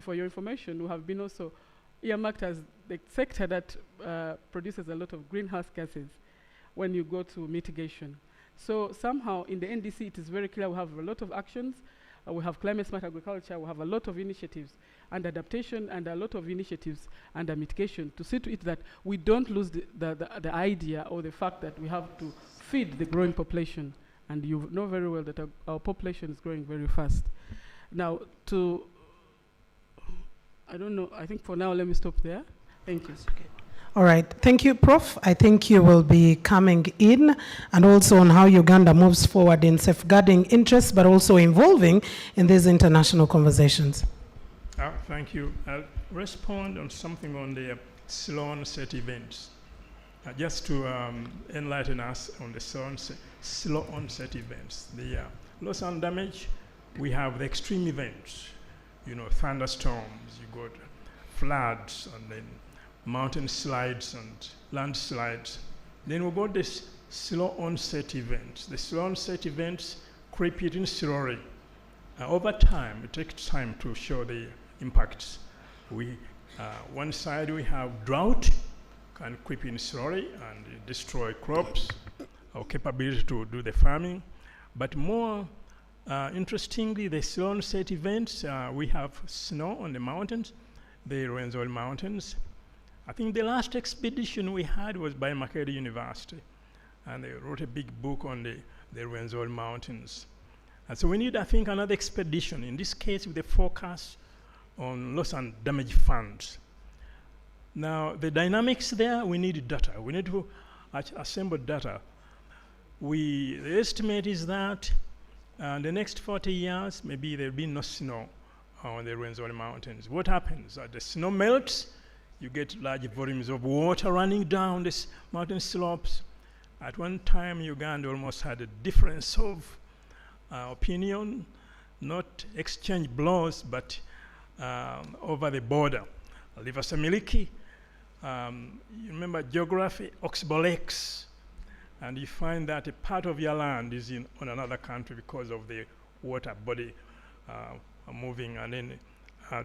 for your information, we have been also earmarked as the sector that produces a lot of greenhouse gases when you go to mitigation. So somehow in the NDC it is very clear we have a lot of actions. We have climate smart agriculture, we have a lot of initiatives and adaptation and a lot of initiatives under mitigation to see to it that we don't lose the idea or the fact that we have to feed the growing population. And you know very well that our population is growing very fast. Now I don't know, I think for now let me stop there. Thank you. Okay. All right, thank you, Prof. I think you will be coming in and also on how Uganda moves forward in safeguarding interests, but also involving in these international conversations. Thank you. I'll respond on something on the slow onset events. Just to enlighten us on the slow onset events. The loss and damage, we have the extreme events, you know, thunderstorms, you got floods, and then mountain slides and landslides. Then we got this slow onset events. The slow onset events creep in slowly. Over time, it takes time to show the impacts. One side we have drought, can creep in slowly and destroy crops, our capability to do the farming. But more interestingly, the slow onset events, we have snow on the mountains, the Rwenzori Mountains. I think the last expedition we had was by Makerere University, and they wrote a big book on the Rwenzori Mountains. And so we need, I think, another expedition, in this case with a focus on loss and damage funds. Now, the dynamics there, we need data. We need to assemble data. The estimate is that in the next 40 years, maybe there'll be no snow on the Rwenzori Mountains. What happens? The snow melts, you get large volumes of water running down these mountain slopes. At one time, Uganda almost had a difference of opinion, not exchange blows, but over the border. River Semiliki, you remember geography, Oxbow Lakes, and you find that a part of your land is on another country because of the water body moving and then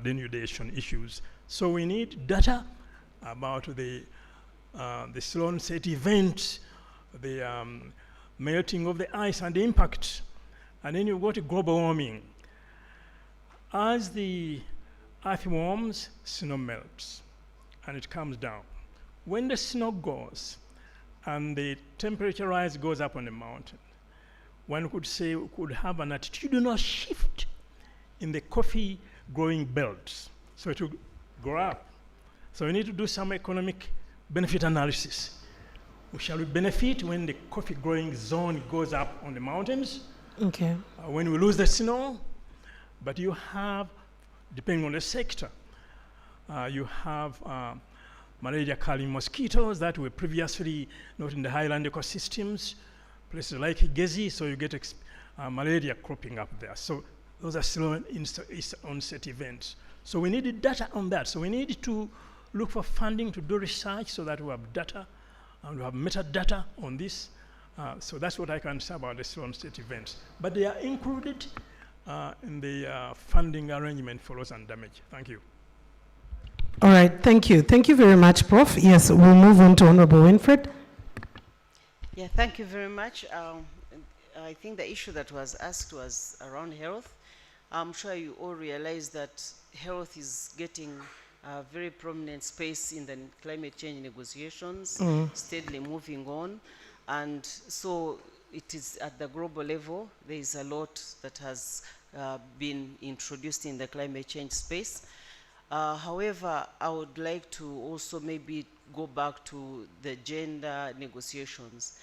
denudation issues. So we need data about the slow onset events, the melting of the ice and the impact. And then you've got global warming. As the earth warms, snow melts and it comes down. When the snow goes and the temperature rise goes up on the mountain, one could say we could have an attitudinal shift in the coffee growing belts. So it will go up. So we need to do some economic benefit analysis. Shall we benefit when the coffee growing zone goes up on the mountains? Okay. When we lose the snow? But you have, depending on the sector, you have malaria-carrying mosquitoes that were previously not in the highland ecosystems, places like Gezi, so you get malaria cropping up there. So those are slow onset events. So we need data on that. So we need to look for funding to do research so that we have data and we have metadata on this. So that's what I can say about the slow onset events. But they are included in the funding arrangement for loss and damage. Thank you. All right, thank you. Thank you very much, Prof. Yes, we'll move on to Honorable Winfred. Yeah, thank you very much. I think the issue that was asked was around health. I'm sure you all realize that health is getting a very prominent space in the climate change negotiations, steadily moving on. And so it is at the global level, there is a lot that has been introduced in the climate change space. However, I would like to also maybe go back to the gender negotiations.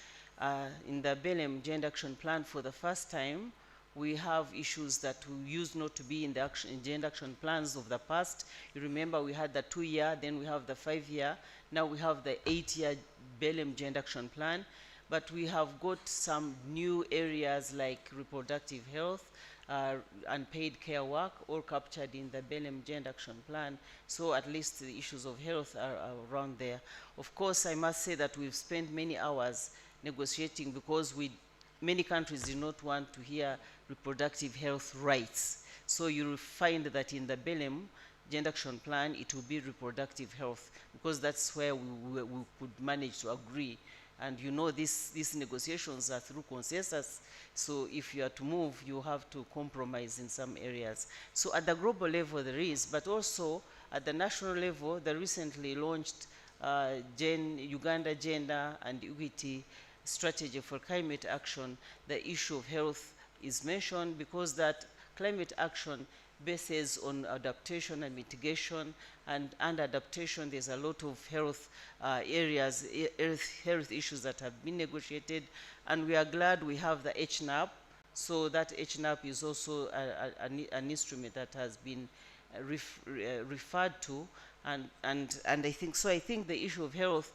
In the Belém Gender Action Plan, for the first time, we have issues that we used not to be in the gender action plans of the past. You remember we had the 2-year, then we have the 5-year, now we have the 8-year Belém Gender Action Plan. But we have got some new areas like reproductive health, unpaid care work, all captured in the Belém Gender Action Plan. So at least the issues of health are around there. Of course, I must say that we've spent many hours negotiating because many countries do not want to hear reproductive health rights. So you'll find that in the Belém gender action plan, it will be reproductive health, because that's where we could manage to agree. And you know, these negotiations are through consensus, so if you are to move, you have to compromise in some areas. So at the global level there is, but also at the national level, the recently launched Uganda Gender and Equity Strategy for Climate Action, the issue of health is mentioned, because that climate action bases on adaptation and mitigation, and under adaptation there's a lot of health areas, health issues that have been negotiated, and we are glad we have the HNAP. So that HNAP is also an instrument that has been referred to, and I think so. I think the issue of health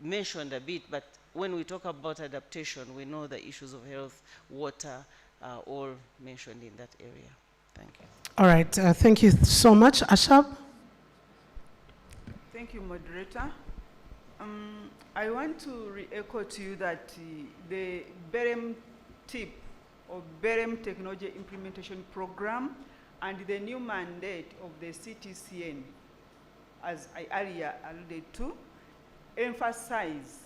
mentioned a bit, but when we talk about adaptation, we know the issues of health, water, all mentioned in that area. Thank you. All right, thank you so much. Ashab? Thank you, moderator. I want to re-echo to you that the BEREM TIP, or BEREM Technology Implementation Program, and the new mandate of the CTCN, as I earlier alluded to, emphasize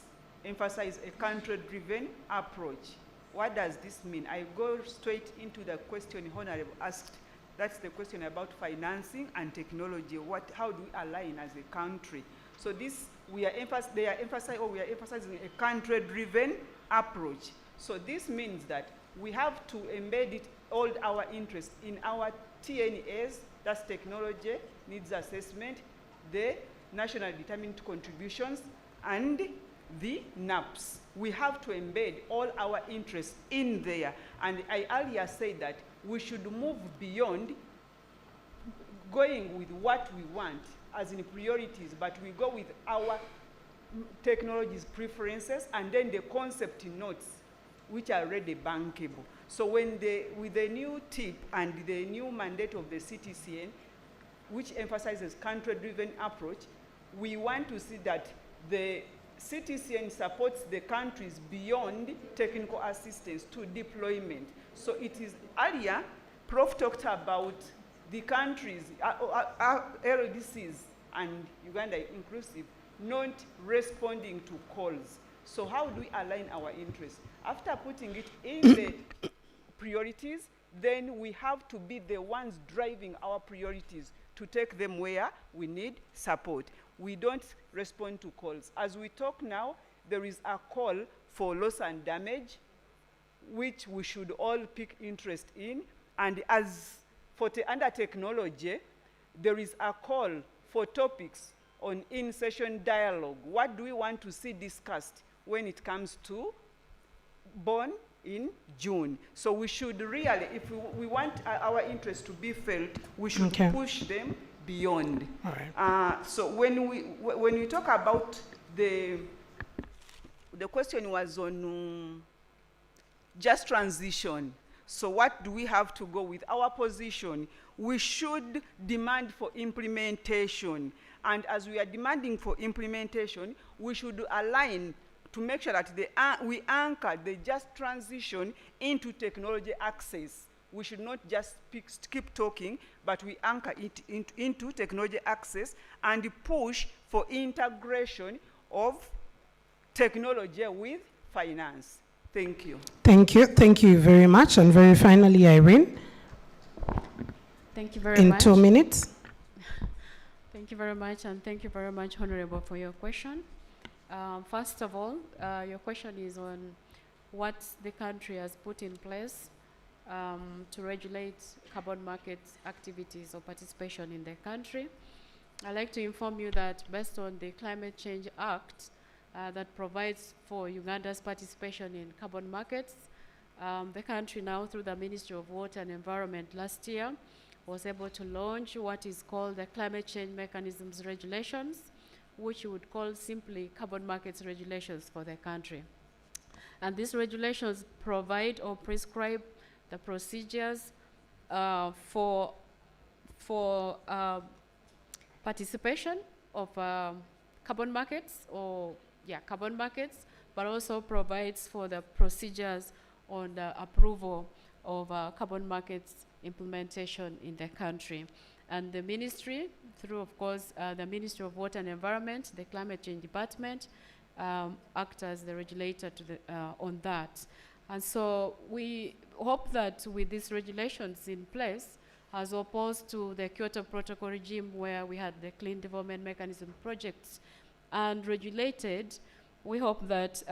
a country-driven approach. What does this mean? I go straight into the question Honorable asked. That's the question about financing and technology. How do we align as a country? So this, we are emphasizing a country-driven approach. So this means that we have to embed all our interests in our TNAs, that's technology needs assessment, the national determined contributions, and the NAPs. We have to embed all our interests in there. And I earlier said that we should move beyond going with what we want as in priorities, but we go with our technologies preferences and then the concept notes which are already bankable. So when with the new tip and the new mandate of the CTCN, which emphasizes country-driven approach, we want to see that the CTCN supports the countries beyond technical assistance to deployment. So it is earlier, Prof talked about the countries, LDCs and Uganda inclusive, not responding to calls. So how do we align our interests? After putting it in the priorities, then we have to be the ones driving our priorities to take them where we need support. We don't respond to calls. As we talk now, there is a call for loss and damage, which we should all pick interest in. And as for under technology, there is a call for topics on in-session dialogue. What do we want to see discussed when it comes to born in June? So we should really, if we want our interests to be felt, we should push them beyond. All right. So when we talk about the question was on just transition. So what do we have to go with? Our position, we should demand for implementation. And as we are demanding for implementation, we should align to make sure that we anchor the just transition into technology access. We should not just keep talking, but we anchor it into technology access and push for integration of technology with finance. Thank you. Thank you. Thank you very much. And very finally, Irene. Thank you very much. In 2 minutes. Thank you very much, and thank you very much, Honorable, for your question. First of all, your question is on what the country has put in place to regulate carbon market activities or participation in the country. I'd like to inform you that based on the Climate Change Act that provides for Uganda's participation in carbon markets, the country now, through the Ministry of Water and Environment last year, was able to launch what is called the Climate Change Mechanisms Regulations, which you would call simply carbon markets regulations for the country. And these regulations provide or prescribe the procedures for participation of carbon markets, but also provides for the procedures on the approval of carbon markets implementation in the country. And the ministry, through, of course, the Ministry of Water and Environment, the Climate Change Department, act as the regulator to the, on that. And so we hope that with these regulations in place, as opposed to the Kyoto Protocol regime where we had the Clean Development Mechanism projects and regulated, we hope that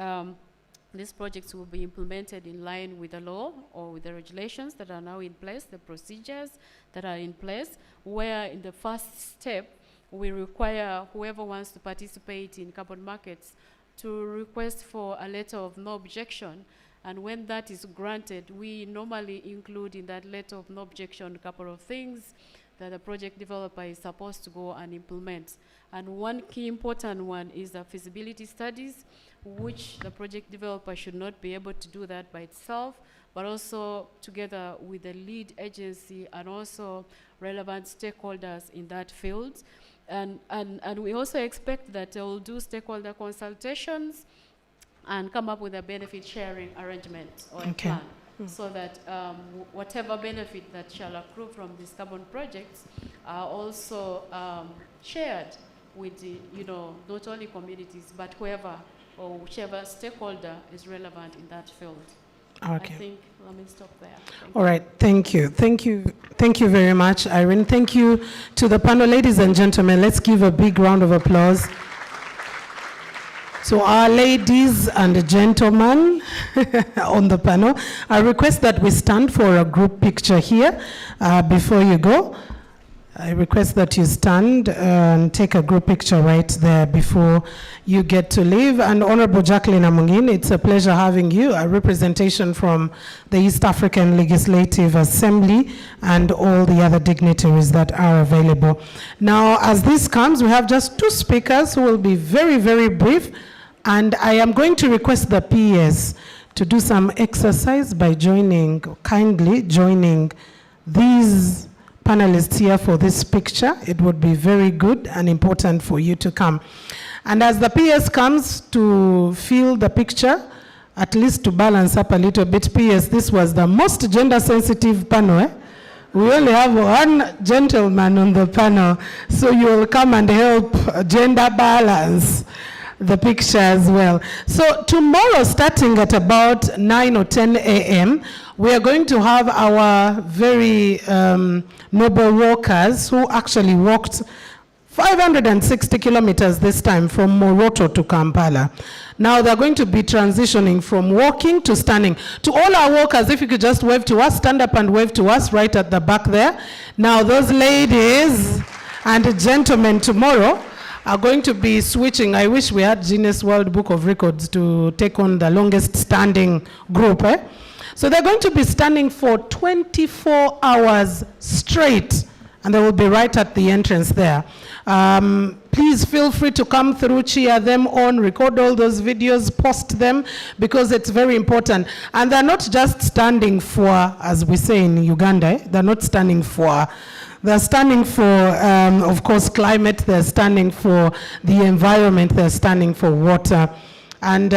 these projects will be implemented in line with the law or with the regulations that are now in place, the procedures that are in place, where in the first step, we require whoever wants to participate in carbon markets to request for a letter of no objection. And when that is granted, we normally include in that letter of no objection a couple of things that the project developer is supposed to go and implement. And one key important one is the feasibility studies, which the project developer should not be able to do that by itself, but also together with the lead agency and also relevant stakeholders in that field. And we also expect that they will do stakeholder consultations and come up with a benefit sharing arrangement or a plan, so that whatever benefit that shall accrue from these carbon projects are also shared with the, not only communities, but whoever or whichever stakeholder is relevant in that field. Okay. I think, let me stop there. All right, thank you. Thank you very much, Irene. Thank you to the panel. Ladies and gentlemen, let's give a big round of applause to our ladies and gentlemen on the panel. I request that we stand for a group picture here before you go. I request that you stand and take a group picture right there before you get to leave. And Honorable Jacqueline Amungin, it's a pleasure having you, a representation from the East African Legislative Assembly and all the other dignitaries that are available. Now, as this comes, we have just two speakers who will be very, very brief. And I am going to request the PS to do some exercise by kindly joining these panelists here for this picture. It would be very good and important for you to come. And as the PS comes to fill the picture, at least to balance up a little bit, PS, this was the most gender-sensitive panel. Eh? We only have one gentleman on the panel, so you will come and help gender balance the picture as well. So tomorrow, starting at about 9 or 10 a.m., we are going to have our very noble walkers who actually walked 560 kilometers this time from Moroto to Kampala. Now they're going to be transitioning from walking to standing. To all our walkers, if you could just wave to us, stand up and wave to us right at the back there. Now those ladies and gentlemen tomorrow are going to be switching. I wish we had Guinness World Book of Records to take on the longest standing group. So they're going to be standing for 24 hours straight, and they will be right at the entrance there. Please feel free to come through, cheer them on, record all those videos, post them, because it's very important. And they're not just standing for, as we say in Uganda, they're not standing for, they're standing for, of course, climate, they're standing for the environment, they're standing for water. And,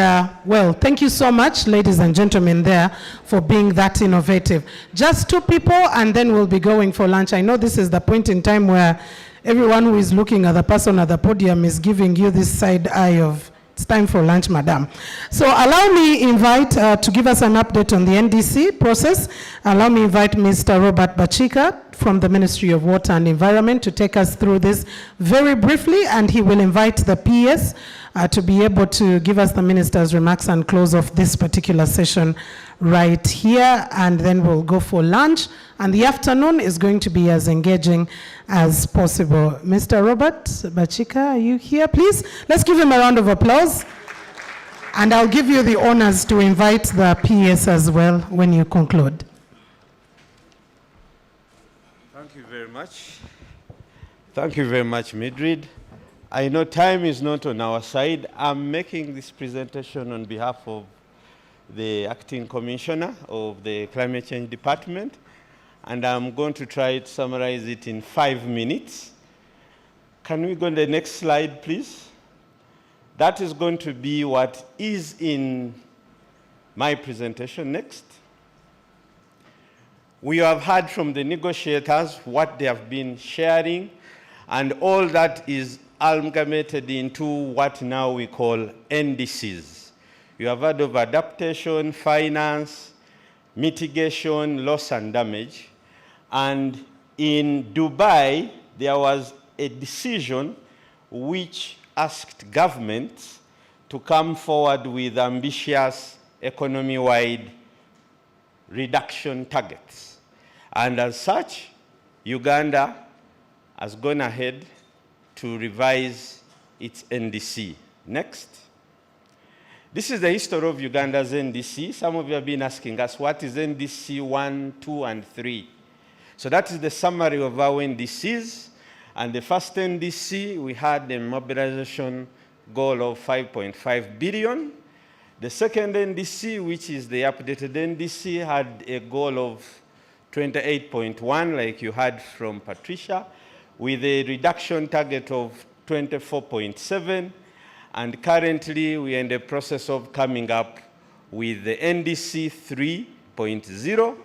well, thank you so much, ladies and gentlemen there, for being that innovative. Just two people, and then we'll be going for lunch. I know this is the point in time where everyone who is looking at the person at the podium is giving you this side eye of, it's time for lunch, madam. So allow me invite, to give us an update on the NDC process, allow me invite Mr. Robert Bachika from the Ministry of Water and Environment to take us through this very briefly, and he will invite the PS to be able to give us the minister's remarks and close off this particular session right here, and then we'll go for lunch, and the afternoon is going to be as engaging as possible. Mr. Robert Bachika, are you here, please? Let's give him a round of applause, and I'll give you the honors to invite the PS as well when you conclude. Thank you very much. Thank you very much, Midrid. I know time is not on our side. I'm making this presentation on behalf of the Acting Commissioner of the Climate Change Department, and I'm going to try to summarize it in 5 minutes. Can we go to the next slide, please? That is going to be what is in my presentation next. We have heard from the negotiators what they have been sharing, and all that is amalgamated into what now we call NDCs. You have heard of adaptation, finance, mitigation, loss and damage. And in Dubai, there was a decision which asked governments to come forward with ambitious economy-wide reduction targets. And as such, Uganda has gone ahead to revise its NDC. Next. This is the history of Uganda's NDC. Some of you have been asking us, what is NDC 1, 2, and 3? So that is the summary of our NDCs. And the first NDC, we had a mobilization goal of 5.5 billion. The second NDC, which is the updated NDC, had a goal of 28.1, like you heard from Patricia, with a reduction target of 24.7. And currently, we are in the process of coming up with the NDC 3.0,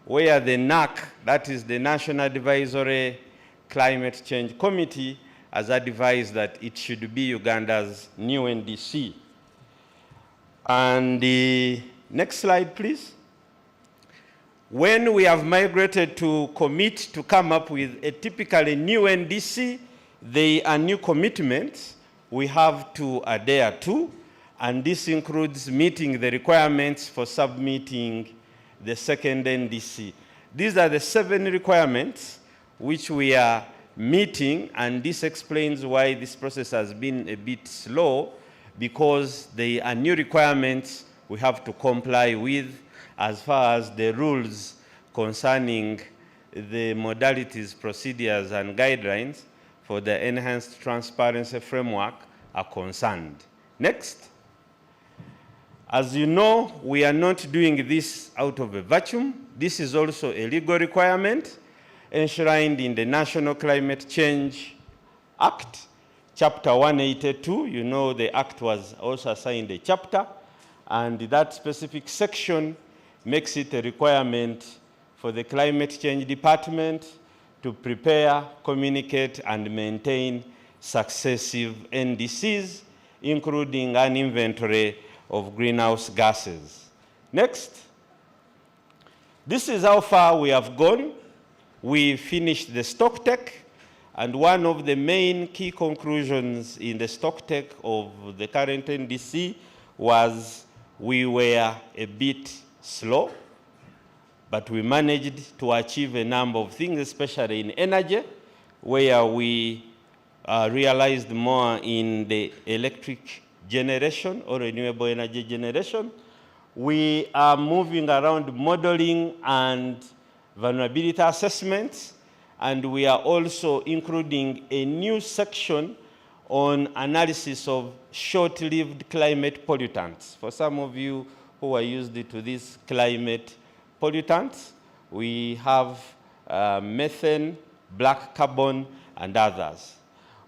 where the NAC, that is the National Advisory Climate Change Committee, has advised that it should be Uganda's new NDC. And the next slide, please. When we have migrated to commit to come up with a typically new NDC, there are new commitments we have to adhere to, and this includes meeting the requirements for submitting the second NDC. These are the 7 requirements which we are meeting, and this explains why this process has been a bit slow, because there are new requirements we have to comply with as far as the rules concerning the modalities, procedures, and guidelines for the enhanced transparency framework are concerned. Next. As you know, we are not doing this out of a vacuum. This is also a legal requirement enshrined in the National Climate Change Act, Chapter 182. You know the Act was also assigned a chapter, and that specific section makes it a requirement for the Climate Change Department to prepare, communicate, and maintain successive NDCs, including an inventory of greenhouse gases. Next. This is how far we have gone. We finished the stocktake, and one of the main key conclusions in the stocktake of the current NDC was we were a bit slow, but we managed to achieve a number of things, especially in energy, where we realized more in the electric generation or renewable energy generation. We are moving around modeling and vulnerability assessments, and we are also including a new section on analysis of short-lived climate pollutants. For some of you who are used to these climate pollutants, we have methane, black carbon, and others.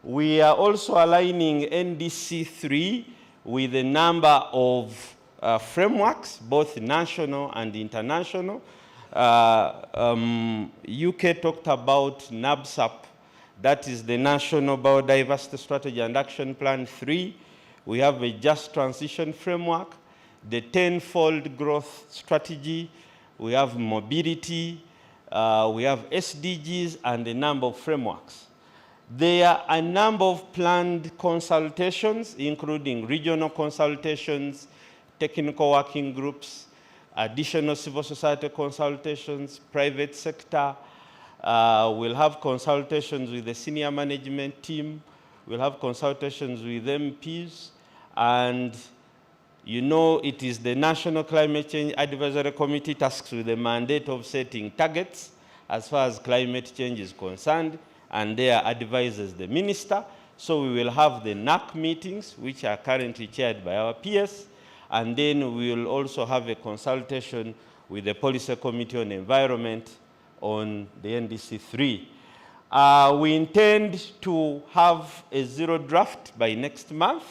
We are also aligning NDC 3 with a number of frameworks, both national and international. UK talked about NABSAP, that is the National Biodiversity Strategy and Action Plan 3. We have a Just Transition Framework, the 10-fold growth strategy, we have mobility, we have SDGs, and a number of frameworks. There are a number of planned consultations, including regional consultations, technical working groups, additional civil society consultations, private sector. We'll have consultations with the senior management team. We'll have consultations with MPs. And you know it is the National Climate Change Advisory Committee tasked with the mandate of setting targets as far as climate change is concerned, and their advisors the minister. So we will have the NAC meetings, which are currently chaired by our peers, and then we will also have a consultation with the Policy Committee on Environment on the NDC 3. We intend to have a zero draft by next month,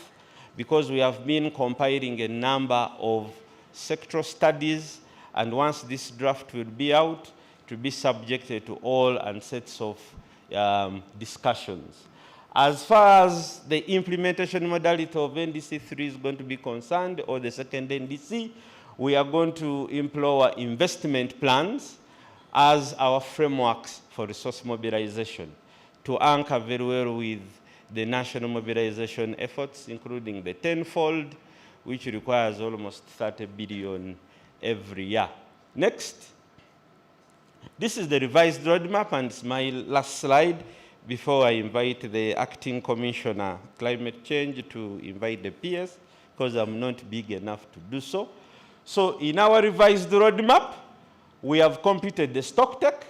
because we have been compiling a number of sectoral studies, and once this draft will be out, to be subjected to all and sets of discussions. As far as the implementation modality of NDC 3 is going to be concerned, or the second NDC, we are going to employ investment plans as our frameworks for resource mobilization to anchor very well with the national mobilization efforts, including the tenfold, which requires almost 30 billion every year. Next. This is the revised roadmap, and it's my last slide before I invite the Acting Commissioner Climate Change to invite the peers, because I'm not big enough to do so. So in our revised roadmap, we have completed the stocktake,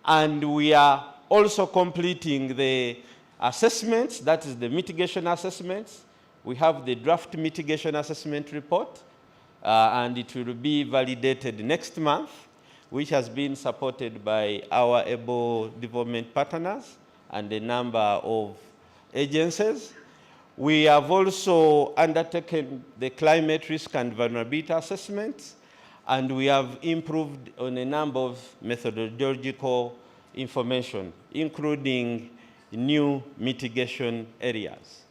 and we are also completing the assessments, that is the mitigation assessments. We have the draft mitigation assessment report, and it will be validated next month, which has been supported by our able development partners and a number of agencies. We have also undertaken the climate risk and vulnerability assessments, and we have improved on a number of methodological information, including new mitigation areas.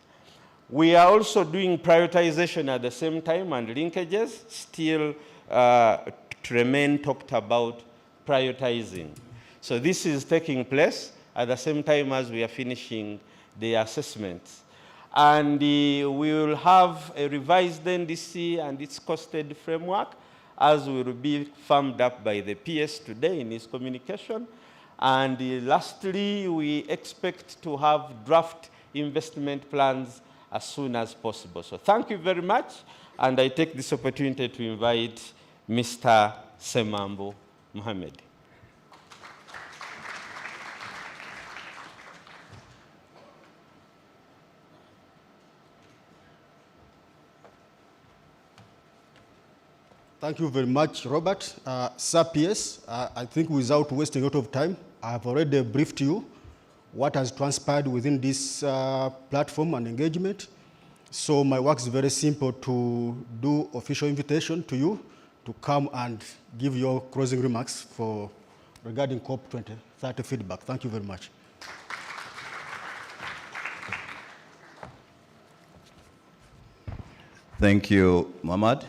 We are also doing prioritization at the same time and linkages, still to remain talked about prioritizing. So this is taking place at the same time as we are finishing the assessments. And we will have a revised NDC and its costed framework, as will be firmed up by the PS today in his communication. And lastly, we expect to have draft investment plans as soon as possible. So thank you very much, and I take this opportunity to invite Mr. Semambo Mohamed. Thank you very much, Robert. Sir PS, I think without wasting a lot of time, I have already briefed you what has transpired within this platform and engagement. So my work is very simple, to do official invitation to you to come and give your closing remarks regarding COP 2030 feedback. Thank you very much. Thank you, Mohamed.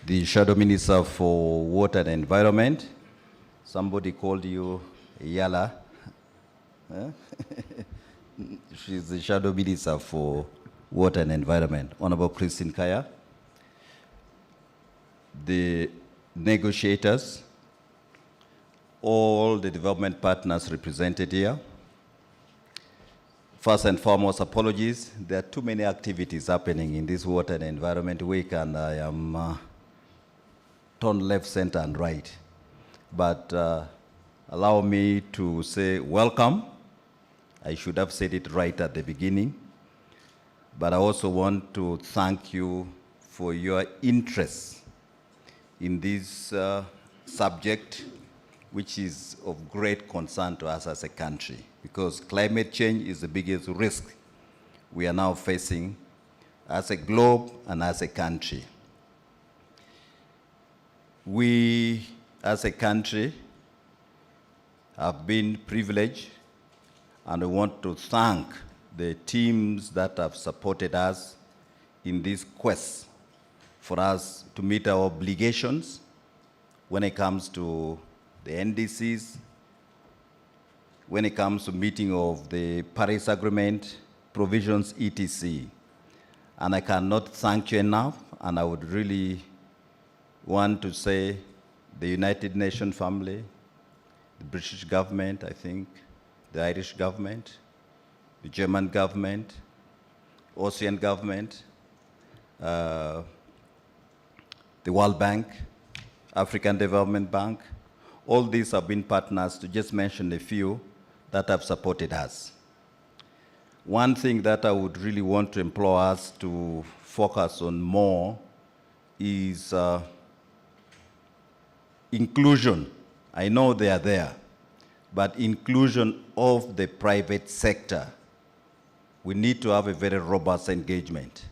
The Shadow Minister for Water and Environment. Somebody called you Yala. Huh? She's the Shadow Minister for Water and Environment. Honorable Christine Kaya. The negotiators, all the development partners represented here. First and foremost, apologies. There are too many activities happening in this Water and Environment Week, and I am turned left, center, and right. But allow me to say welcome. I should have said it right at the beginning. But I also want to thank you for your interest in this subject, which is of great concern to us as a country, because climate change is the biggest risk we are now facing as a globe and as a country. We, as a country, have been privileged, and I want to thank the teams that have supported us in this quest for us to meet our obligations when it comes to the NDCs, when it comes to meeting of the Paris Agreement, provisions, etc. And I cannot thank you enough, and I would really want to say the United Nations family, the British government, I think, the Irish government, the German government, Austrian government, the World Bank, African Development Bank. All these have been partners, to just mention a few, that have supported us. One thing that I would really want to implore us to focus on more is inclusion. I know they are there, but inclusion of the private sector. We need to have a very robust engagement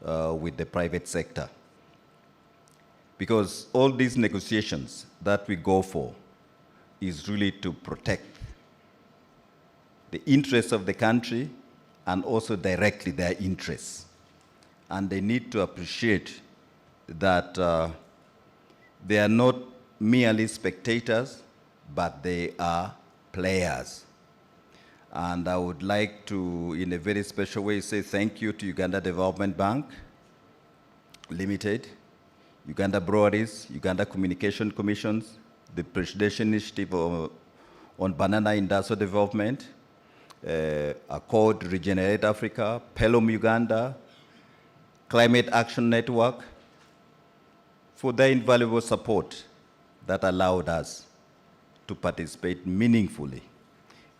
with the private sector. because all these negotiations that we go for is really to protect the interests of the country and also directly their interests. And they need to appreciate that they are not merely spectators, but they are players. And I would like to, in a very special way, say thank you to Uganda Development Bank Limited, Uganda Breweries, Uganda Communication Commissions, the Presidential Initiative on Banana Industrial Development, Accord Regenerate Africa, Pelham Uganda, Climate Action Network, for their invaluable support that allowed us to participate meaningfully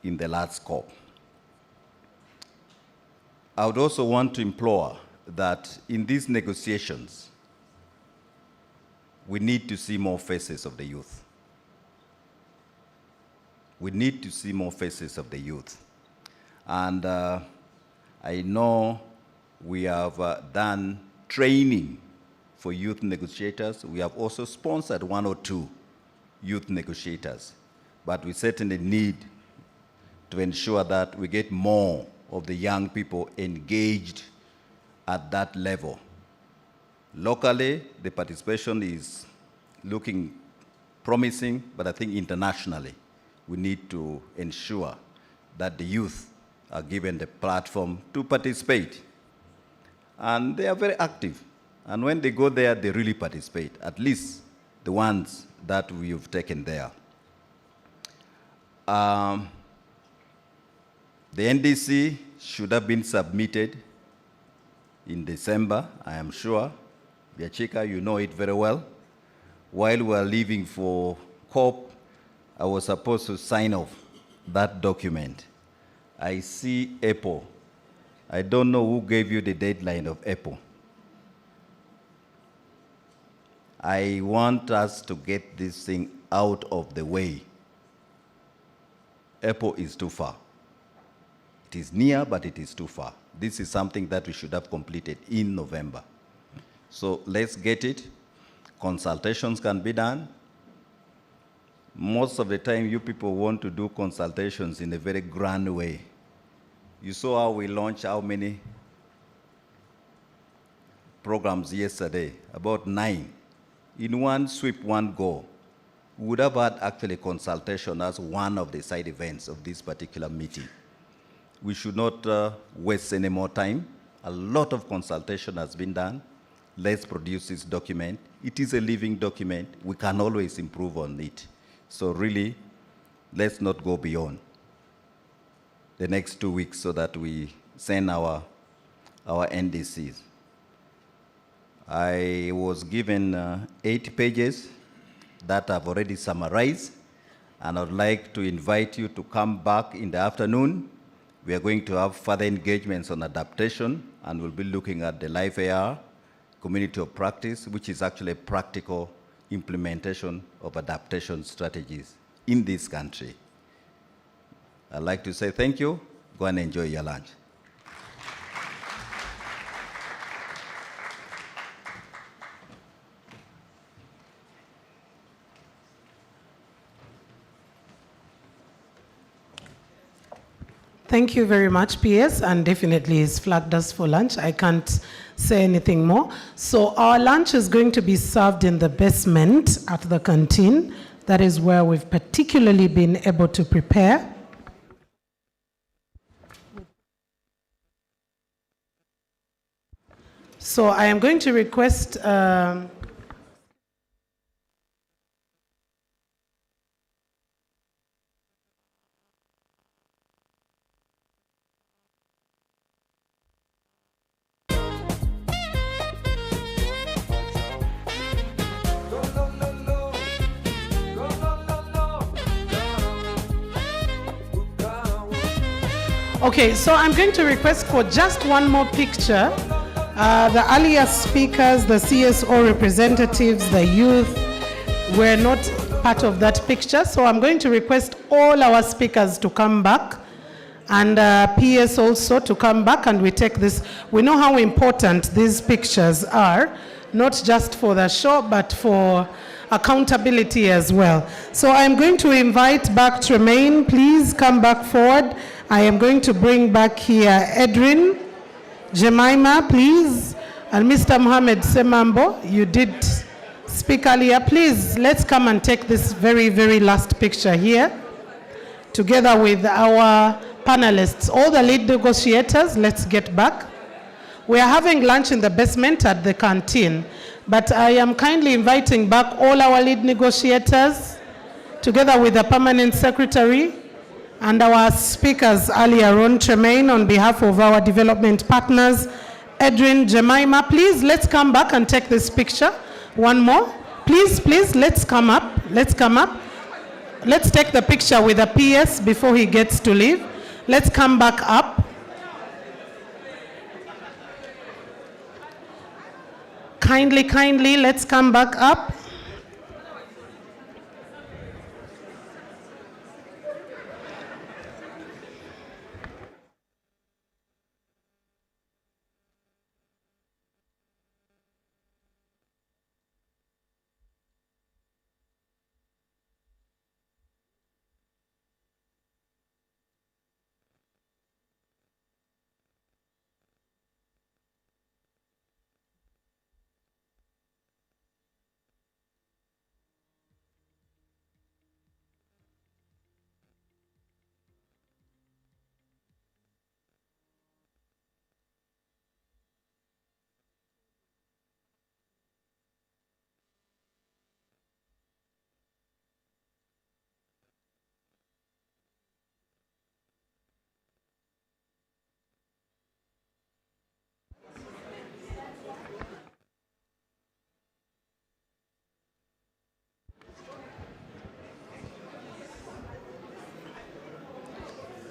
in the large scope. I would also want to implore that in these negotiations, we need to see more faces of the youth. We need to see more faces of the youth. And I know we have done training for youth negotiators. We have also sponsored 1 or 2 youth negotiators. But we certainly need to ensure that we get more of the young people engaged at that level. Locally, the participation is looking promising, but I think internationally, we need to ensure that the youth are given the platform to participate. And they are very active. And when they go there, they really participate, at least the ones that we've taken there. The NDC should have been submitted in December, I am sure. Biachika, you know it very well. While we were leaving for COP, I was supposed to sign off that document. I see April. I don't know who gave you the deadline of April. I want us to get this thing out of the way. April is too far. It is near, but it is too far. This is something that we should have completed in November. So let's get it. Consultations can be done. Most of the time, you people want to do consultations in a very grand way. You saw how we launched how many programs yesterday, about 9. In one sweep, one go. We would have had actually consultation as one of the side events of this particular meeting. We should not waste any more time. A lot of consultation has been done. Let's produce this document. It is a living document. We can always improve on it. So really, let's not go beyond the next 2 weeks so that we send our NDCs. I was given 8 pages that I've already summarized, and I'd like to invite you to come back in the afternoon. We are going to have further engagements on adaptation, and we'll be looking at the Life AR, community of practice, which is actually a practical implementation of adaptation strategies in this country. I'd like to say thank you. Go and enjoy your lunch. Thank you very much, PS, and definitely he's flagged us for lunch. I can't say anything more. So our lunch is going to be served in the basement at the canteen. That is where we've particularly been able to prepare. So I am going to request okay, so I'm going to request for just one more picture. The earlier speakers, the CSO representatives, the youth were not part of that picture. So I'm going to request all our speakers to come back and PS also to come back, and we take this. We know how important these pictures are not just for the show, but for accountability as well. So I'm going to invite back Tremaine. Please come back forward. I am going to bring back here Edrin, Jemima, please, and Mr. Mohammed Semambo. You did speak earlier. Please, let's come and take this very, very last picture here, together with our panelists. All the lead negotiators, let's get back. We are having lunch in the basement at the canteen, but I am kindly inviting back all our lead negotiators, together with the permanent secretary and our speakers earlier on, Tremaine, on behalf of our development partners, Edrin, Jemima. Please, let's come back and take this picture. One more. Please, please, let's come up. Let's come up. Let's take the picture with the PS before he gets to leave. Let's come back up. Kindly, kindly, let's come back up.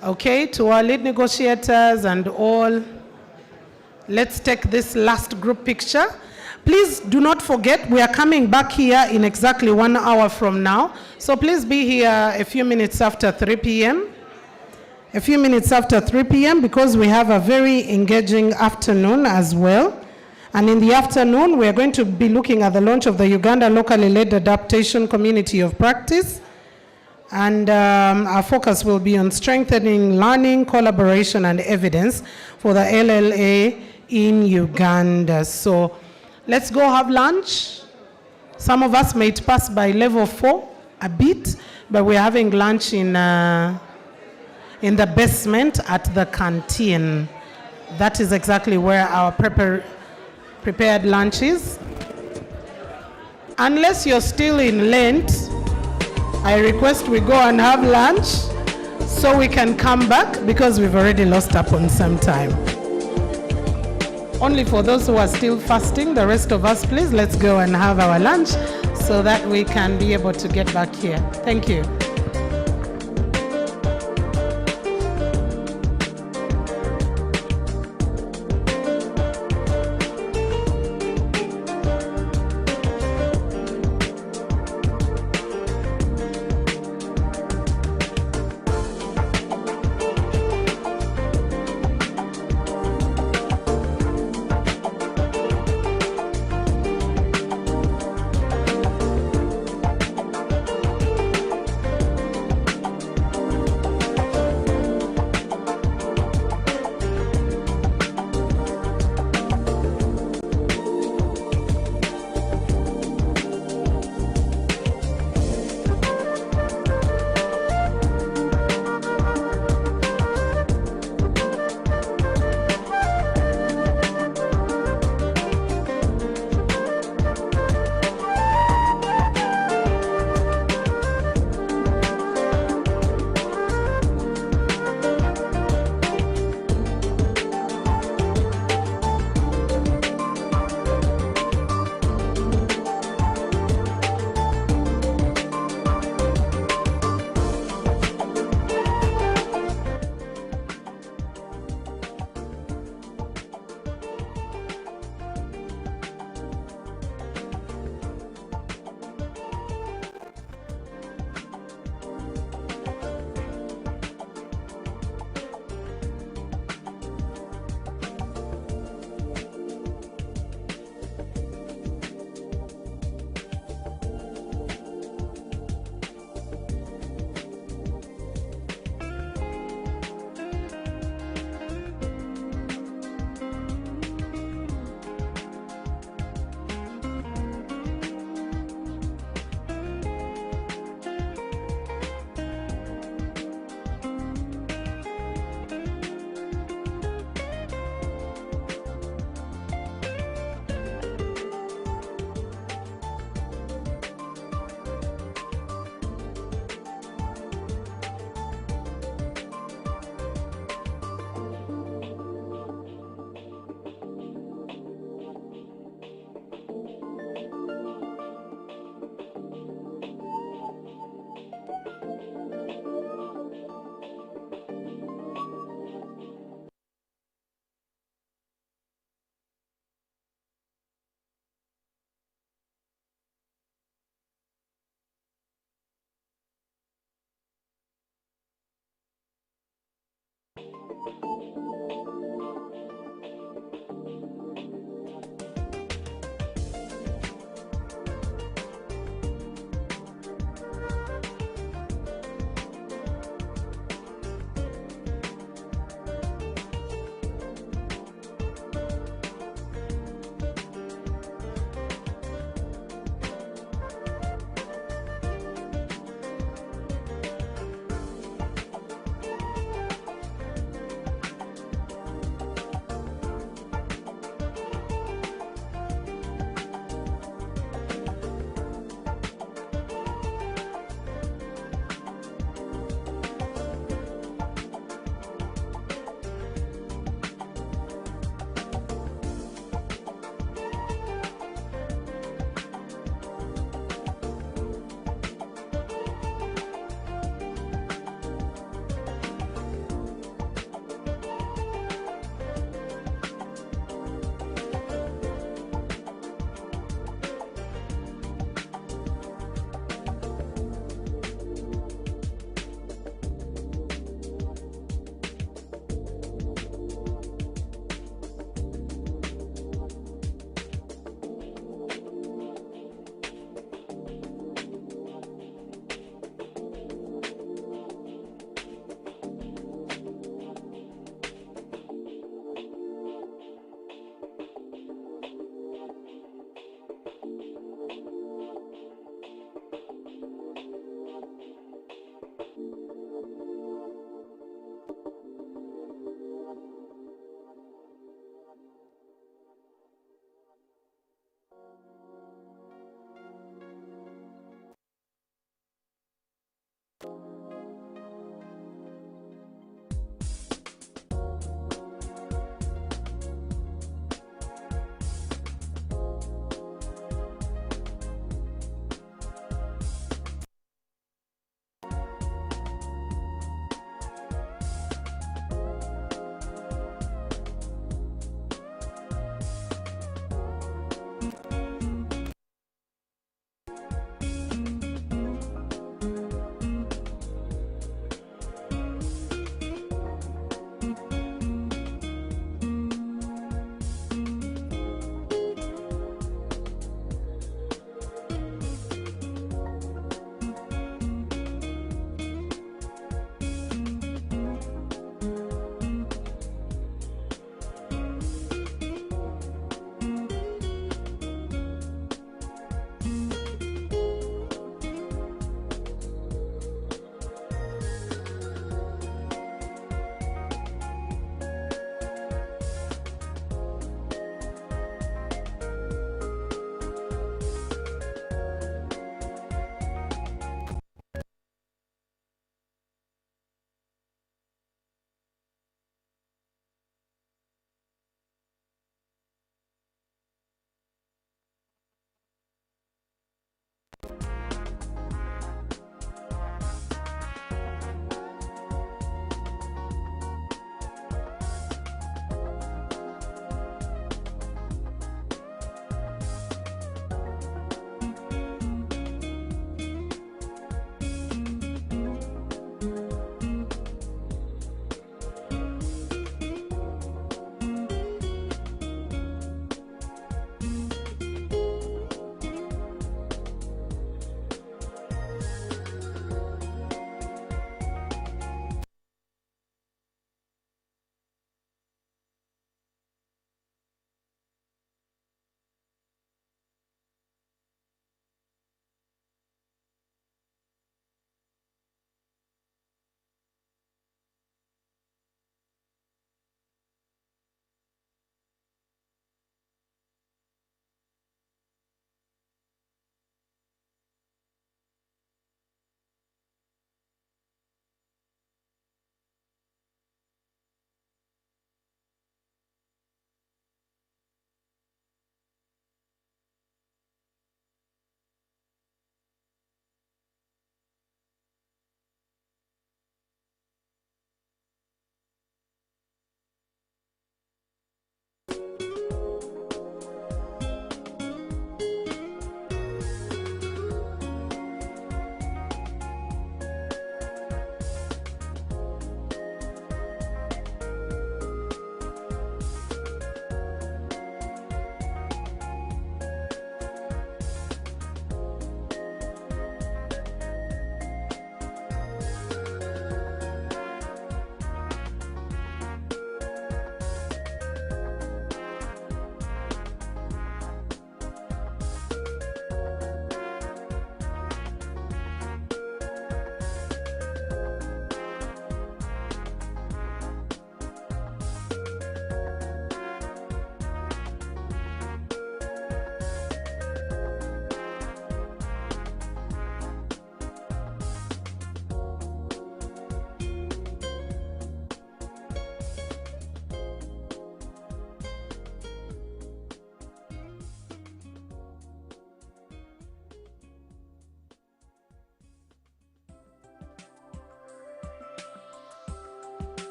Okay, to our lead negotiators and all, let's take this last group picture. Please do not forget, we are coming back here in exactly 1 hour from now. So please be here a few minutes after 3 p.m. A few minutes after 3 p.m. because we have a very engaging afternoon as well. And in the afternoon, we are going to be looking at the launch of the Uganda Locally Led Adaptation Community of Practice. And our focus will be on strengthening learning, collaboration, and evidence for the LLA in Uganda. So let's go have lunch. Some of us may pass by level 4 a bit, but we're having lunch in the basement at the canteen. That is exactly where our prepared lunch is. Unless you're still in Lent, I request we go and have lunch so we can come back because we've already lost up on some time. Only for those who are still fasting, the rest of us, please, let's go and have our lunch so that we can be able to get back here. Thank you.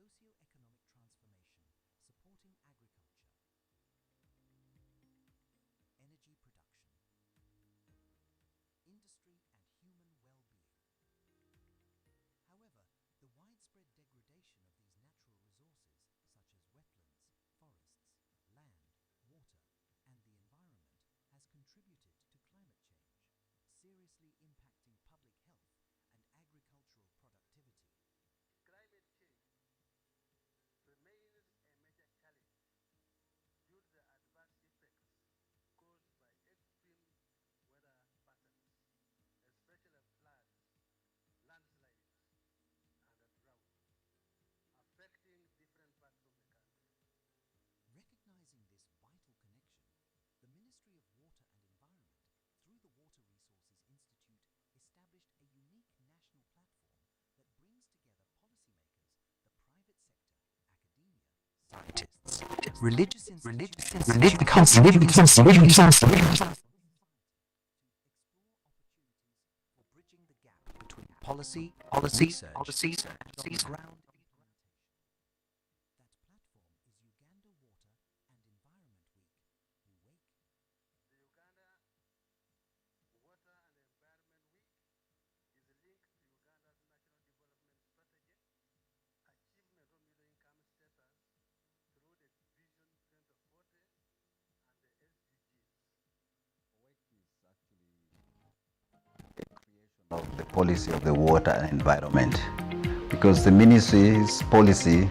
socio-economic transformation supporting agriculture, energy production, industry and human well-being. However, the widespread degradation of these natural resources, such as wetlands, forests, land, water, and the environment, has contributed to climate change, seriously impacting public health and agricultural productivity. Climate change remains a major challenge due to the adverse effects caused by extreme weather patterns, especially floods, landslides, and drought, affecting different parts of the country. Recognizing this vital connection, the Ministry of Water and Environment, through the Water Resources Institute, established a unique national platform that brings together policymakers, the private sector, academia, scientists, religious institutions, to explore opportunities for bridging the gap between policy, research, and on-the-ground implementation. That platform is Uganda Water and Environment Week, UWEC. The Uganda Water and Environment Week is linked to Uganda's National Development Strategy, achievement of middle income status through the Vision 2040 and the SDGs. UWEC is actually a creation of the policy of the water and environment, because the ministry's policy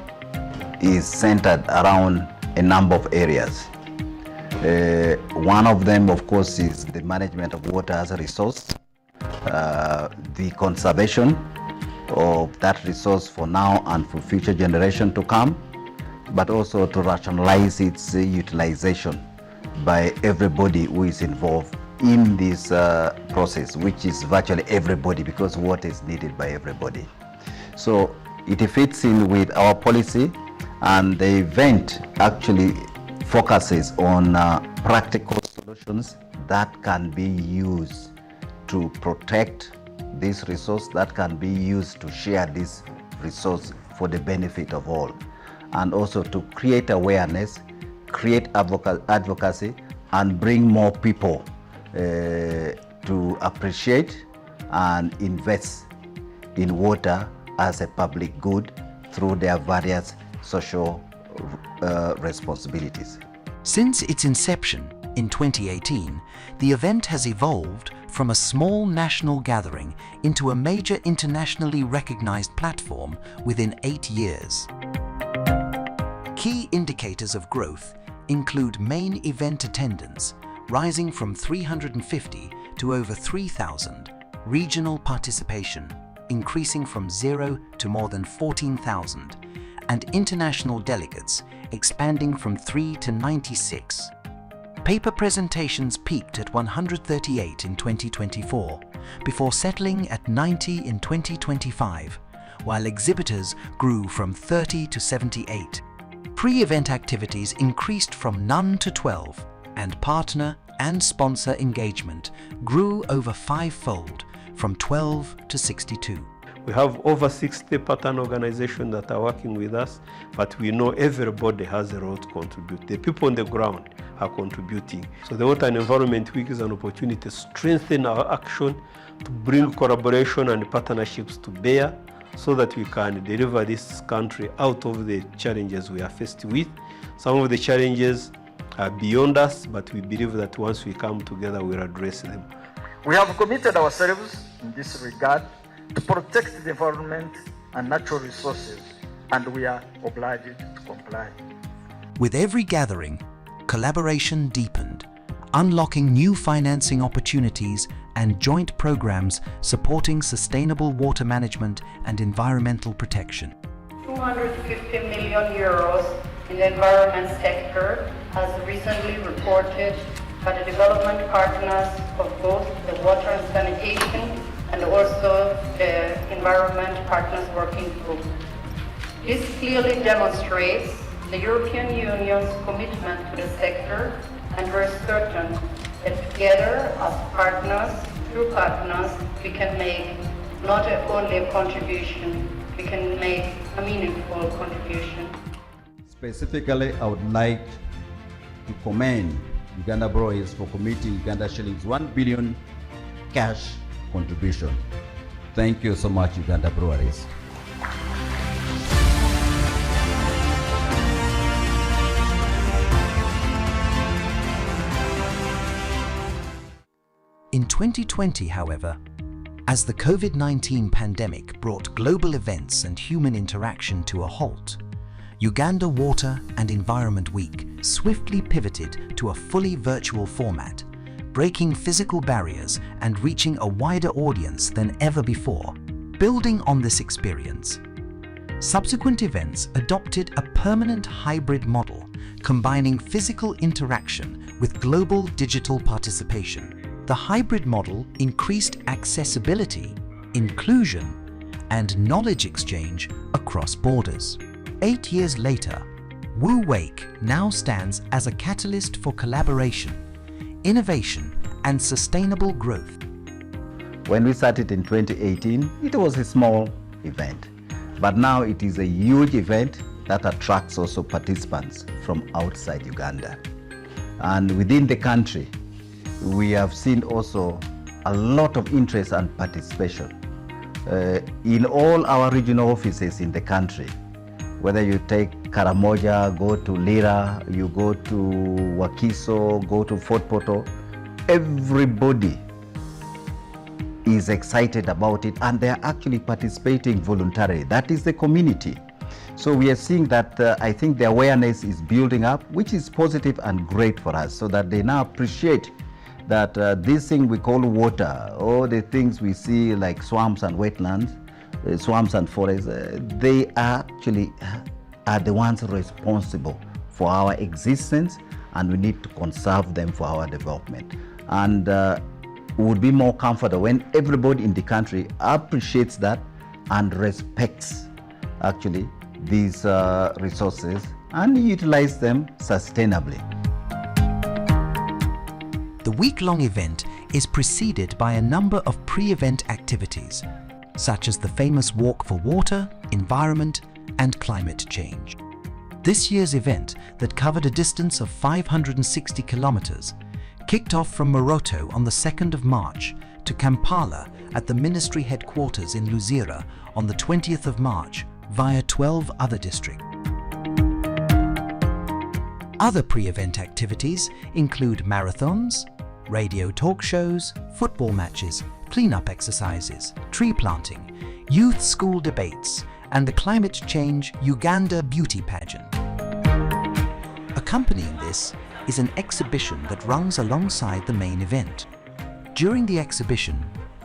is centered around a number of areas. One of them, of course, is the management of water as a resource, the conservation of that resource for now and for future generation to come, but also to rationalize its utilization by everybody who is involved in this process, which is virtually everybody, because water is needed by everybody. So it fits in with our policy, and the event actually focuses on practical solutions that can be used to protect this resource, that can be used to share this resource for the benefit of all, and also to create awareness, create advocacy, and bring more people to appreciate and invest in water as a public good through their various social responsibilities. Since its inception in 2018, the event has evolved from a small national gathering into a major internationally recognized platform within 8 years. Key indicators of growth include main event attendance, rising from 350 to over 3,000, regional participation, increasing from 0 to more than 14,000, and international delegates expanding from 3 to 96. Paper presentations peaked at 138 in 2024, before settling at 90 in 2025, while exhibitors grew from 30 to 78. Pre-event activities increased from none to 12, and partner and sponsor engagement grew over 5-fold, from 12 to 62. We have over 60 partner organizations that are working with us, but we know everybody has a role to contribute. The people on the ground are contributing. So the Water and Environment Week is an opportunity to strengthen our action, to bring collaboration and partnerships to bear, so that we can deliver this country out of the challenges we are faced with. Some of the challenges are beyond us, but we believe that once we come together, we'll address them. We have committed ourselves in this regard to protect the environment and natural resources, and we are obliged to comply. With every gathering, collaboration deepened, unlocking new financing opportunities and joint programs supporting sustainable water management and environmental protection. 250 million euros in the environment sector has recently reported by the development partners of both the water and sanitation and also the Environment Partners Working Group. This clearly demonstrates the European Union's commitment to the sector, and we're certain that together as partners, through partners, we can make not only a contribution we can make a meaningful contribution. Specifically, I would like to commend Uganda Breweries for committing Uganda shillings 1 billion cash contribution. Thank you so much, Uganda Breweries. In 2020, however, as the COVID-19 pandemic brought global events and human interaction to a halt, Uganda Water and Environment Week swiftly pivoted to a fully virtual format, breaking physical barriers and reaching a wider audience than ever before. Building on this experience, subsequent events adopted a permanent hybrid model, combining physical interaction with global digital participation. The hybrid model increased accessibility, inclusion, and knowledge exchange across borders. 8 years later, Wu Wake now stands as a catalyst for collaboration, innovation, and sustainable growth. When we started in 2018, it was a small event, but now it is a huge event that attracts also participants from outside Uganda. And within the country, we have seen also a lot of interest and participation. In all our regional offices in the country, whether you take Karamoja, go to Lira, you go to Wakiso, go to Fort Portal, everybody is excited about it and they are actually participating voluntarily. That is the community. So we are seeing that I think the awareness is building up, which is positive and great for us, so that they now appreciate that this thing we call water, all the things we see like swamps and wetlands, swamps and forests, they actually are the ones responsible for our existence, and we need to conserve them for our development. And we would be more comfortable when everybody in the country appreciates that and respects actually these resources and utilize them sustainably. The week-long event is preceded by a number of pre-event activities, such as the famous Walk for Water, Environment, and Climate Change. This year's event, that covered a distance of 560 kilometers, kicked off from Moroto on the 2nd of March to Kampala at the ministry headquarters in Luzira on the 20th of March via 12 other districts. Other pre-event activities include marathons, radio talk shows, football matches, clean-up exercises, tree planting, youth school debates, and the Climate Change Uganda Beauty Pageant. Accompanying this is an exhibition that runs alongside the main event. During the exhibition,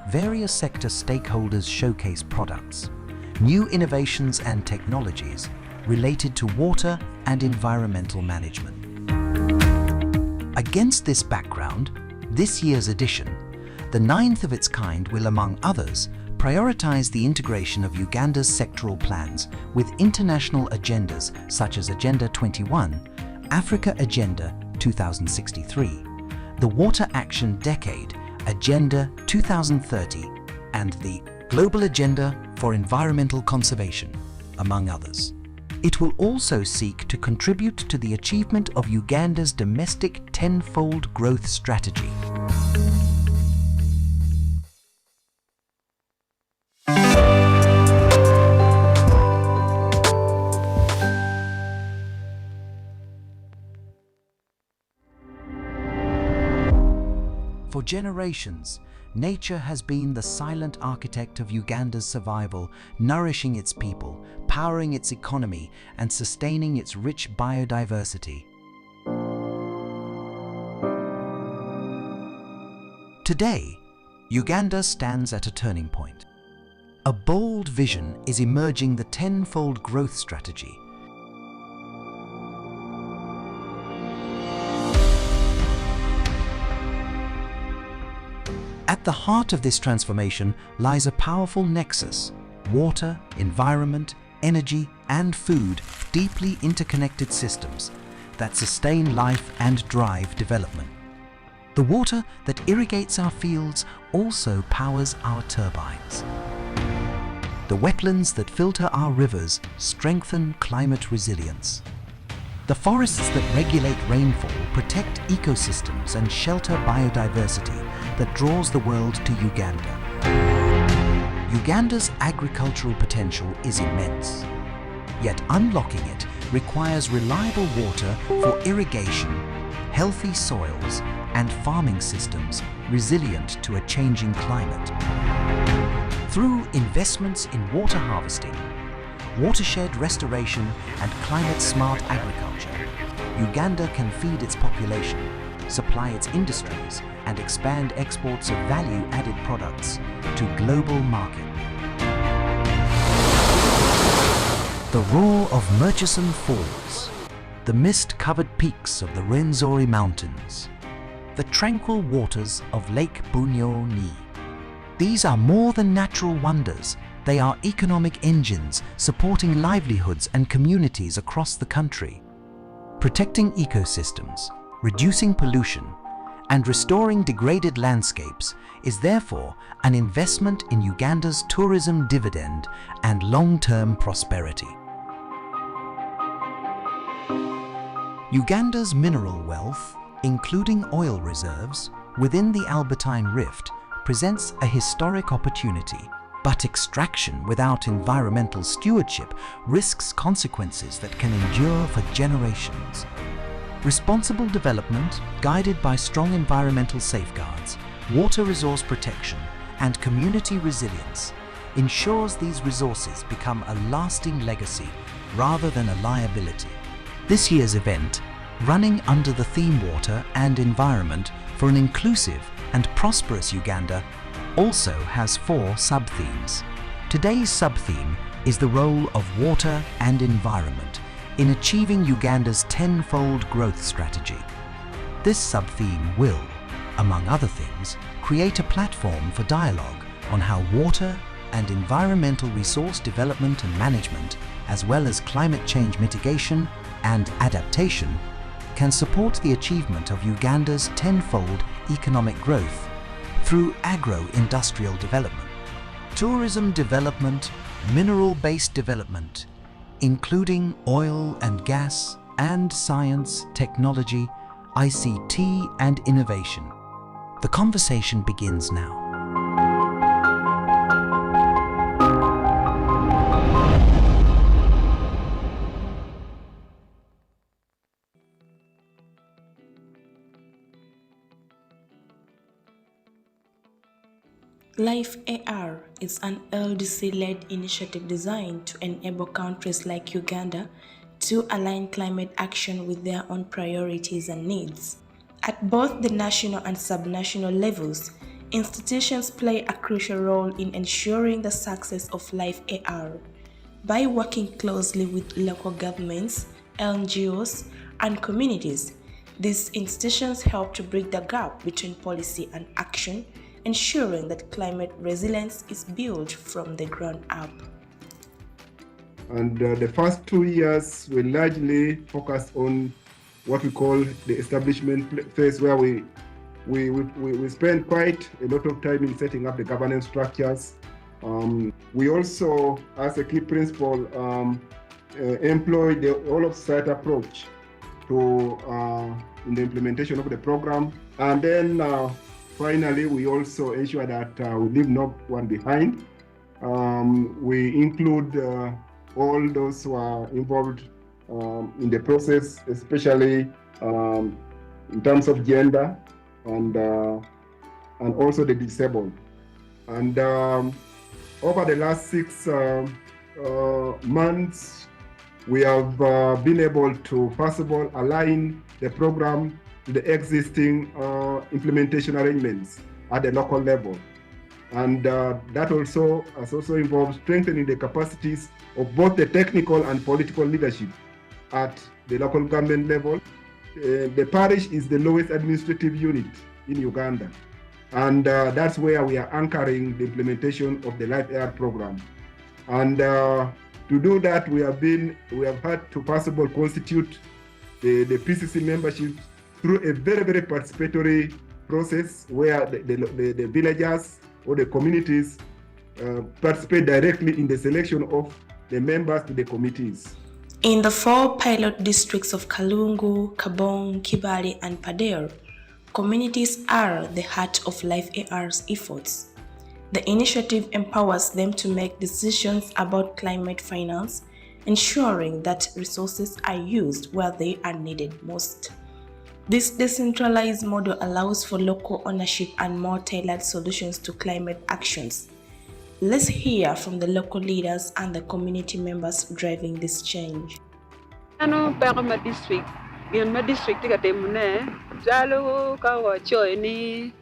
various sector stakeholders showcase products, new innovations and technologies related to water and environmental management. Against this background, this year's edition, the 9th of its kind, will, among others, prioritize the integration of Uganda's sectoral plans with international agendas such as Agenda 21, Africa Agenda 2063, the Water Action Decade, Agenda 2030, and the Global Agenda for Environmental Conservation, among others. It will also seek to contribute to the achievement of Uganda's domestic tenfold growth strategy. For generations, nature has been the silent architect of Uganda's survival, nourishing its people, powering its economy, and sustaining its rich biodiversity. Today, Uganda stands at a turning point. A bold vision is emerging: the tenfold growth strategy. At the heart of this transformation lies a powerful nexus: water, environment, energy, and food, deeply interconnected systems that sustain life and drive development. The water that irrigates our fields also powers our turbines. The wetlands that filter our rivers strengthen climate resilience. The forests that regulate rainfall protect ecosystems and shelter biodiversity that draws the world to Uganda. Uganda's agricultural potential is immense, yet unlocking it requires reliable water for irrigation, healthy soils, and farming systems resilient to a changing climate. Through investments in water harvesting, watershed restoration, and climate-smart agriculture, Uganda can feed its population, supply its industries, and expand exports of value-added products to global market. The roar of Murchison Falls, the mist-covered peaks of the Rwenzori Mountains, the tranquil waters of Lake Bunyoni. These are more than natural wonders. They are economic engines supporting livelihoods and communities across the country. Protecting ecosystems, reducing pollution, and restoring degraded landscapes is therefore an investment in Uganda's tourism dividend and long-term prosperity. Uganda's mineral wealth, including oil reserves within the Albertine Rift, presents a historic opportunity. But extraction without environmental stewardship risks consequences that can endure for generations. Responsible development, guided by strong environmental safeguards, water resource protection, and community resilience, ensures these resources become a lasting legacy rather than a liability. This year's event, running under the theme Water and Environment for an inclusive and prosperous Uganda, also has 4 sub-themes. Today's sub-theme is the role of water and environment in achieving Uganda's 10-fold growth strategy. This sub-theme will, among other things, create a platform for dialogue on how water and environmental resource development and management, as well as climate change mitigation and adaptation, can support the achievement of Uganda's 10-fold economic growth through agro-industrial development, tourism development, mineral-based development, including oil and gas, and science, technology, ICT, and innovation. The conversation begins now. Life AR is an LDC-led initiative designed to enable countries like Uganda to align climate action with their own priorities and needs. At both the national and subnational levels, institutions play a crucial role in ensuring the success of Life AR. By working closely with local governments, NGOs, and communities, these institutions help to bridge the gap between policy and action, ensuring that climate resilience is built from the ground up. And the first 2 years we largely focused on what we call the establishment phase, where we spend quite a lot of time in setting up the governance structures. We also, as a key principle, employ the all-of-society approach to in the implementation of the program. And then finally, we also ensure that we leave no one behind. We include all those who are involved in the process, especially in terms of gender and also the disabled. And over the last 6 months, we have been able to, first of all, align the program to the existing implementation arrangements at the local level. And that also involves strengthening the capacities of both the technical and political leadership at the local government level. The parish is the lowest administrative unit in Uganda. And that's where we are anchoring the implementation of the Life AR program. And to do that, we have had to, first of all, constitute the PCC membership through a very, very participatory process where the villagers or the communities participate directly in the selection of the members to the committees. In the 4 pilot districts of Kalungu, Kabong, Kibale, and Padeo, communities are the heart of Life AR's efforts. The initiative empowers them to make decisions about climate finance, ensuring that resources are used where they are needed most. This decentralized model allows for local ownership and more tailored solutions to climate actions. Let's hear from the local leaders and the community members driving this change. Ano pera ma district, gen ma district ka temune, jalo ka wacho ni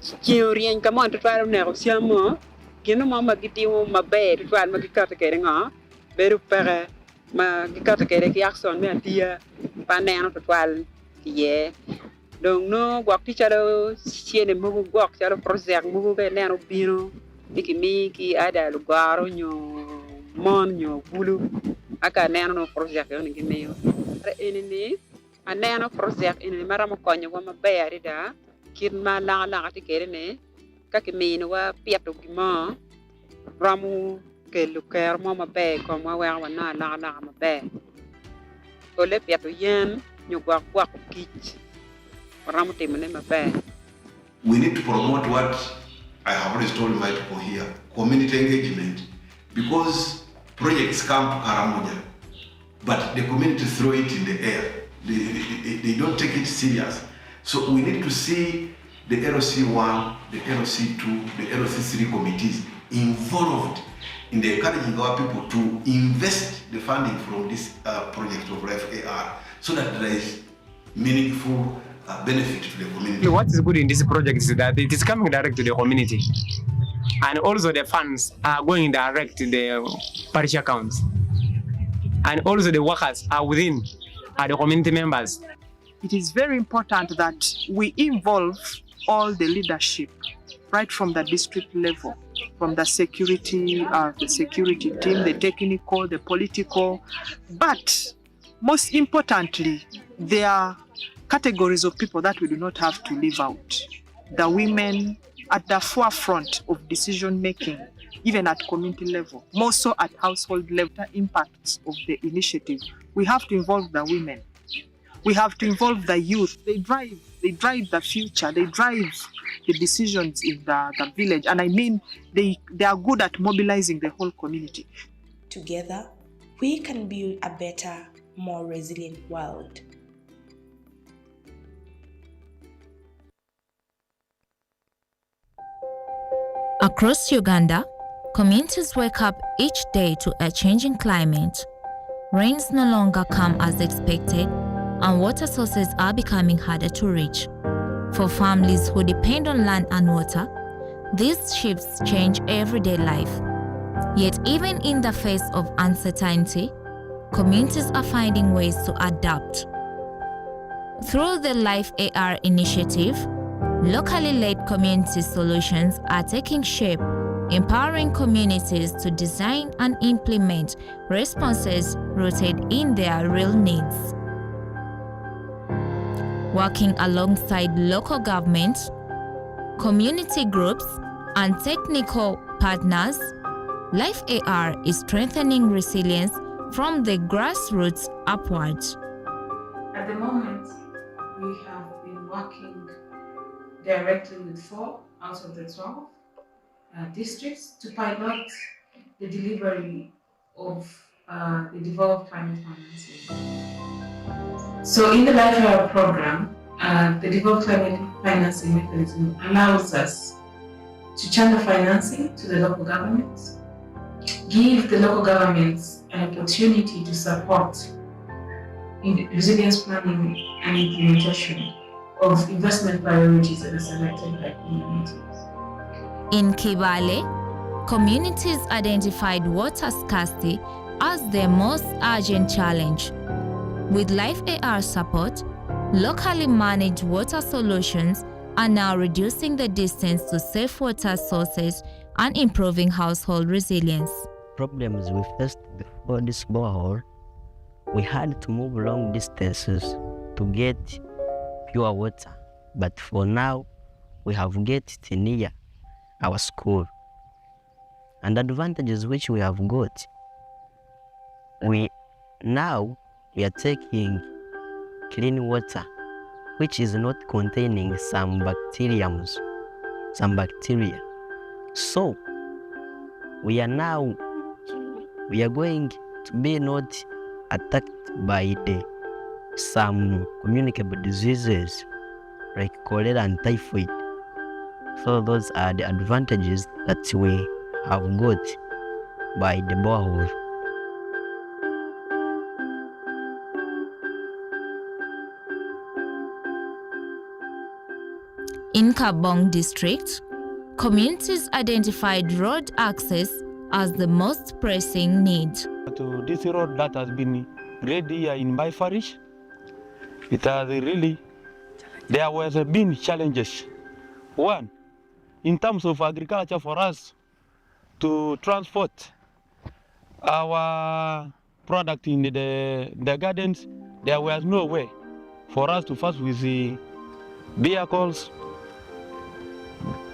kiorien ka mo twa ne ko siamo, geno ma giti mo maber twa ma gikata kere nga, beru pere ma gikata kere ki action me atia paneno twa ye. Donc no gwak ti charo siene mugu gwak charo project mugu ke neno bino ki ada lugaro nyo mon nyo bulu aka neno no project yon ngi meyo enini a neno project enini mara mo konyo wa maber da kin ma la ti kere ne ka ki mino wa pieto ki mo ramu ke luker mo maber ko mo wa na la maber ko le pieto yen nyo gwak kich. We need to promote what I have always told my people here, community engagement, because projects come to Karamoja, but the community throw it in the air. They don't take it serious. So we need to see the LOC1, the LOC2, the LOC3 committees involved in the encouraging our people to invest the funding from this project of Life AR so that there is meaningful benefit to the community. What is good in this project is that it is coming direct to the community, and also the funds are going direct to the parish accounts, and also the workers are within the community members. It is very important that we involve all the leadership, right from the district level, from the security team, the technical, the political, but most importantly, there are categories of people that we do not have to leave out. The women at the forefront of decision making, even at community level, more so at household level, the impacts of the initiative. We have to involve the women. We have to involve the youth. They drive the future. They drive the decisions in the village. And I mean, they are good at mobilizing the whole community. Together, we can build a better, more resilient world. Across Uganda, communities wake up each day to a changing climate. Rains no longer come as expected, and water sources are becoming harder to reach. For families who depend on land and water, these shifts change everyday life. Yet even in the face of uncertainty, communities are finding ways to adapt. Through the Life AR initiative, locally led community solutions are taking shape, empowering communities to design and implement responses rooted in their real needs. Working alongside local governments, community groups, and technical partners, Life AR is strengthening resilience from the grassroots upwards. At the moment, we have been working directly with 4 out of the 12 districts to pilot the delivery of the devolved climate financing. So in the Life AR program, the devolved climate financing mechanism allows us to channel financing to the local governments, give the local governments an opportunity to support in resilience planning and implementation of investment priorities that are selected by communities. In Kibale, communities identified water scarcity as their most urgent challenge. With Life AR support, locally managed water solutions are now reducing the distance to safe water sources and improving household resilience. Problems we faced before this borehole, we had to move long distances to get pure water, but for now we have get it near our school. And the advantages which we have got, we are taking clean water, which is not containing some bacteria. So we are going to be not attacked by some communicable diseases like cholera and typhoid. So those are the advantages that we have got by the borehole. In Kabong district, communities identified road access as the most pressing need. To this road that has been ready here in my parish, it has really, there was been challenges. One, in terms of agriculture for us to transport our product in the gardens, there was no way for us to pass with the vehicles,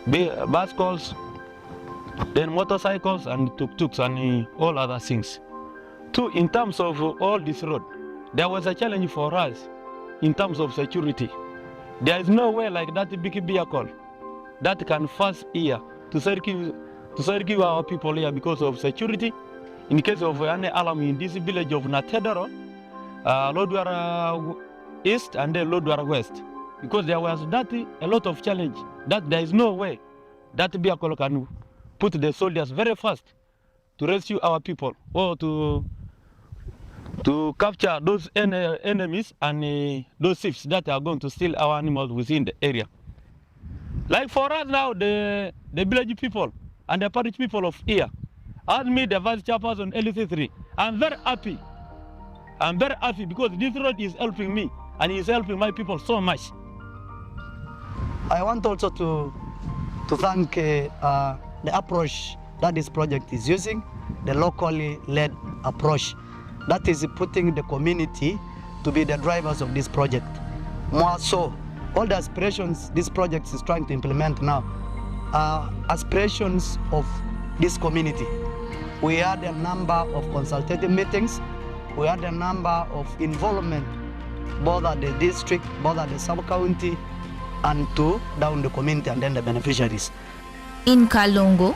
bicycles, then motorcycles and tuk-tuks and all other things. Two, in terms of all this road, there was a challenge for us in terms of security. There is no way like that big vehicle that can pass here to circle our people here because of security. In case of any alarm in this village of Natedaro, Lodwara East and then Lodwara West, because there was a lot of challenge that there is no way that vehicle can put the soldiers very fast to rescue our people or to capture those enemies and those thieves that are going to steal our animals within the area. Like for us now, the village people and the parish people of here, as me, the vice chairperson LC3, I'm very happy. I'm very happy because this road is helping me and is helping my people so much. I want also to thank the approach that this project is using, the locally led approach that is putting the community to be the drivers of this project. More so, all the aspirations this project is trying to implement now are aspirations of this community. We had a number of consultative meetings, we had a number of involvement, both at the district, both at the sub-county, and to down the community and then the beneficiaries. In Kalungu,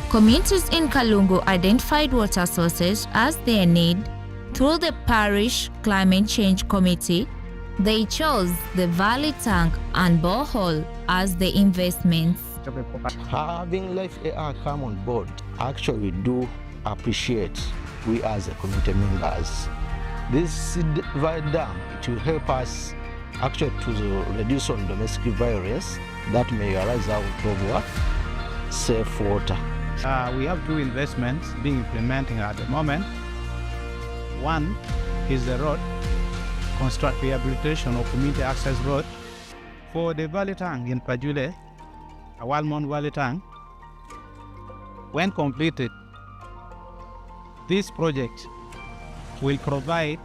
communities in Kalungu identified water sources as their need. Through the Parish Climate Change Committee, they chose the valley tank and borehole as the investments. Having Life AR come on board, actually we do appreciate we as community members. This seed-dry dam, it will help us actually to reduce on domestic violence that may arise out of safe water. We have two investments being implemented at the moment. One is the road, construct rehabilitation of community access road. For the valley tank in Pajule, a Walmont valley tank, when completed, this project will provide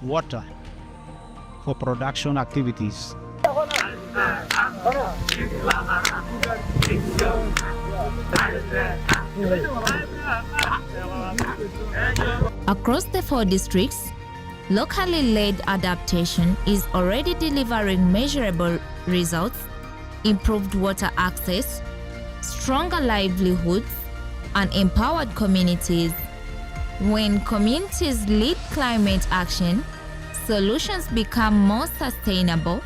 water for production activities. Across the 4 districts, locally led adaptation is already delivering measurable results, improved water access, stronger livelihoods, and empowered communities. When communities lead climate action, solutions become more sustainable,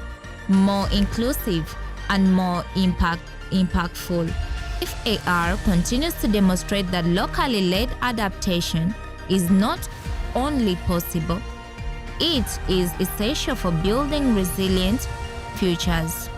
more inclusive, and more impactful. If AR continues to demonstrate that locally led adaptation is not only possible, it is essential for building resilient futures.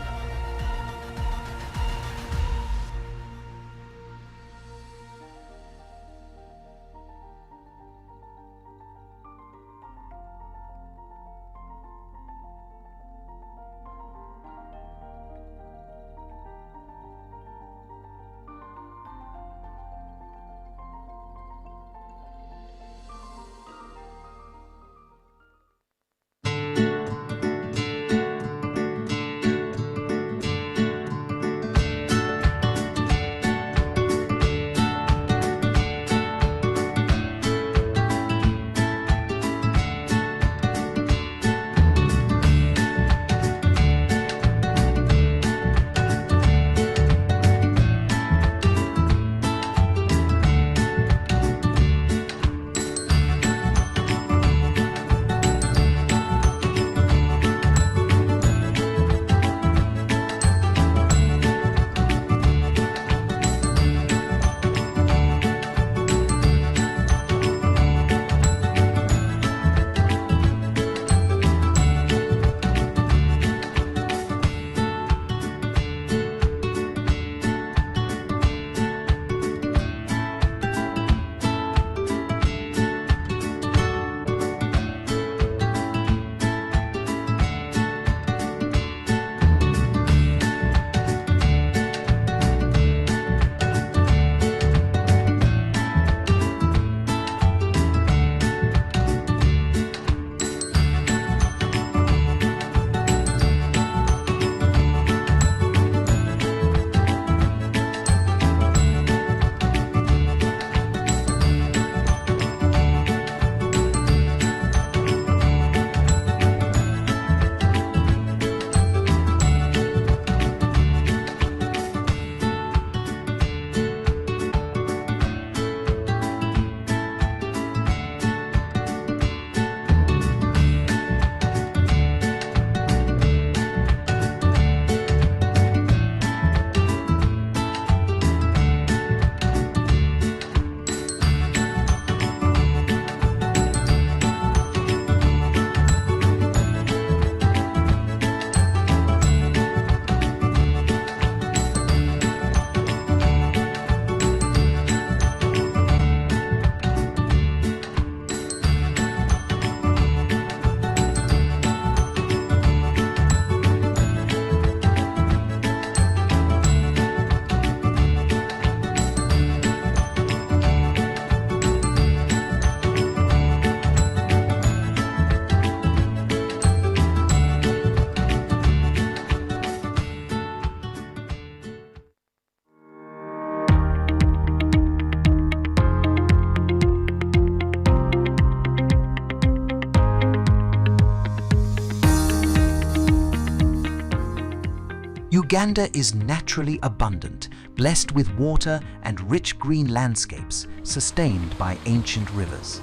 Uganda is naturally abundant, blessed with water and rich green landscapes sustained by ancient rivers.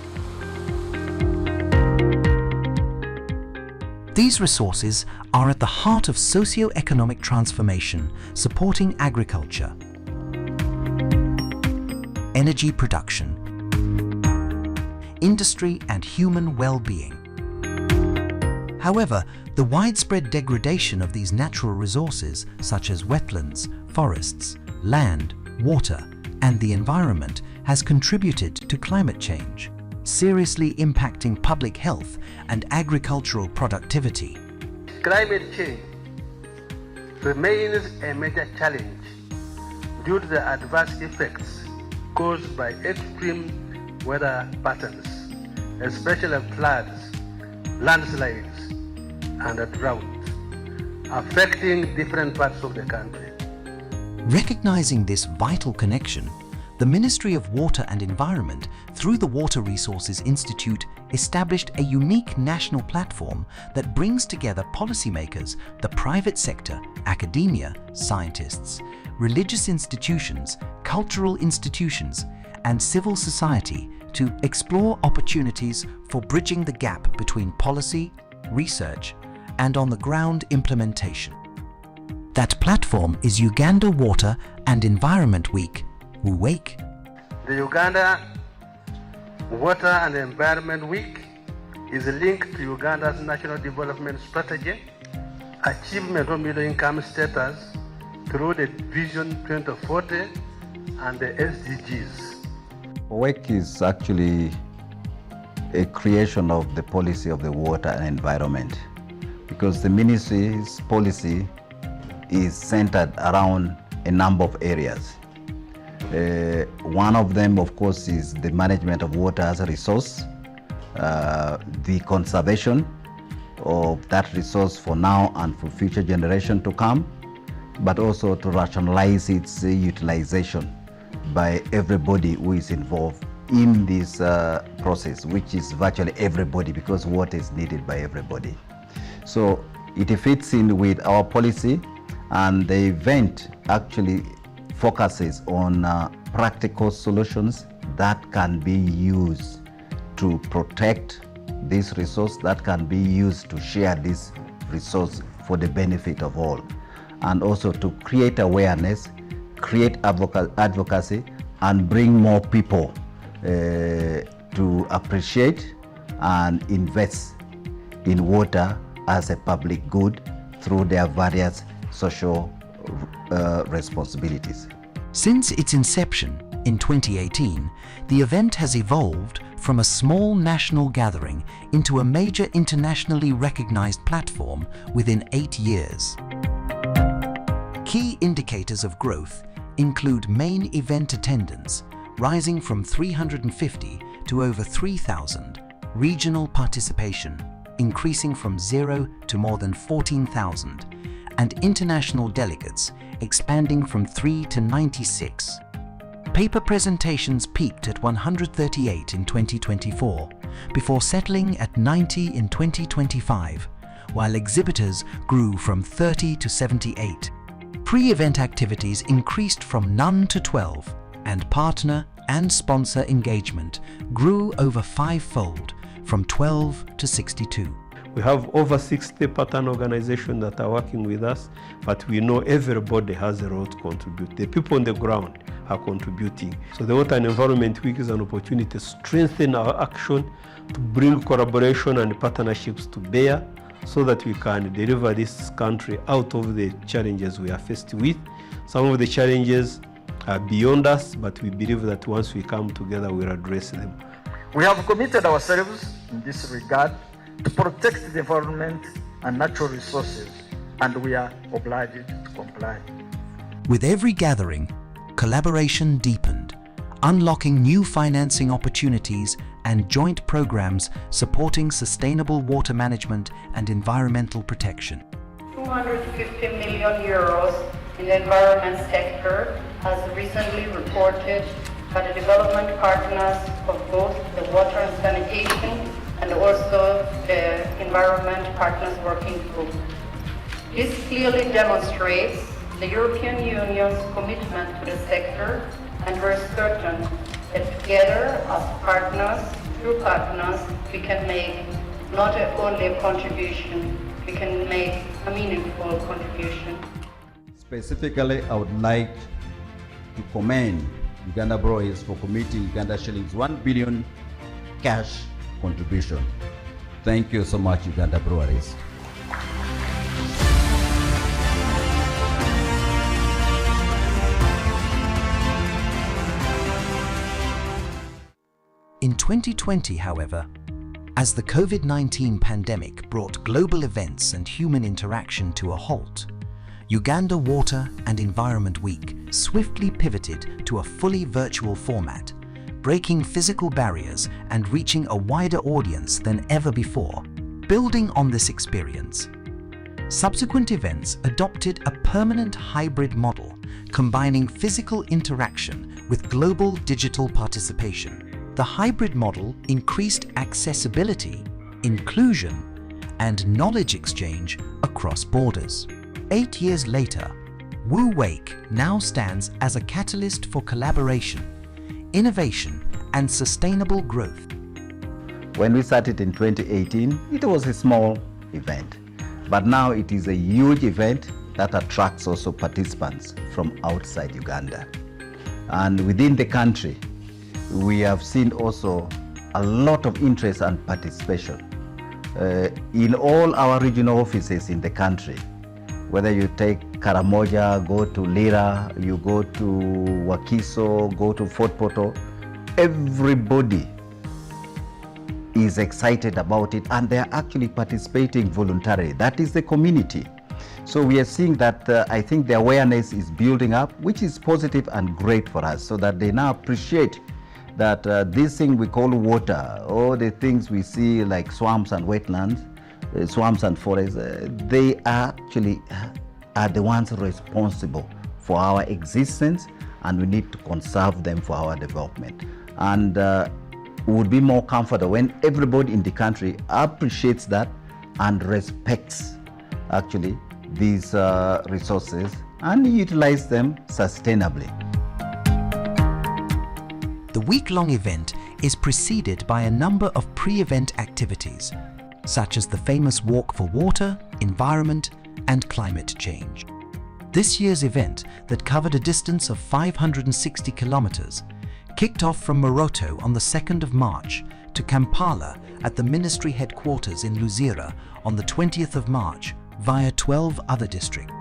These resources are at the heart of socio-economic transformation, supporting agriculture, energy production, industry and human well-being. However, the widespread degradation of these natural resources, such as wetlands, forests, land, water, and the environment, has contributed to climate change, seriously impacting public health and agricultural productivity. Climate change remains a major challenge due to the adverse effects caused by extreme weather patterns, especially floods, landslides, and drought, affecting different parts of the country. Recognizing this vital connection, the Ministry of Water and Environment, through the Water Resources Institute, established a unique national platform that brings together policymakers, the private sector, academia, scientists, religious institutions, cultural institutions, and civil society to explore opportunities for bridging the gap between policy, research, and on-the-ground implementation. That platform is Uganda Water and Environment Week, UWEIK. The Uganda Water and Environment Week is linked to Uganda's National Development Strategy, achievement of middle income status through the Vision 2040 and the SDGs. UWEIK is actually a creation of the policy of the water and environment, because the ministry's policy is centered around a number of areas. One of them, of course, is the management of water as a resource, the conservation of that resource for now and for future generation to come, but also to rationalize its utilization by everybody who is involved in this process, which is virtually everybody, because water is needed by everybody. So it fits in with our policy, and the event actually focuses on practical solutions that can be used to protect this resource, that can be used to share this resource for the benefit of all, and also to create awareness, create advocacy, and bring more people to appreciate and invest in water as a public good through their various social responsibilities. Since its inception in 2018, the event has evolved from a small national gathering into a major internationally recognized platform within 8 years. Key indicators of growth include main event attendance, rising from 350 to over 3,000, regional participation, increasing from 0 to more than 14,000, and international delegates, expanding from 3 to 96. Paper presentations peaked at 138 in 2024, before settling at 90 in 2025, while exhibitors grew from 30 to 78. Pre-event activities increased from none to 12, and partner and sponsor engagement grew over 5-fold, from 12 to 62. We have over 60 partner organizations that are working with us, but we know everybody has a role to contribute. The people on the ground are contributing. So the Water and Environment Week is an opportunity to strengthen our action, to bring collaboration and partnerships to bear, so that we can deliver this country out of the challenges we are faced with. Some of the challenges are beyond us, but we believe that once we come together, we'll address them. We have committed ourselves in this regard to protect the environment and natural resources, and we are obliged to comply. With every gathering, collaboration deepened, unlocking new financing opportunities and joint programs supporting sustainable water management and environmental protection. 250 million euros in the environment sector has recently reported by the development partners of both the water and sanitation and also the environment partners working group. This clearly demonstrates the European Union's commitment to the sector, and we're certain that together as partners, true partners, we can make not only a contribution, we can make a meaningful contribution. Specifically, I would like to commend Uganda Breweries for committing Uganda shillings 1 billion cash contribution. Thank you so much, Uganda Breweries. In 2020, however, as the COVID-19 pandemic brought global events and human interaction to a halt, Uganda Water and Environment Week swiftly pivoted to a fully virtual format, breaking physical barriers and reaching a wider audience than ever before. Building on this experience, subsequent events adopted a permanent hybrid model combining physical interaction with global digital participation. The hybrid model increased accessibility, inclusion, and knowledge exchange across borders. 8 years later, Wu Wake now stands as a catalyst for collaboration, innovation, and sustainable growth. When we started in 2018, it was a small event, but now it is a huge event that attracts also participants from outside Uganda. And within the country, we have seen also a lot of interest and participation. In all our regional offices in the country, whether you take Karamoja, go to Lira, you go to Wakiso, go to Fort Portal, everybody is excited about it and they are actually participating voluntarily. That is the community. So we are seeing that I think the awareness is building up, which is positive and great for us, so that they now appreciate that this thing we call water, all the things we see like swamps and wetlands, swamps and forests, they actually are the ones responsible for our existence, and we need to conserve them for our development. And we would be more comfortable when everybody in the country appreciates that and respects actually these resources and utilize them sustainably. The week-long event is preceded by a number of pre-event activities, such as the famous Walk for Water, Environment, and Climate Change. This year's event, that covered a distance of 560 kilometers, kicked off from Moroto on the 2nd of March to Kampala at the ministry headquarters in Luzira on the 20th of March via 12 other districts.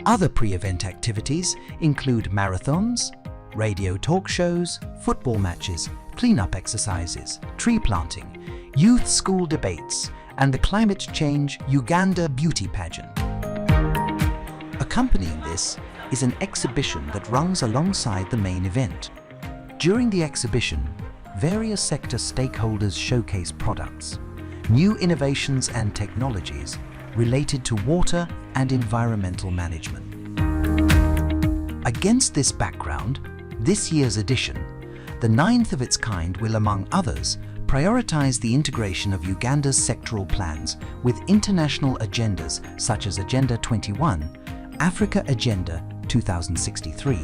Other pre-event activities include marathons, radio talk shows, football matches, clean-up exercises, tree planting, youth school debates, and the Climate Change Uganda Beauty Pageant. Accompanying this is an exhibition that runs alongside the main event. During the exhibition, various sector stakeholders showcase products, new innovations and technologies related to water and environmental management. Against this background, this year's edition, the 9th of its kind, will, among others, prioritize the integration of Uganda's sectoral plans with international agendas such as Agenda 21, Africa Agenda 2063,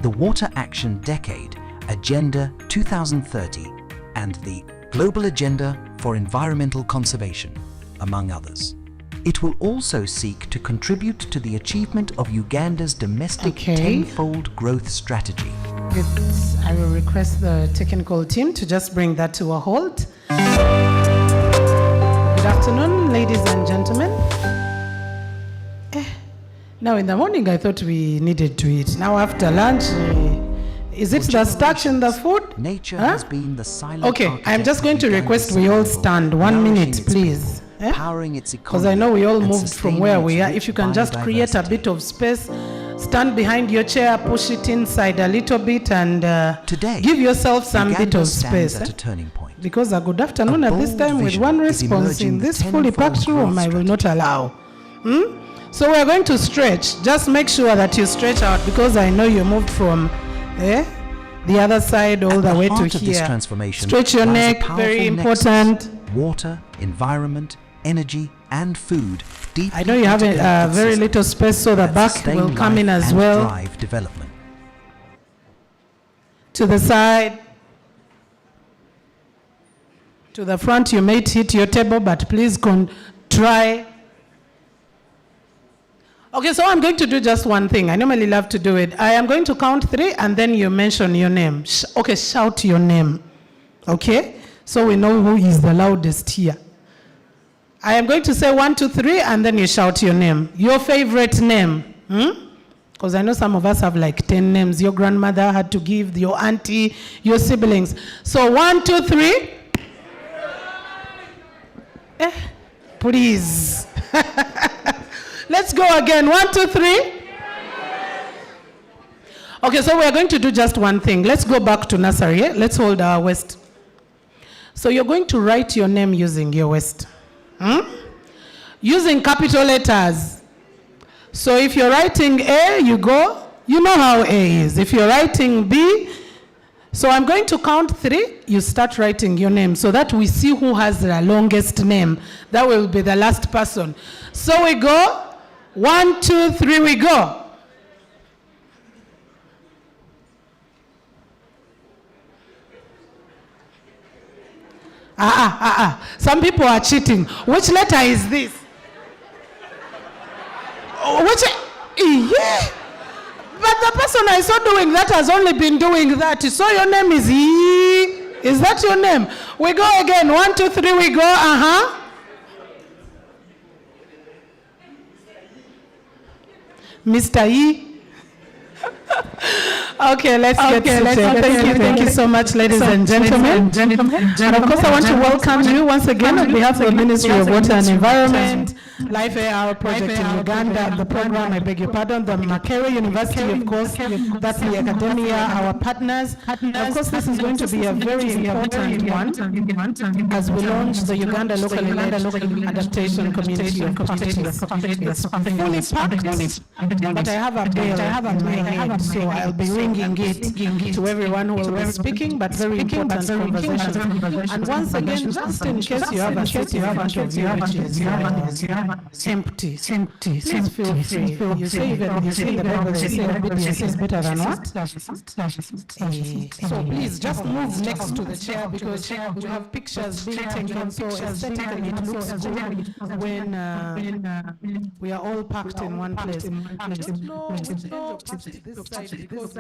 the Water Action Decade, Agenda 2030, and the Global Agenda for Environmental Conservation, among others. It will also seek to contribute to the achievement of Uganda's domestic tenfold growth strategy. I will request the technical team to just bring that to a halt. Good afternoon, ladies and gentlemen. Now in the morning I thought we needed to eat. Now after lunch, is it the starch in the food? Nature has been the silent Okay, I'm just going to request we all stand 1 minute, please. Because I know we all moved from where we are. If you can just create a bit of space, stand behind your chair, push it inside a little bit, and give yourself some bit of space. At a turning point. Because a good afternoon at this time with one response in this fully packed room I will not allow. So we're going to stretch. Just make sure that you stretch out, because I know you moved from the other side all the way to here. Stretch your neck, very important. Water, environment, energy, and food deep I know you have very little space, so the back will come in as well. Drive development. To the side. To the front, you may hit your table, but please try. Okay, so I'm going to do just one thing. I normally love to do it. I am going to count 3, and then you mention your name. Okay, shout your name. Okay? So we know who is the loudest here. I am going to say 1, 2, 3, and then you shout your name. Your favorite name. Because I know some of us have like 10 names. Your grandmother had to give, your auntie, your siblings. So 1, 2, 3. Please. Let's go again. 1, 2, 3. Okay, so we are going to do just one thing. Let's go back to nursery. Let's hold our waist. So you're going to write your name using your waist. Using capital letters. So if you're writing A, you go, you know how A is. If you're writing B, so I'm going to count 3, you start writing your name so that we see who has the longest name. That will be the last person. So we go, 1, 2, 3, we go. Some people are cheating. Which letter is this? Yeah. But the person I saw doing that has only been doing that. So your name is E. Is that your name? We go again. 1, 2, 3, we go. Mr. E. Okay, let's get started. Thank you so much, ladies and gentlemen. And of course, I want to welcome you once again on behalf of the Ministry of Water and Environment, Life AR project in Uganda, the program, I beg your pardon, the Makerere University, of course, that's the academia, our partners. And of course, this is going to be a very important one as we launch the Uganda locally led adaptation community of practice. It's fully packed, but I have a bell in my head, so I'll be ringing it to everyone who will be speaking, but very important conversation. And once again, just in case you have a seat in front of you which is empty, please feel free. You say even you see in the Bible, they say obedience is better than what? So please just move next to the chair because we have pictures being taken, so aesthetically it looks good when we are all packed in one place. I don't know which edge of this side because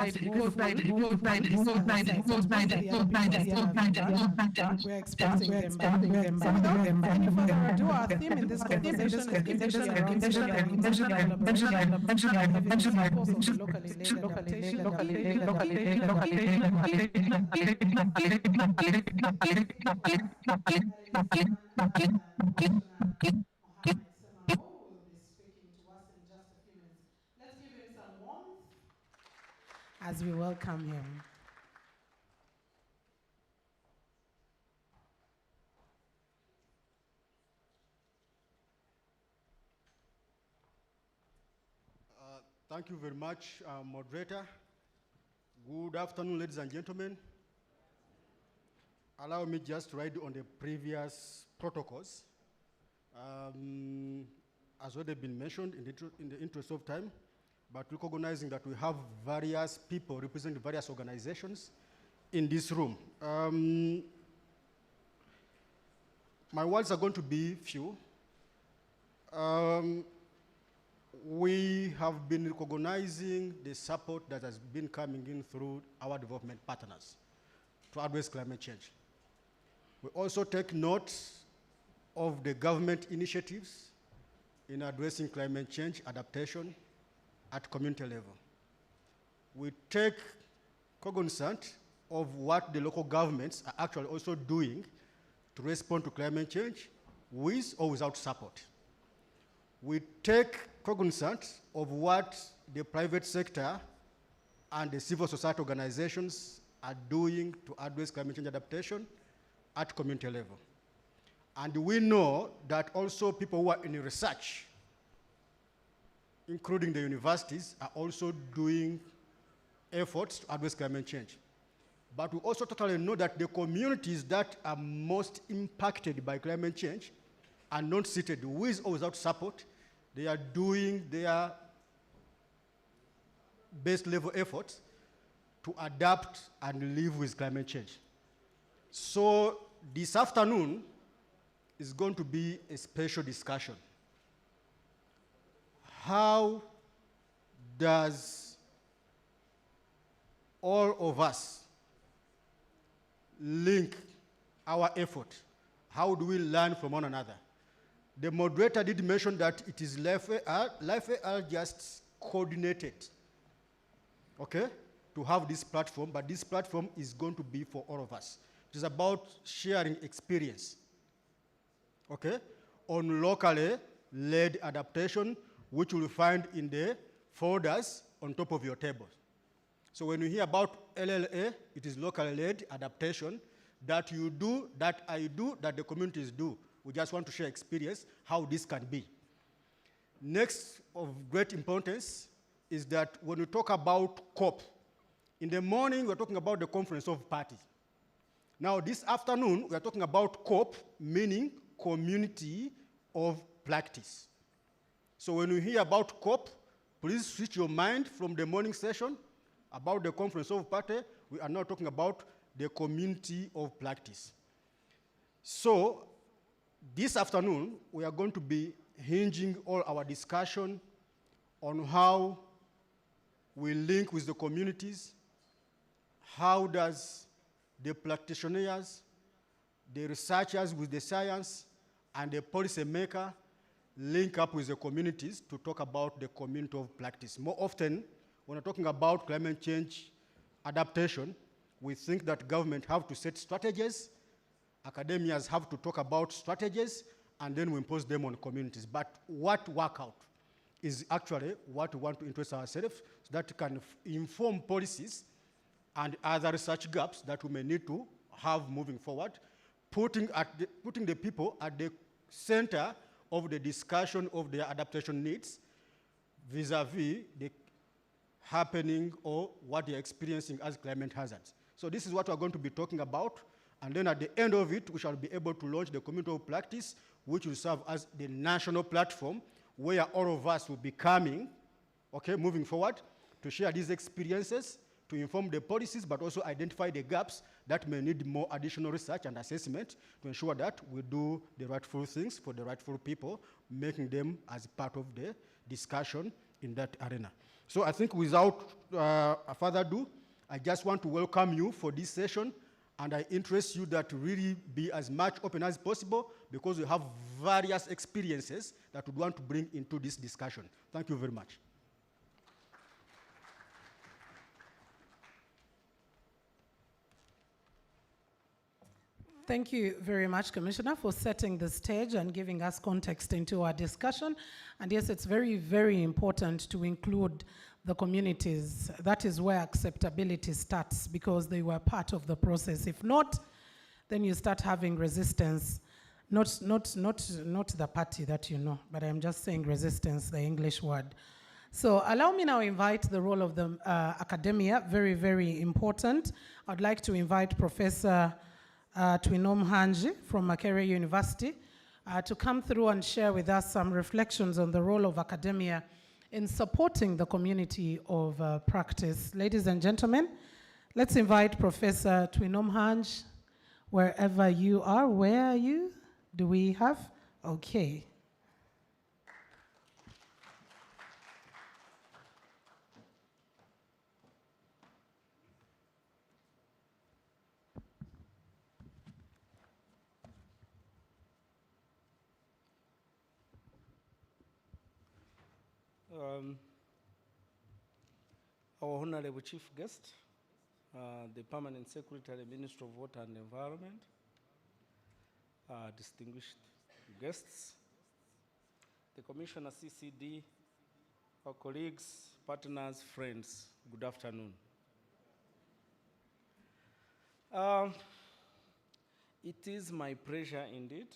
we're expecting them back. Do our theme in this conversation as we welcome him. Thank you very much, moderator. Good afternoon, ladies and gentlemen. Allow me just to ride on the previous protocols. As already been mentioned in the interest of time, but recognizing that we have various people representing various organizations in this room. My words are going to be few. We have been recognizing the support that has been coming in through our development partners to address climate change. We also take note of the government initiatives in addressing climate change adaptation at community level. We take cognizance of what the local governments are actually also doing to respond to climate change with or without support. We take cognizance of what the private sector and the civil society organizations are doing to address climate change adaptation at community level. And we know that also people who are in research, including the universities, are also doing efforts to address climate change. But we also totally know that the communities that are most impacted by climate change are not seated with or without support They are doing their best level efforts to adapt and live with climate change. So this afternoon is going to be a special discussion. How does all of us link our effort? How do we learn from one another? The moderator did mention that it is Life AR just coordinated, okay, to have this platform, but this platform is going to be for all of us. It is about sharing experience, okay, on locally led adaptation, which you will find in the folders on top of your table. So when you hear about LLA, it is locally led adaptation that you do, that I do, that the communities do. We just want to share experience, how this can be. Next of great importance is that when we talk about COP, in the morning we're talking about the Conference of Parties. Now this afternoon we're talking about COP, meaning Community of Practice. So when you hear about COP, please switch your mind from the morning session about the Conference of Parties. We are now talking about the Community of Practice. So this afternoon, we are going to be hinging all our discussion on how we link with the communities, how does the practitioners, the researchers with the science, and the policy maker link up with the communities to talk about the community of practice. More often, when we're talking about climate change adaptation, we think that government have to set strategies, academians have to talk about strategies, and then we impose them on communities. But what work out is actually what we want to interest ourselves, so that can inform policies and other research gaps that we may need to have moving forward, putting the people at the center of the discussion of their adaptation needs vis-a-vis the happening or what they're experiencing as climate hazards. So this is what we're going to be talking about. And then at the end of it, we shall be able to launch the community of practice, which will serve as the national platform where all of us will be coming, okay, moving forward, to share these experiences, to inform the policies, but also identify the gaps that may need more additional research and assessment to ensure that we do the rightful things for the rightful people, making them as part of the discussion in that arena. So I think without further ado, I just want to welcome you for this session, and I interest you that really be as much open as possible, because we have various experiences that we want to bring into this discussion. Thank you very much. Thank you very much, Commissioner, for setting the stage and giving us context into our discussion. And yes, it's very, very important to include the communities. That is where acceptability starts, because they were part of the process. If not, then you start having resistance. Not the party that you know, but I'm just saying resistance, the English word. So allow me now invite the role of the academia, very, very important. I'd like to invite Professor Twinom Hanji from Makerere University to come through and share with us some reflections on the role of academia in supporting the community of practice. Ladies and gentlemen, let's invite Professor Twinom Hanji, wherever you are. Where are you? Do we have? Okay. Our Honorable Chief Guest, the Permanent Secretary, Minister of Water and Environment, distinguished guests, the Commissioner CCD, our colleagues, partners, friends, good afternoon. It is my pleasure indeed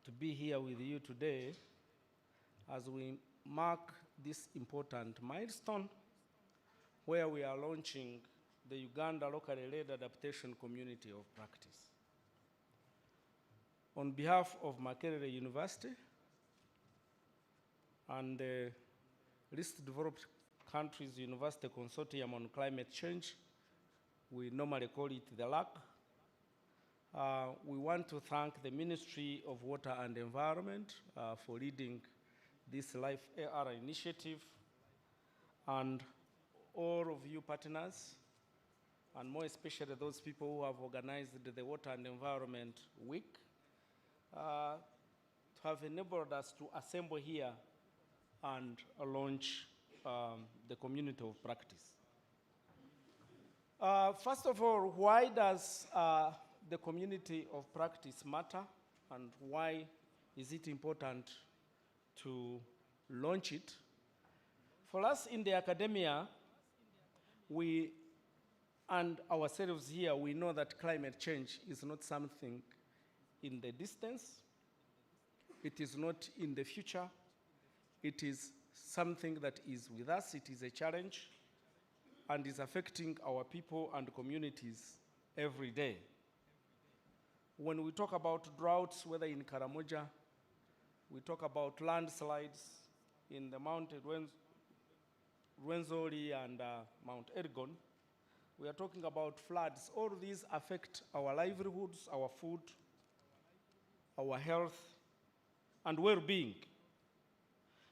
to be here with you today as we mark this important milestone where we are launching the Uganda locally led adaptation community of practice. On behalf of Makerere University, and the Least Developed Countries University Consortium on Climate Change. We normally call it the LAC. We want to thank the Ministry of Water and Environment for leading this Life AR initiative, and all of you partners, and more especially those people who have organized the Water and Environment Week, to have enabled us to assemble here and launch the community of practice. First of all, why does the community of practice matter, and why is it important to launch it? For us in the academia, we and ourselves here, we know that climate change is not something in the distance. It is not in the future. It is something that is with us. It is a challenge and is affecting our people and communities every day. When we talk about droughts, whether in Karamoja, we talk about landslides in the Mount Rwenzori and Mount Elgon. We are talking about floods. All these affect our livelihoods, our food, our health, and well-being.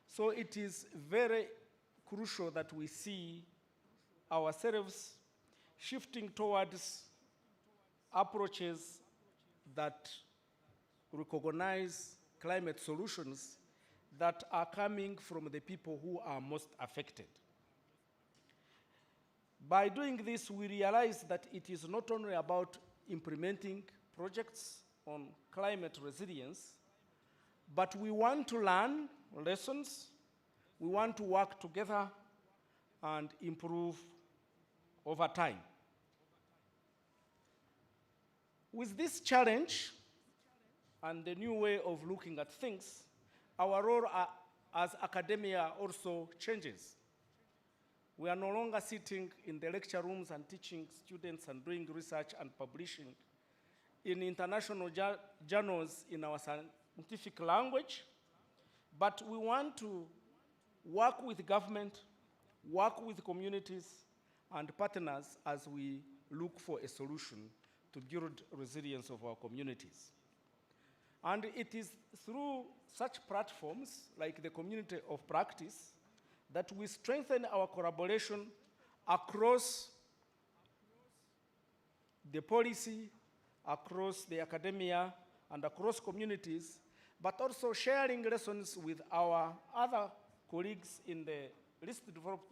So it is very crucial that we see ourselves shifting towards approaches that recognize climate solutions that are coming from the people who are most affected. By doing this, we realize that it is not only about implementing projects on climate resilience, but we want to learn lessons, we want to work together and improve over time. With this challenge and the new way of looking at things, our role as academia also changes. We are no longer sitting in the lecture rooms and teaching students and doing research and publishing in international journals in our scientific language, but we want to work with government, work with communities and partners as we look for a solution to build resilience of our communities. And it is through such platforms like the community of practice that we strengthen our collaboration across the policy, across the academia, and across communities, but also sharing lessons with our other colleagues in the least developed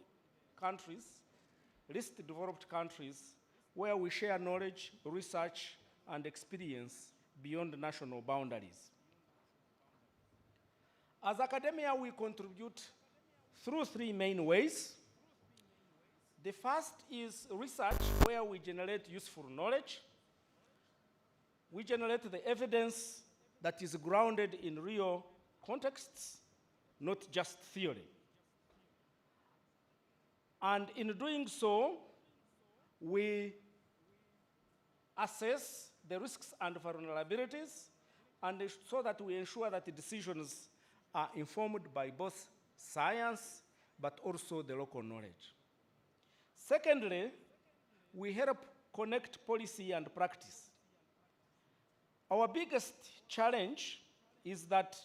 countries, where we share knowledge, research, and experience beyond national boundaries. As academia, we contribute through three main ways. The first is research, where we generate useful knowledge. We generate the evidence that is grounded in real contexts, not just theory. And in doing so, we assess the risks and vulnerabilities, and so that we ensure that the decisions are informed by both science, but also the local knowledge. Secondly, we help connect policy and practice. Our biggest challenge is that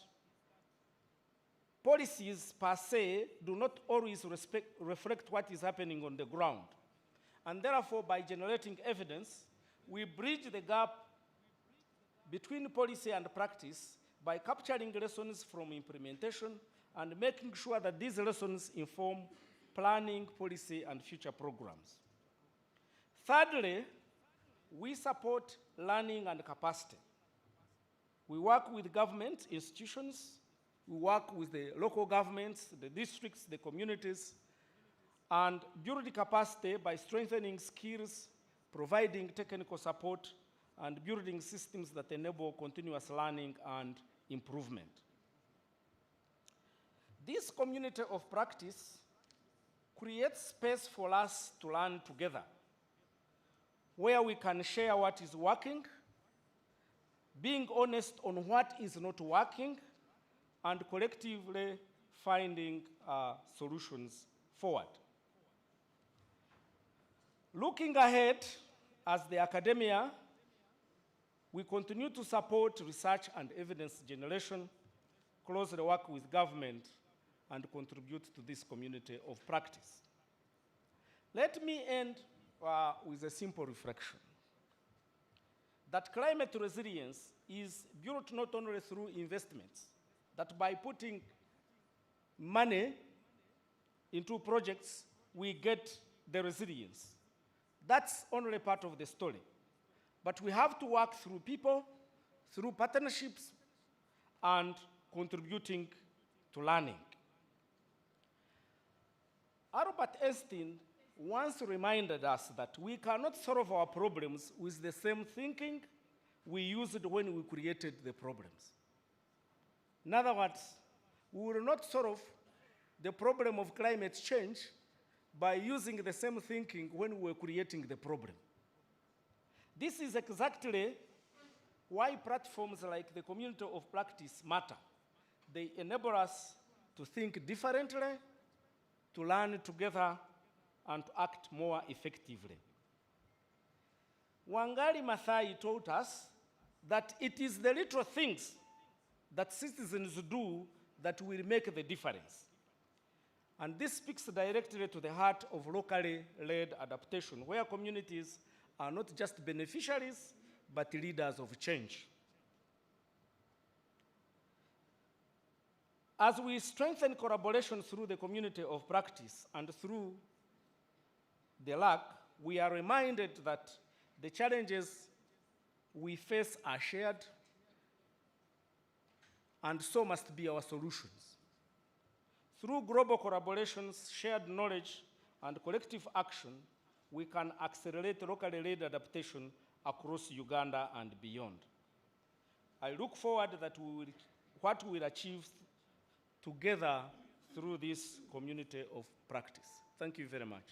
policies per se do not always reflect what is happening on the ground. And therefore, by generating evidence, we bridge the gap between policy and practice by capturing lessons from implementation and making sure that these lessons inform planning, policy, and future programs. Thirdly, we support learning and capacity. We work with government institutions, we work with the local governments, the districts, the communities, and build capacity by strengthening skills, providing technical support, and building systems that enable continuous learning and improvement. This community of practice creates space for us to learn together, where we can share what is working, being honest on what is not working, and collectively finding solutions forward. Looking ahead, as the academia, we continue to support research and evidence generation, closely work with government, and contribute to this community of practice. Let me end with a simple reflection, that climate resilience is built not only through investments, that by putting money into projects, we get the resilience. That's only part of the story. But we have to work through people, through partnerships, and contributing to learning. Albert Einstein once reminded us that we cannot solve our problems with the same thinking we used when we created the problems. In other words, we will not solve the problem of climate change by using the same thinking when we were creating the problem. This is exactly why platforms like the community of practice matter. They enable us to think differently, to learn together, and to act more effectively. Wangari Maathai taught us that it is the little things that citizens do that will make the difference. And this speaks directly to the heart of locally led adaptation, where communities are not just beneficiaries, but leaders of change. As we strengthen collaboration through the community of practice and through the LAC, we are reminded that the challenges we face are shared, and so must be our solutions. Through global collaborations, shared knowledge, and collective action, we can accelerate locally led adaptation across Uganda and beyond. I look forward that what we will achieve together through this community of practice. Thank you very much.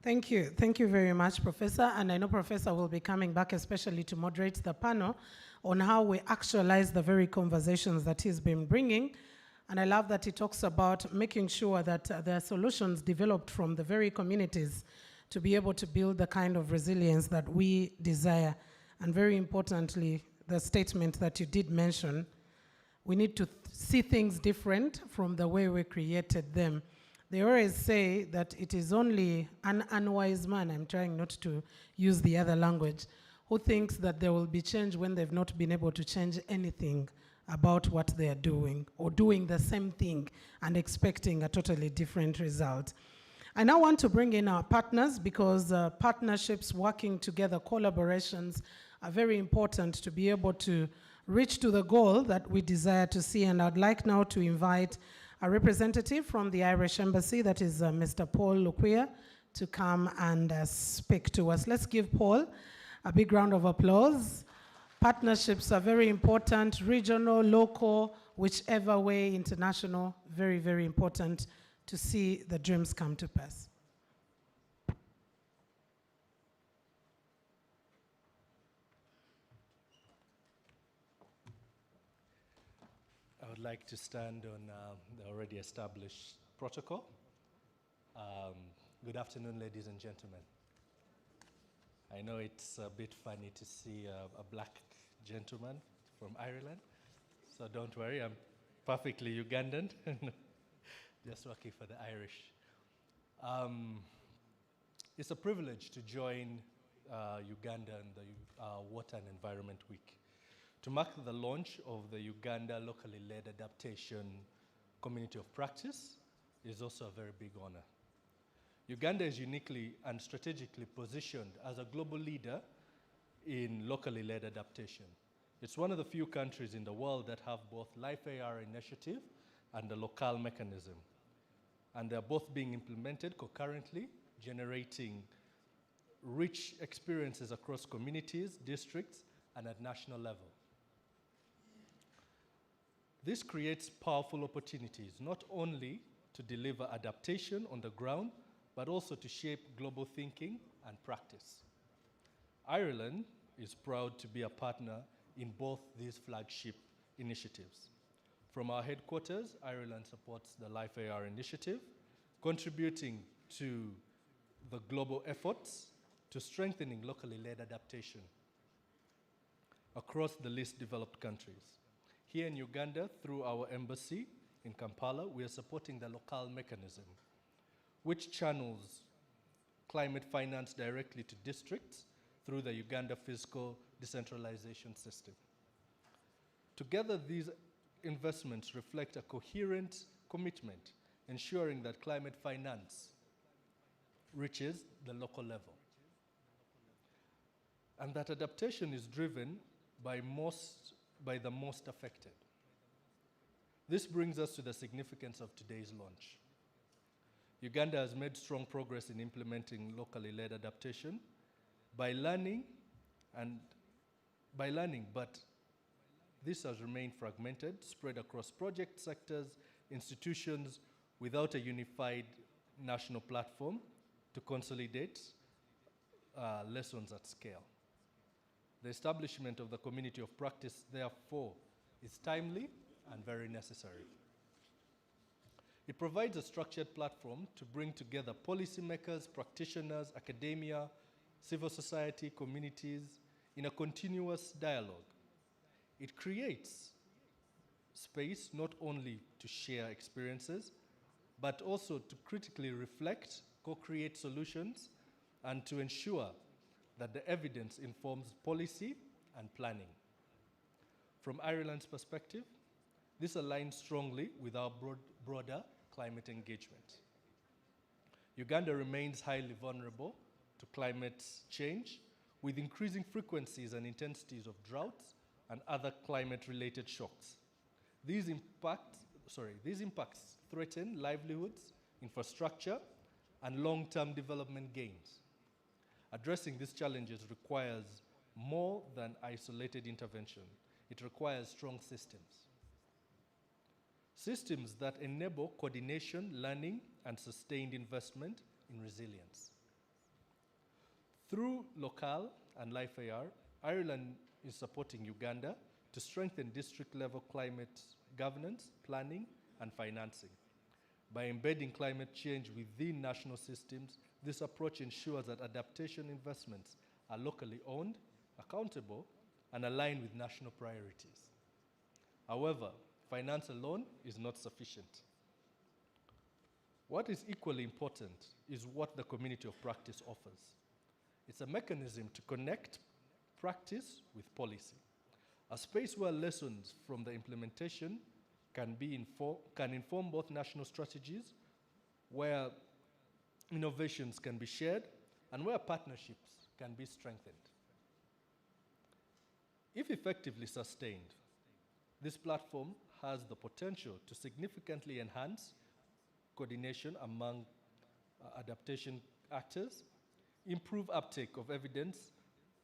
Thank you. Thank you very much, Professor. And I know Professor will be coming back especially to moderate the panel on how we actualize the very conversations that he's been bringing. And I love that he talks about making sure that there are solutions developed from the very communities to be able to build the kind of resilience that we desire. And very importantly, the statement that you did mention, we need to see things different from the way we created them. They always say that it is only an unwise man, I'm trying not to use the other language, who thinks that there will be change when they've not been able to change anything about what they are doing, or doing the same thing and expecting a totally different result. I now want to bring in our partners, because partnerships, working together, collaborations are very important to be able to reach to the goal that we desire to see. And I'd like now to invite a representative from the Irish Embassy, that is Mr. Paul Luquia, to come and speak to us. Let's give Paul a big round of applause. Partnerships are very important, regional, local, whichever way, international, very, very important to see the dreams come to pass. I would like to stand on the already established protocol. Good afternoon, ladies and gentlemen. I know it's a bit funny to see a black gentleman from Ireland, so don't worry, I'm perfectly Ugandan, just working for the Irish. It's a privilege to join Uganda in the Water and Environment Week, to mark the launch of the Uganda locally led adaptation community of practice is also a very big honor. Uganda is uniquely and strategically positioned as a global leader in locally led adaptation. It's one of the few countries in the world that have both Life AR initiative and the local mechanism. And they're both being implemented concurrently, generating rich experiences across communities, districts, and at national level. This creates powerful opportunities, not only to deliver adaptation on the ground, but also to shape global thinking and practice. Ireland is proud to be a partner in both these flagship initiatives. From our headquarters, Ireland supports the Life AR initiative, contributing to the global efforts to strengthening locally led adaptation across the least developed countries. Here in Uganda, through our embassy in Kampala, we are supporting the local mechanism, which channels climate finance directly to districts through the Uganda Fiscal Decentralization System. Together, these investments reflect a coherent commitment, ensuring that climate finance reaches the local level, and that adaptation is driven by the most affected. This brings us to the significance of today's launch. Uganda has made strong progress in implementing locally led adaptation by learning, but this has remained fragmented, spread across project sectors, institutions, without a unified national platform to consolidate lessons at scale. The establishment of the community of practice, therefore, is timely and very necessary. It provides a structured platform to bring together policymakers, practitioners, academia, civil society, communities in a continuous dialogue. It creates space not only to share experiences, but also to critically reflect, co-create solutions, and to ensure that the evidence informs policy and planning. From Ireland's perspective, this aligns strongly with our broader climate engagement. Uganda remains highly vulnerable to climate change, with increasing frequencies and intensities of droughts and other climate-related shocks. These impacts threaten livelihoods, infrastructure, and long-term development gains. Addressing these challenges requires more than isolated intervention. It requires strong systems. Systems that enable coordination, learning, and sustained investment in resilience. Through Local and Life AR, Ireland is supporting Uganda to strengthen district-level climate governance, planning, and financing. By embedding climate change within national systems, this approach ensures that adaptation investments are locally owned, accountable, and aligned with national priorities. However, finance alone is not sufficient. What is equally important is what the community of practice offers. It's a mechanism to connect practice with policy, a space where lessons from the implementation can inform both national strategies, where innovations can be shared, and where partnerships can be strengthened. If effectively sustained, this platform has the potential to significantly enhance coordination among adaptation actors, improve uptake of evidence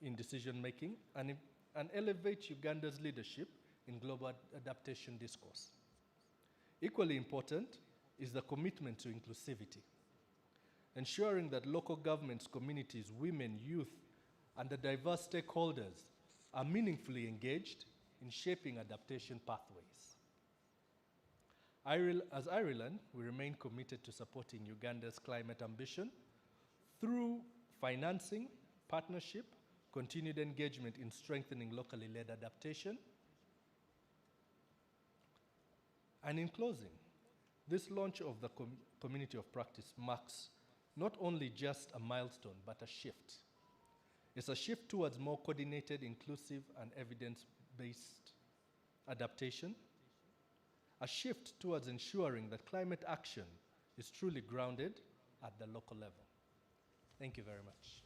in decision-making, and elevate Uganda's leadership in global adaptation discourse. Equally important is the commitment to inclusivity, ensuring that local governments, communities, women, youth, and the diverse stakeholders are meaningfully engaged in shaping adaptation pathways. As Ireland, we remain committed to supporting Uganda's climate ambition through financing, partnership, continued engagement in strengthening locally led adaptation. And in closing, this launch of the community of practice marks not only just a milestone, but a shift. It's a shift towards more coordinated, inclusive, and evidence-based adaptation, a shift towards ensuring that climate action is truly grounded at the local level. Thank you very much.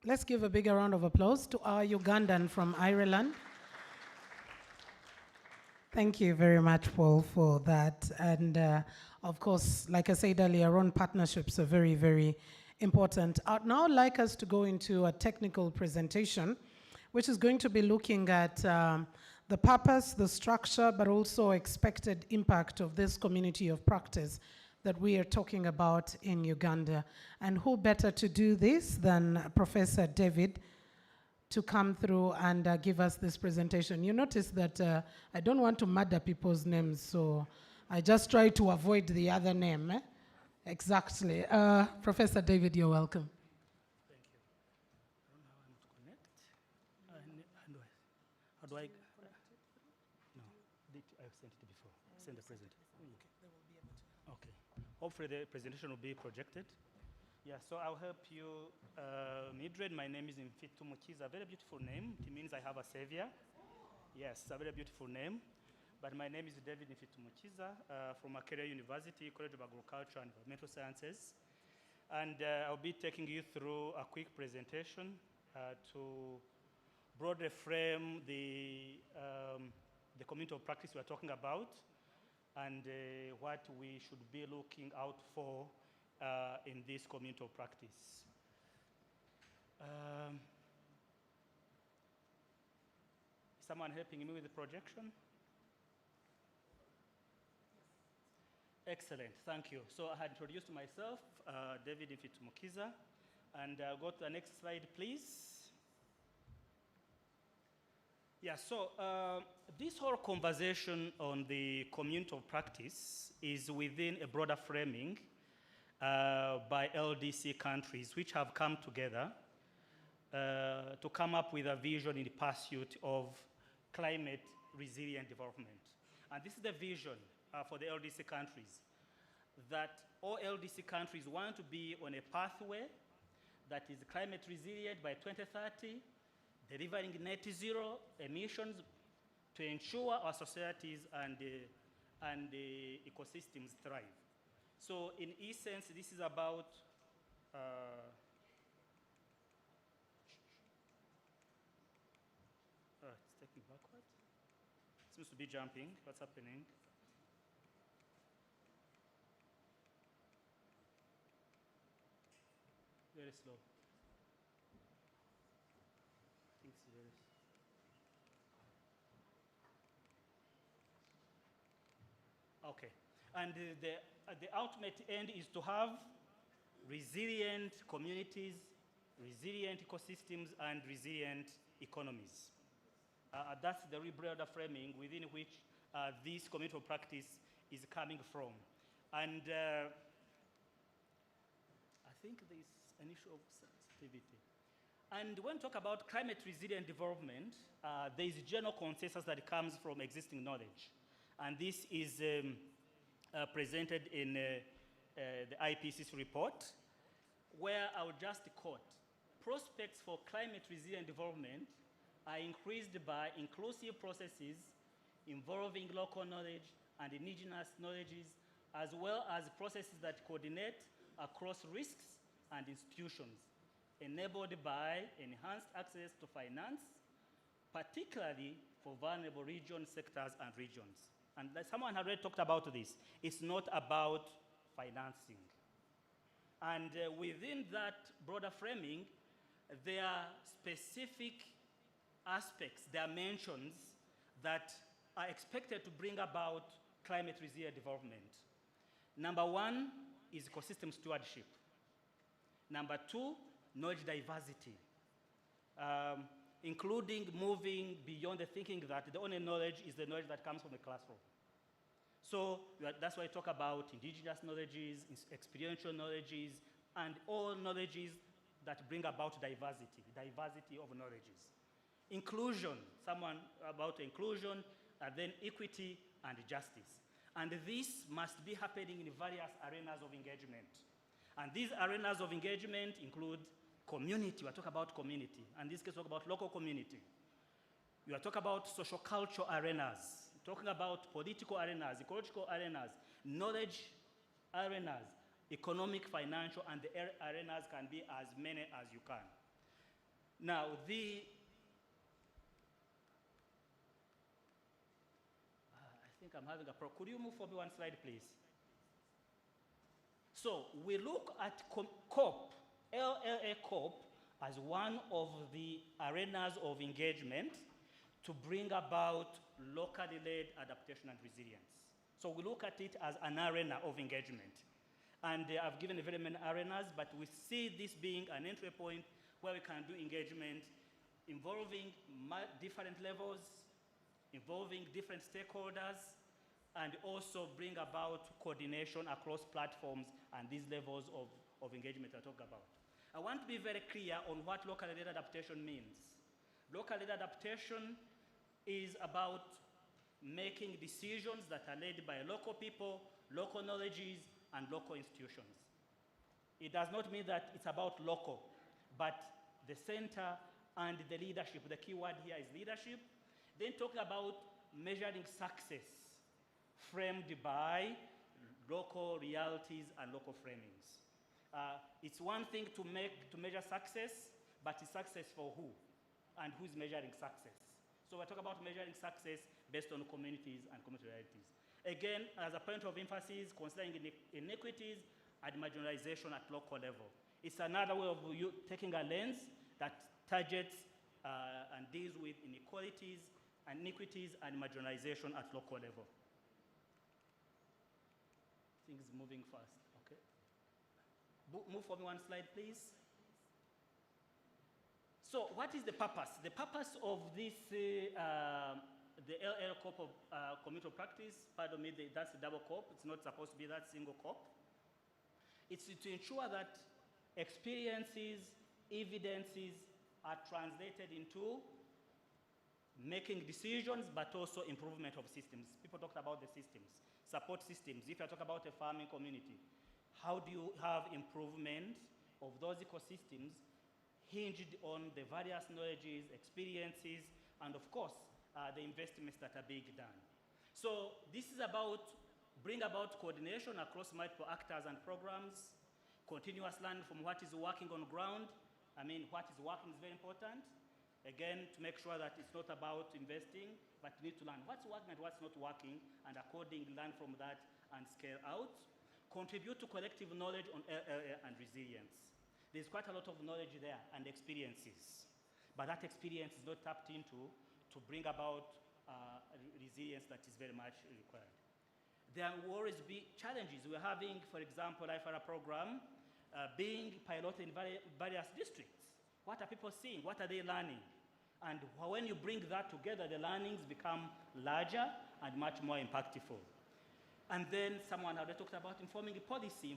Let's give a bigger round of applause to our Ugandan from Ireland. Thank you very much, Paul, for that. And of course, like I said earlier on, partnerships are very, very important. I'd now like us to go into a technical presentation which is going to be looking at the purpose, the structure, but also expected impact of this community of practice that we are talking about in Uganda. And who better to do this than Professor David to come through and give us this presentation. You notice that I don't want to murder people's names, so I just try to avoid the other name. Exactly. Professor David, you're welcome. Thank you. I don't know how to connect. How do I? No, I've sent it before. Send the present. Okay. Hopefully the presentation will be projected. Yeah, so I'll help you, Mildred. My name is Mfitu Mukiza, a very beautiful name. It means I have a savior. Yes, a very beautiful name. But my name is David Mfitu Mukiza from Makerere University, College of Agriculture and Environmental Sciences. And I'll be taking you through a quick presentation to broadly frame the community of practice we're talking about and what we should be looking out for in this community of practice. Is someone helping me with the projection? Excellent, thank you. So I had introduced myself, David Mfitu Mukiza, and go to the next slide, please. Yeah, so this whole conversation on the community of practice is within a broader framing by LDC countries, which have come together to come up with a vision in the pursuit of climate resilient development. And this is the vision for the LDC countries, that all LDC countries want to be on a pathway that is climate resilient by 2030, delivering net zero emissions to ensure our societies and ecosystems thrive. So in essence, this is about it's taking backward. It seems to be jumping. What's happening? Very slow. I think it's very slow. Okay. And the ultimate end is to have resilient communities, resilient ecosystems, and resilient economies. That's the broader framing within which this community of practice is coming from. And I think there's an issue of sensitivity. And when we talk about climate resilient development, there is general consensus that comes from existing knowledge. And this is presented in the IPCC report, where I would just quote, prospects for climate resilient development are increased by inclusive processes involving local knowledge and indigenous knowledges, as well as processes that coordinate across risks and institutions, enabled by enhanced access to finance, particularly for vulnerable regions, sectors, and regions. And someone already talked about this. It's not about financing. And within that broader framing, there are specific aspects, dimensions that are expected to bring about climate resilient development. Number one is ecosystem stewardship. Number two, knowledge diversity, including moving beyond the thinking that the only knowledge is the knowledge that comes from the classroom. So that's why I talk about indigenous knowledges, experiential knowledges, and all knowledges that bring about diversity of knowledges. Inclusion, someone about inclusion, and then equity and justice. And this must be happening in various arenas of engagement. And these arenas of engagement include community. We talk about community. And in this case, we talk about local community. We are talking about social cultural arenas, talking about political arenas, ecological arenas, knowledge arenas, economic, financial, and the arenas can be as many as you can. Now, I think I'm having a problem. Could you move for me one slide, please? So we look at COP, LLA COP, as one of the arenas of engagement to bring about locally led adaptation and resilience. So we look at it as an arena of engagement. And I've given very many arenas, but we see this being an entry point where we can do engagement involving different levels, involving different stakeholders, and also bring about coordination across platforms and these levels of engagement I talk about. I want to be very clear on what locally led adaptation means. Locally led adaptation is about making decisions that are led by local people, local knowledges, and local institutions. It does not mean that it's about local, but the center and the leadership. The key word here is leadership. Then talking about measuring success framed by local realities and local framings. It's one thing to measure success, but it's success for who? And who's measuring success? So we're talking about measuring success based on communities and community realities. Again, as a point of emphasis, considering inequities and marginalization at local level. It's another way of you taking a lens that targets and deals with inequalities, iniquities, and marginalization at local level. Things moving fast, okay? Move for me one slide, please. So what is the purpose? The purpose of this, the LL COP of community of practice, pardon me, that's the double COP. It's not supposed to be that single COP. It's to ensure that experiences, evidences are translated into making decisions, but also improvement of systems. People talked about the systems, support systems. If you talk about a farming community, how do you have improvement of those ecosystems hinged on the various knowledges, experiences, and of course, the investments that are being done. So this is about bring about coordination across multiple actors and programs, continuous learning from what is working on ground. I mean, what is working is very important. Again, to make sure that it's not about investing, but you need to learn what's working and what's not working, and accordingly learn from that and scale out. Contribute to collective knowledge on and resilience. There's quite a lot of knowledge there and experiences, but that experience is not tapped into to bring about resilience that is very much required. There will always be challenges. We're having, for example, IFRA program being piloted in various districts. What are people seeing? What are they learning? And when you bring that together, the learnings become larger and much more impactful. And then someone already talked about informing policy,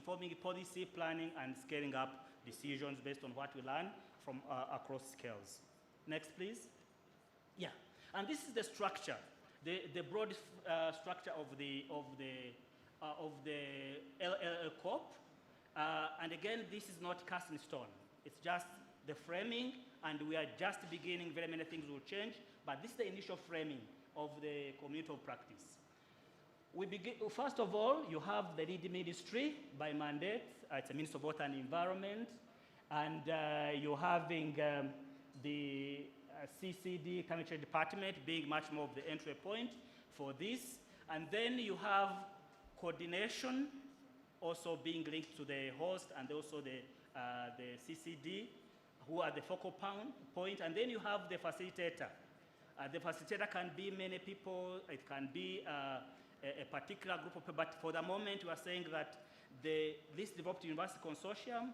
planning, and scaling up decisions based on what we learn from across scales. Next, please. Yeah, and this is the structure, the broad structure of the LLL COP. And again, this is not cast in stone. It's just the framing, and we are just beginning. Very many things will change, but this is the initial framing of the community of practice. We begin, first of all, you have the lead ministry by mandate. It's a Minister of Water and Environment. And you're having the CCD, Climate Change Department, being much more of the entry point for this. And then you have coordination also being linked to the host and also the CCD, who are the focal point. And then you have the facilitator. The facilitator can be many people. It can be a particular group of people, but for the moment we are saying that this developed university consortium,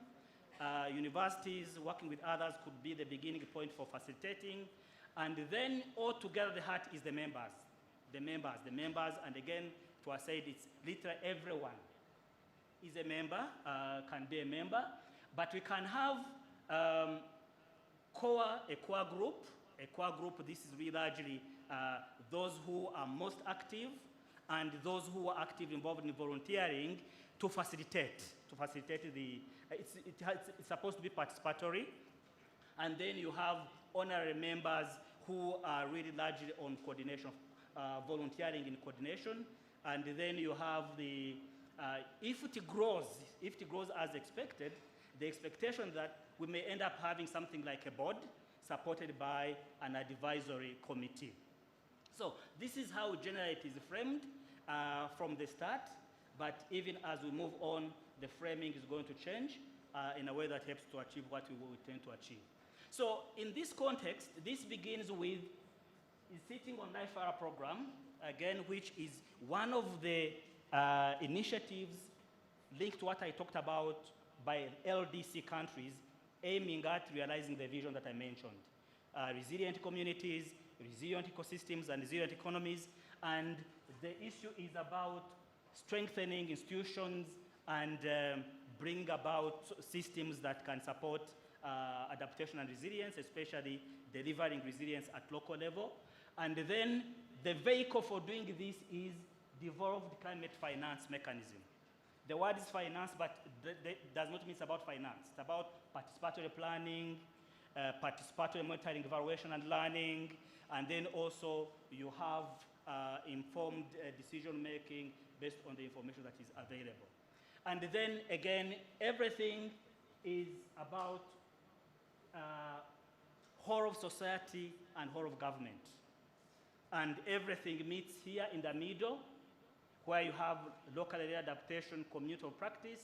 universities working with others could be the beginning point for facilitating, and then all together the heart is the members, and again, to our side, it's literally everyone is a member, can be a member, but we can have a core group. This is really largely those who are most active, and those who are actively involved in volunteering to facilitate the, it's supposed to be participatory. And then you have honorary members who are really largely on coordination, volunteering in coordination. And then you have the, if it grows as expected, the expectation that we may end up having something like a board supported by an advisory committee. So this is how generally it is framed from the start, but even as we move on, the framing is going to change in a way that helps to achieve what we intend to achieve. So in this context, this begins with sitting on Life Era program, again, which is one of the initiatives linked to what I talked about by LDC countries aiming at realizing the vision that I mentioned. Resilient communities, resilient ecosystems, and resilient economies. And the issue is about strengthening institutions and bring about systems that can support adaptation and resilience, especially delivering resilience at local level. And then the vehicle for doing this is devolved climate finance mechanism. The word is finance, but does not mean it's about finance. It's about participatory planning, participatory monitoring, evaluation, and learning, and then also you have informed decision-making based on the information that is available. And then again, everything is about whole of society and whole of government. And everything meets here in the middle, where you have local area adaptation, community of practice,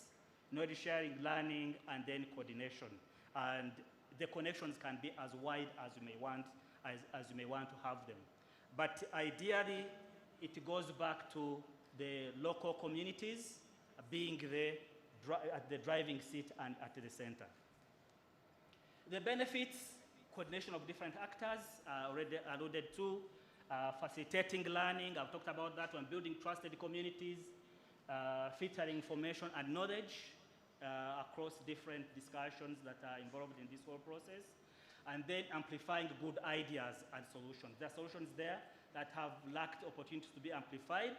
knowledge sharing, learning, and then coordination. And the connections can be as wide as you may want, as you may want to have them. But ideally, it goes back to the local communities being at the driving seat and at the center. The benefits, coordination of different actors, already alluded to, facilitating learning, I've talked about that one, building trusted communities, filtering information and knowledge across different discussions that are involved in this whole process, and then amplifying good ideas and solutions. There are solutions there that have lacked opportunities to be amplified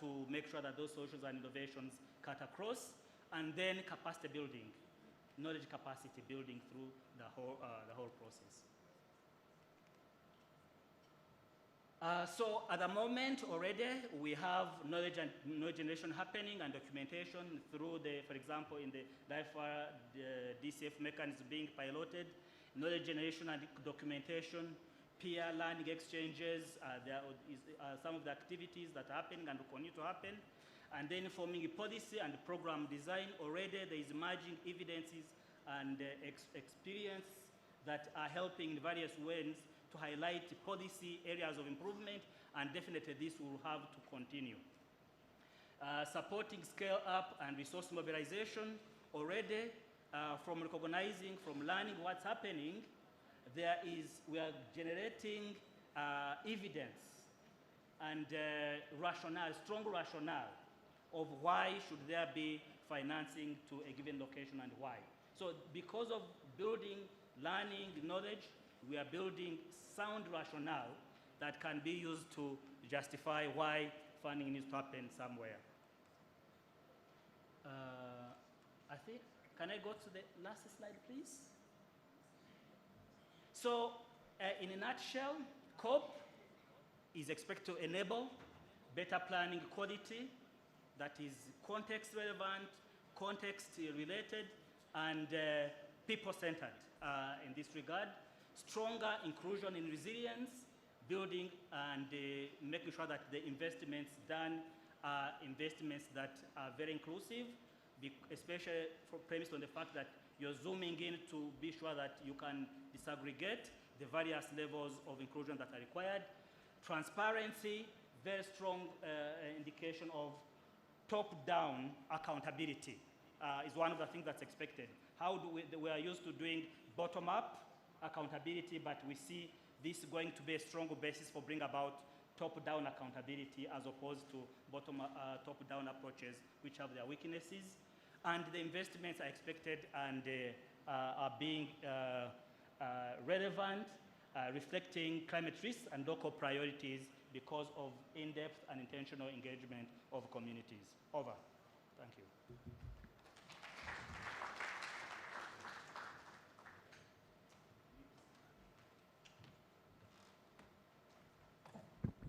to make sure that those solutions and innovations cut across, and then capacity building, knowledge capacity building through the whole process. So at the moment already, we have knowledge generation happening and documentation through for example, in the LIFER, the DCF mechanism being piloted, knowledge generation and documentation, peer learning exchanges, there is some of the activities that are happening and will continue to happen. And then forming a policy and program design, already there is emerging evidences and experience that are helping in various ways to highlight policy areas of improvement, and definitely this will have to continue. Supporting scale up and resource mobilization, already from recognizing, from learning what's happening, we are generating evidence and rationale, strong rationale of why should there be financing to a given location and why. So because of building learning, knowledge, we are building sound rationale that can be used to justify why funding needs to happen somewhere. I think, can I go to the last slide, please? So, in a nutshell, COP is expected to enable better planning quality that is context relevant, context related, and people-centered in this regard. Stronger inclusion in resilience, building and making sure that the investments done are investments that are very inclusive, especially premised on the fact that you're zooming in to be sure that you can disaggregate the various levels of inclusion that are required. Transparency, very strong indication of top-down accountability is one of the things that's expected. How do we are used to doing bottom-up accountability, but we see this going to be a stronger basis for bring about top-down accountability as opposed to top-down approaches which have their weaknesses. And the investments are expected and are being relevant, reflecting climate risks and local priorities because of in-depth and intentional engagement of communities. Over. Thank you.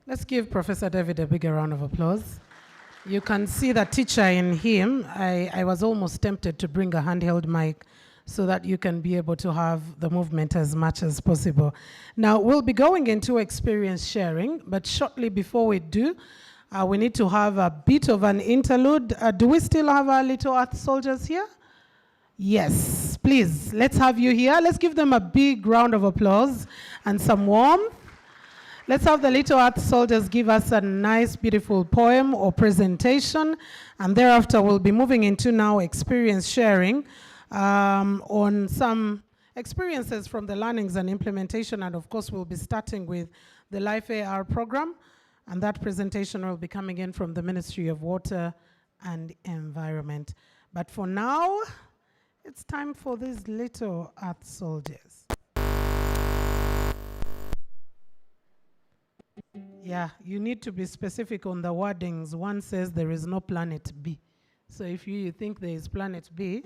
Let's give Professor David a bigger round of applause. You can see the teacher in him. I was almost tempted to bring a handheld mic so that you can be able to have the movement as much as possible. Now, we'll be going into experience sharing, but shortly before we do, we need to have a bit of an interlude. Do we still have our little Earth soldiers here? Yes. please, let's have you here. Let's give them a big round of applause and some warmth. Let's have the Little Earth Soldiers give us a nice, beautiful poem or presentation, and thereafter we'll be moving into now experience sharing on some experiences from the learnings and implementation, and of course we'll be starting with the Life AR program, and that presentation will be coming in from the Ministry of Water and Environment. But for now, it's time for these Little Earth Soldiers. Yeah, you need to be specific on the wordings. One says there is no planet B. So if you think there is planet B,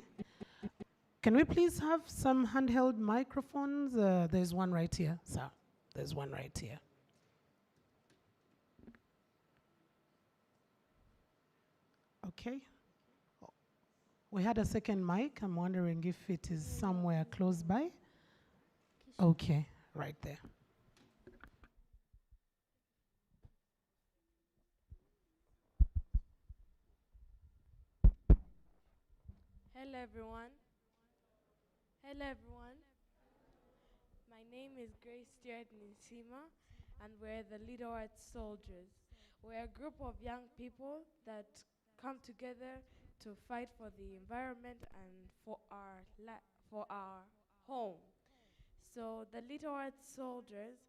can we please have some handheld microphones? There's one right here, sir. There's one right here. Okay. We had a second mic. I'm wondering if it is somewhere close by. Okay, right there. Hello everyone. Hello everyone. My name is Grace Stewart Nisima, and we're the Little Earth Soldiers. We're a group of young people that come together to fight for the environment and for our home. So the Little Earth Soldiers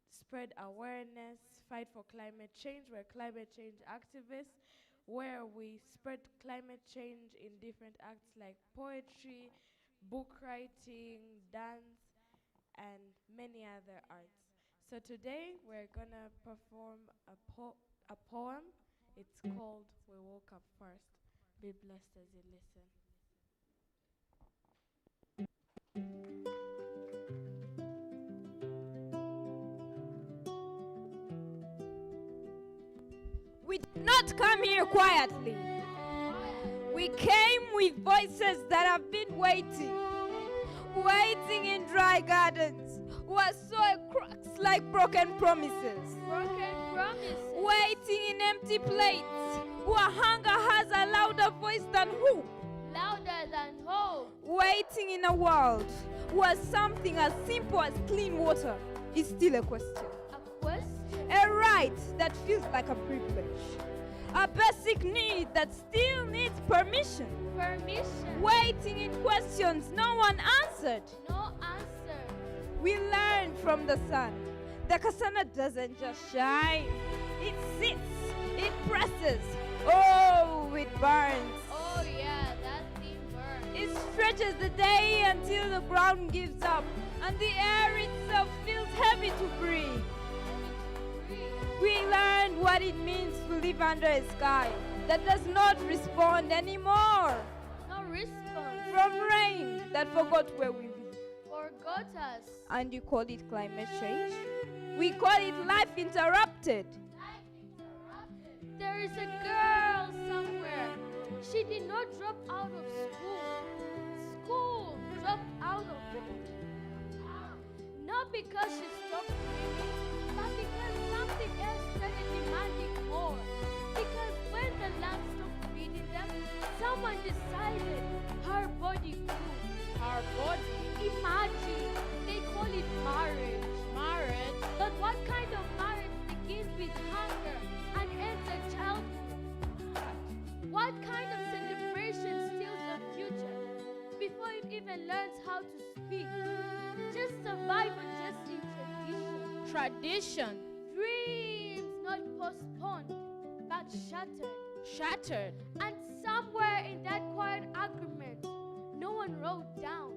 spread awareness, fight for climate change. We're climate change activists, where we spread climate change in different acts like poetry, book writing, dance, and many other arts. So today we're gonna perform a poem. It's called We Woke Up First. Be blessed as you listen. We did not come here quietly. We came with voices that have been waiting in dry gardens, who are so cracks like broken promises. Waiting in empty plates, where hunger has a louder voice than hope. Waiting in a world where something as simple as clean water is still a question. A right that feels like a privilege. A basic need that still needs permission. Waiting in questions no one answered. We learned from the sun. The Kasana doesn't just shine. It sits, it presses. Oh, it burns. Oh yeah, that thing burns. It stretches the day until the ground gives up and the air itself feels heavy to breathe. We learned what it means to live under a sky that does not respond anymore. No response. From rain that forgot where we live. Forgot us. And you call it climate change? We call it life interrupted. There is a girl somewhere. She did not drop out of school. School dropped out of her. Not because she stopped dreaming, but because something else started demanding more. Because when the lamb stopped feeding them, someone decided her body grew. Her body? Imagine, they call it marriage. Marriage? But what kind of marriage begins with hunger and ends at childhood? What kind of celebration steals the future before it even learns how to speak? Just survival, just in tradition. Tradition? Dreams not postponed, but shattered. Shattered? And somewhere in that quiet agreement, no one wrote down.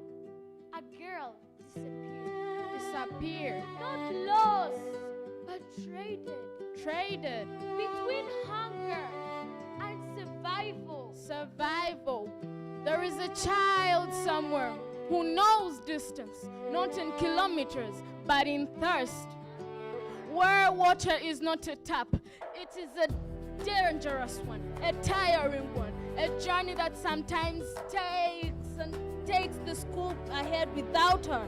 A girl disappeared. Disappeared? Not lost, but traded. Traded? Between hunger and survival. Survival. There is a child somewhere who knows distance, not in kilometers, but in thirst. Where water is not a tap, it is a dangerous one, a tiring one, a journey that sometimes takes the school ahead without her.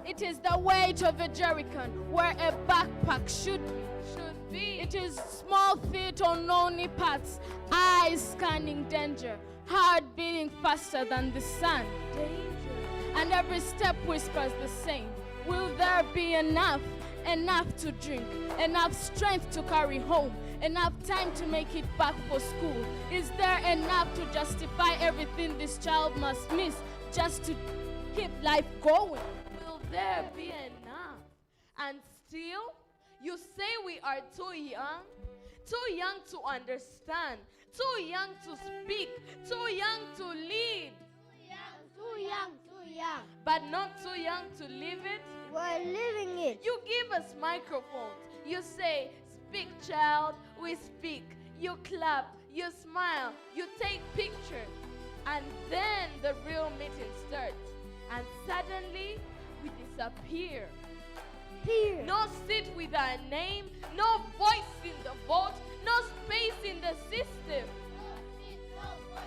It is the weight of a jerrycan where a backpack should be. It is small feet on lonely paths, eyes scanning danger, heart beating faster than the sun. And every step whispers the same. Will there be enough? Enough to drink, enough strength to carry home, enough time to make it back for school? Is there enough to justify everything this child must miss just to keep life going? Will there be enough? And still, you say we are too young to understand, too young to speak, too young to lead. Too young. But not too young to live it. We're living it. You give us microphones. You say, speak, child, we speak. You clap, you smile, you take pictures. And then the real meeting starts. And suddenly, we disappear. No seat with our name, no voice in the vote, no space in the system.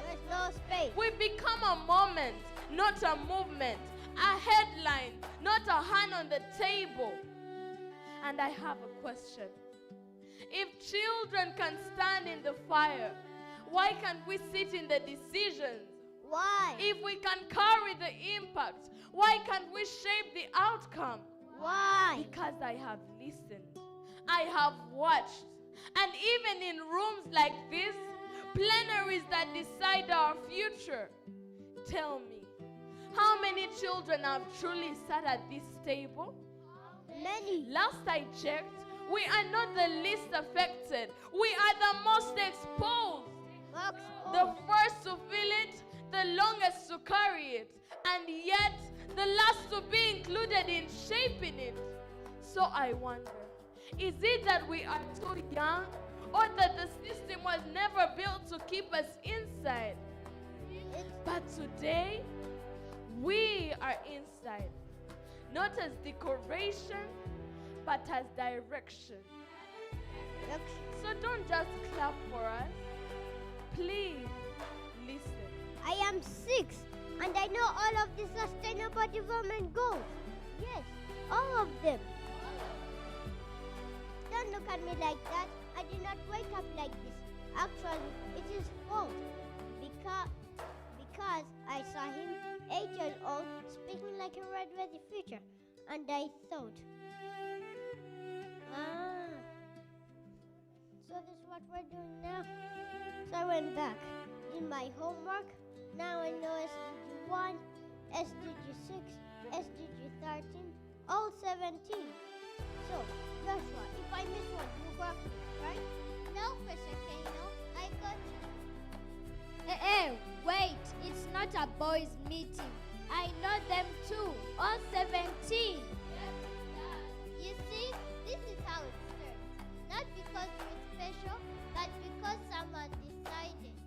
There's no space. We become a moment, not a movement, a headline, not a hand on the table. And I have a question. If children can stand in the fire, why can't we sit in the decisions? Why? If we can carry the impact, why can't we shape the outcome? Why? Because I have listened, I have watched, and even in rooms like this, plenaries that decide our future, tell me, how many children have truly sat at this table? Many. Last I checked, we are not the least affected. We are the most exposed. The first to feel it, the longest to carry it, and yet the last to be included in shaping it. So I wonder, is it that we are too young, or that the system was never built to keep us inside? But today, we are inside, not as decoration, but as direction. So don't just clap for us. Please listen. I am 6, and I know all of the sustainable development goals. Yes, all of them. Don't look at me like that. I did not wake up like this. Actually, it is fault. Because I saw him, 8 years old, speaking like he read the future. And I thought, so this is what we're doing now. So I went back, did my homework. Now I know SDG 1, SDG 6, SDG 13, all 17. So, Joshua, if I miss one, you got me, right? No, Professor Kano, I got you. Wait, it's not a boys' meeting. I know them too, all 17. You see, this is how it starts. Not because we're special, but because someone decided.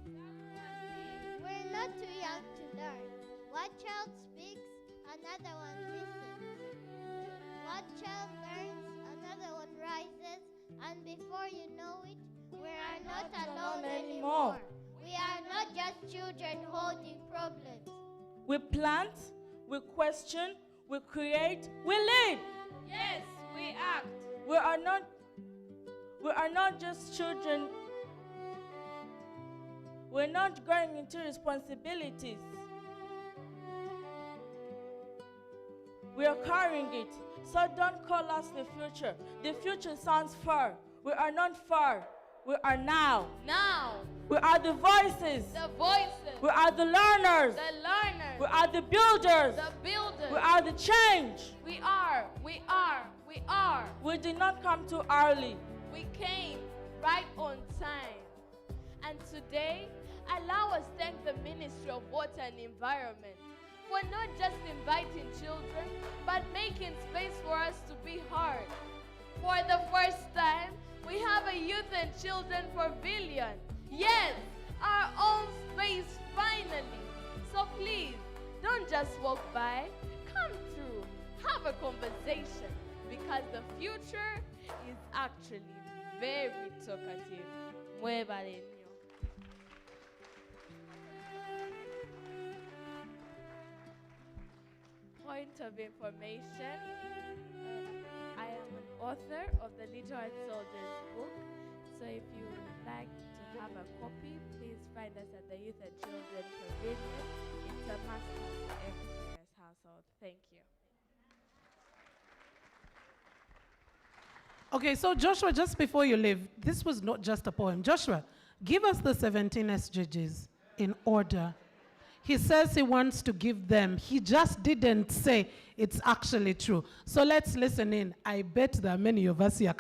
We're not too young to learn. One child speaks, another one listens. One child learns, another one rises, and before you know it, we are not alone anymore. We are not just children holding problems. We plant, we question, we create, we lead. Yes, we act. We are not just children. We're not going into responsibilities. We are carrying it. So don't call us the future. The future sounds far. We are not far. We are now. Now. We are the voices. The voices. We are the learners. The learners. We are the builders. The builders. We are the change. We are. We are. We are. We did not come too early. We came right on time. And today, allow us to thank the Ministry of Water and Environment for not just inviting children, but making space for us to be heard. For the first time, we have a youth and children pavilion. Yes, our own space finally. So please, don't just walk by. Come through, have a conversation, because the future is actually very talkative. Muevalenyo. Point of information. I am an author of the 9th Soldiers book. So if you would like to have a copy, please find us at the Youth and Children Pavilion. It's a must-have for every serious household. Thank you. Okay, so Joshua, just before you leave, this was not just a poem. Joshua, give us the 17 SDGs in order. He says he wants to give them. He just didn't say it's actually true. So let's listen in. I bet there are many of us here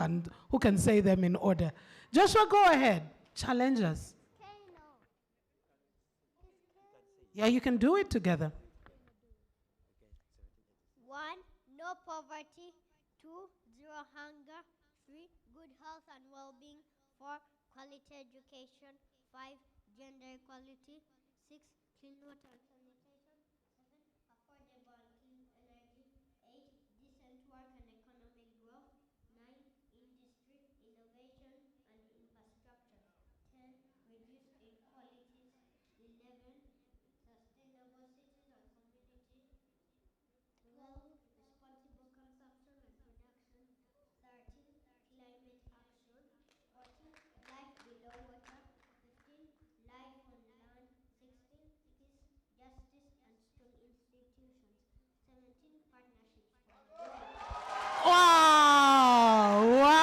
who can say them in order. Joshua, go ahead. Challenge us. Yeah, you can do it together. 1. No poverty. 2. Zero hunger. 3. Good health and well-being. 4. Quality education. 5. Gender equality. 6. Clean water and sanitation. 7. Affordable and clean energy. 8. Decent work and economic growth. 9. Industry, innovation and infrastructure. 10. Reduce inequalities. 11. Sustainable cities and community. 12. Responsible consumption and production. 13. Climate action. 14. Life below water. 15. Life on land. 16. Peace, justice, and strong institutions. 17. Partnerships for the world. Wow! Wow!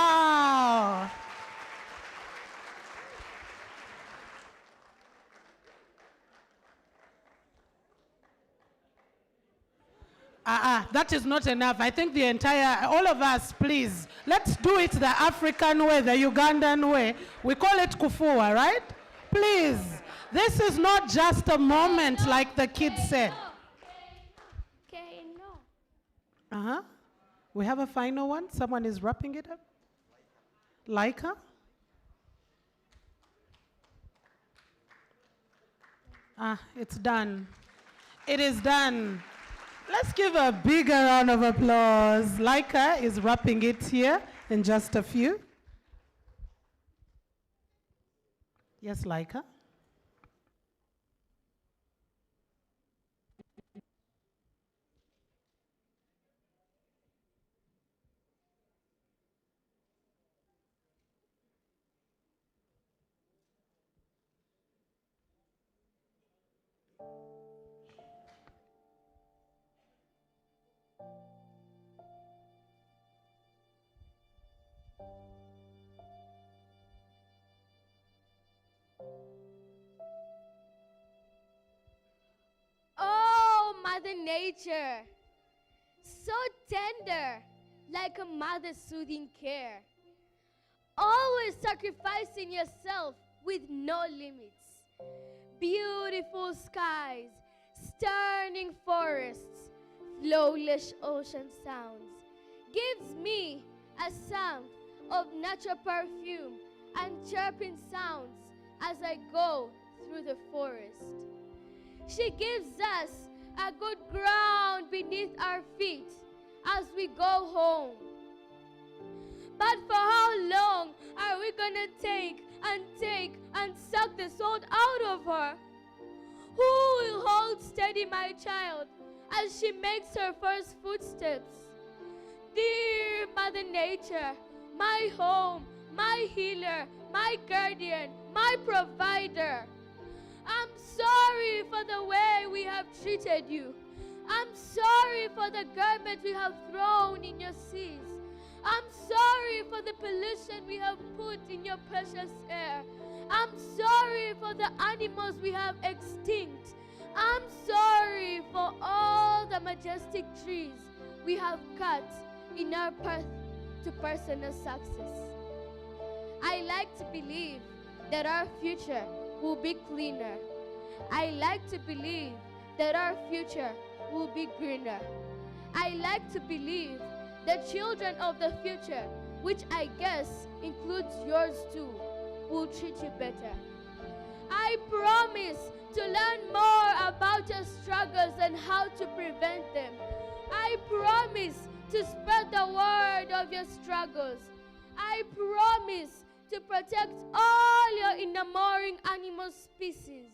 That is not enough. I think the entire, all of us, please, let's do it the African way, the Ugandan way. We call it kufua, right? Please. This is not just a moment like the kids said. Okay, no. Uh-huh. We have a final one. Someone is wrapping it up. Laika? It's done. It is done. Let's give a bigger round of applause. Laika is wrapping it here in just a few. Yes, Laika? Oh, Mother Nature, so tender, like a mother's soothing care. Always sacrificing yourself with no limits. Beautiful skies, stunning forests, flowless ocean sounds. Gives me a sound of natural perfume and chirping sounds as I go through the forest. She gives us a good ground beneath our feet as we go home. But for how long are we gonna take and suck the salt out of her? Who will hold steady my child as she makes her first footsteps? Dear Mother Nature, my home, my healer, my guardian, my provider. I'm sorry for the way we have treated you. I'm sorry for the garbage we have thrown in your seas. I'm sorry for the pollution we have put in your precious air. I'm sorry for the animals we have extinct. I'm sorry for all the majestic trees we have cut in our path to personal success. I like to believe that our future will be cleaner. I like to believe that our future will be greener. I like to believe the children of the future, which I guess includes yours too, will treat you better. I promise to learn more about your struggles and how to prevent them. I promise to spread the word of your struggles. I promise to protect all your enamoring animal species.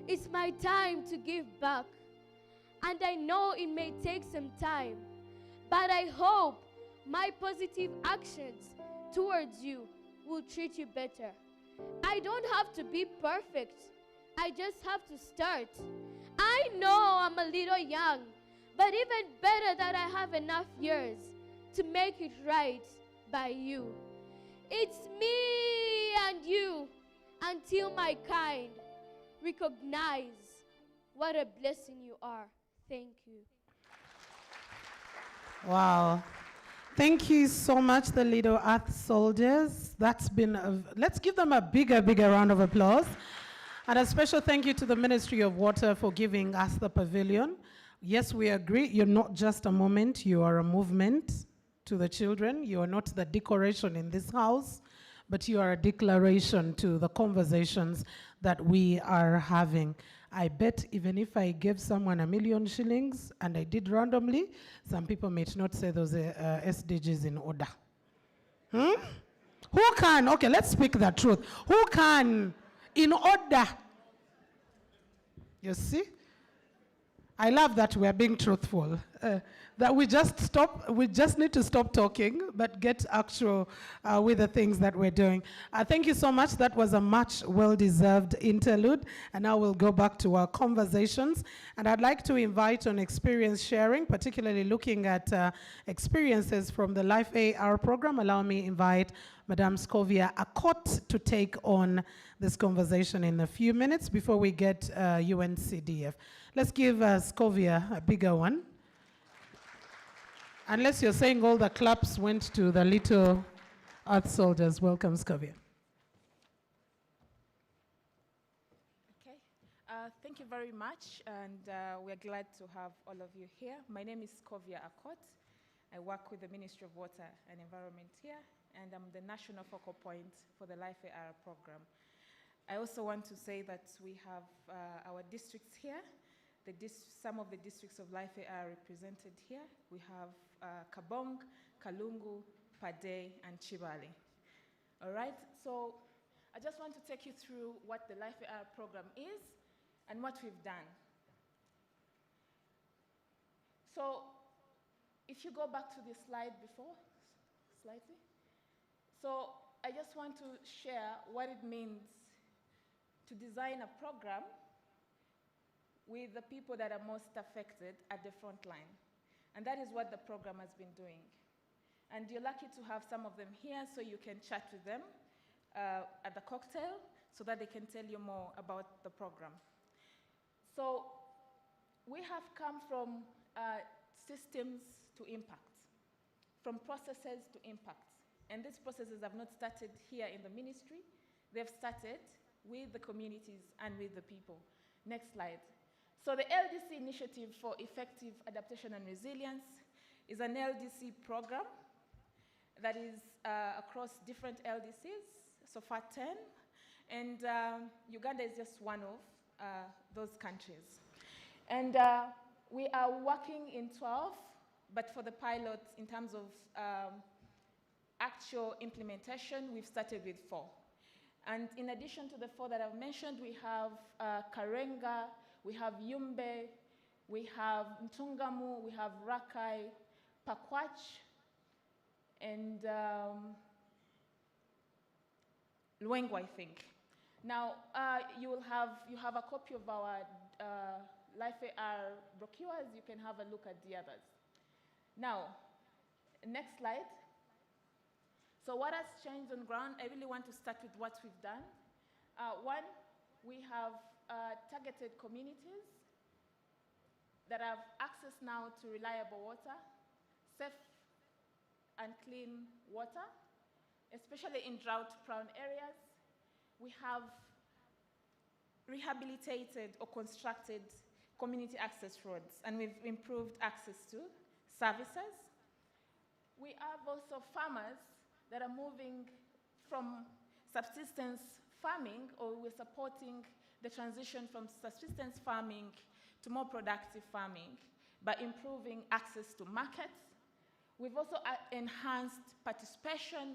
It's my time to give back, and I know it may take some time, but I hope my positive actions towards you will treat you better. I don't have to be perfect. I just have to start. I know I'm a little young, but even better that I have enough years to make it right by you. It's me and you until my kind recognize what a blessing you are. Thank you. Wow. Thank you so much, the Little Earth Soldiers. That's been let's give them a bigger round of applause. And a special thank you to the Ministry of Water for giving us the pavilion. Yes, we agree, you're not just a moment, you are a movement to the children. You are not the decoration in this house, but you are a declaration to the conversations that we are having. I bet even if I gave someone $1 million shillings, and I did randomly, some people may not say those SDGs in order. Who can? Okay, let's speak the truth. Who can, in order? You see? I love that we're being truthful. That we just need to stop talking, but get actual with the things that we're doing. Thank you so much. That was a much well-deserved interlude. And now we'll go back to our conversations. And I'd like to invite on experience sharing, particularly looking at experiences from the Life AR program. Allow me to invite Madame Scovia Akot to take on this conversation in a few minutes before we get UNCDF. Let's give Scovia a bigger one. Unless you're saying all the claps went to the Little Earth Soldiers. Welcome, Scovia. Okay. Thank you very much, and we're glad to have all of you here. My name is Scovia Akot. I work with the Ministry of Water and Environment here, and I'm the national focal point for the Life AR program. I also want to say that we have our districts here. Some of the districts of Life are represented here. We have Kabong, Kalungu, Padey, and Chibale. All right, so I just want to take you through what the Life AR program is and what we've done. So if you go back to the slide before, slightly. So I just want to share what it means to design a program with the people that are most affected at the front line. And that is what the program has been doing. And you're lucky to have some of them here so you can chat with them at the cocktail so that they can tell you more about the program. So we have come from systems to impact, from processes to impact. And these processes have not started here in the ministry. They've started with the communities and with the people. Next slide. So the LDC Initiative for Effective Adaptation and Resilience is an LDC program that is across different LDCs, so far 10, and Uganda is just one of those countries. And we are working in 12, but for the pilot, in terms of actual implementation, we've started with 4. And in addition to the 4 that I've mentioned, we have Karenga, we have Yumbe, we have Ntungamu, we have Rakai, Pakwach, and Luengo, I think. Now, you have a copy of our Life AR brochures. You can have a look at the others. Now, next slide. So what has changed on ground? I really want to start with what we've done. One, we have targeted communities that have access now to reliable water, safe and clean water, especially in drought-prone areas. We have rehabilitated or constructed community access roads, and we've improved access to services. We have also farmers that are moving from subsistence farming, or we're supporting the transition from subsistence farming to more productive farming by improving access to markets. We've also enhanced participation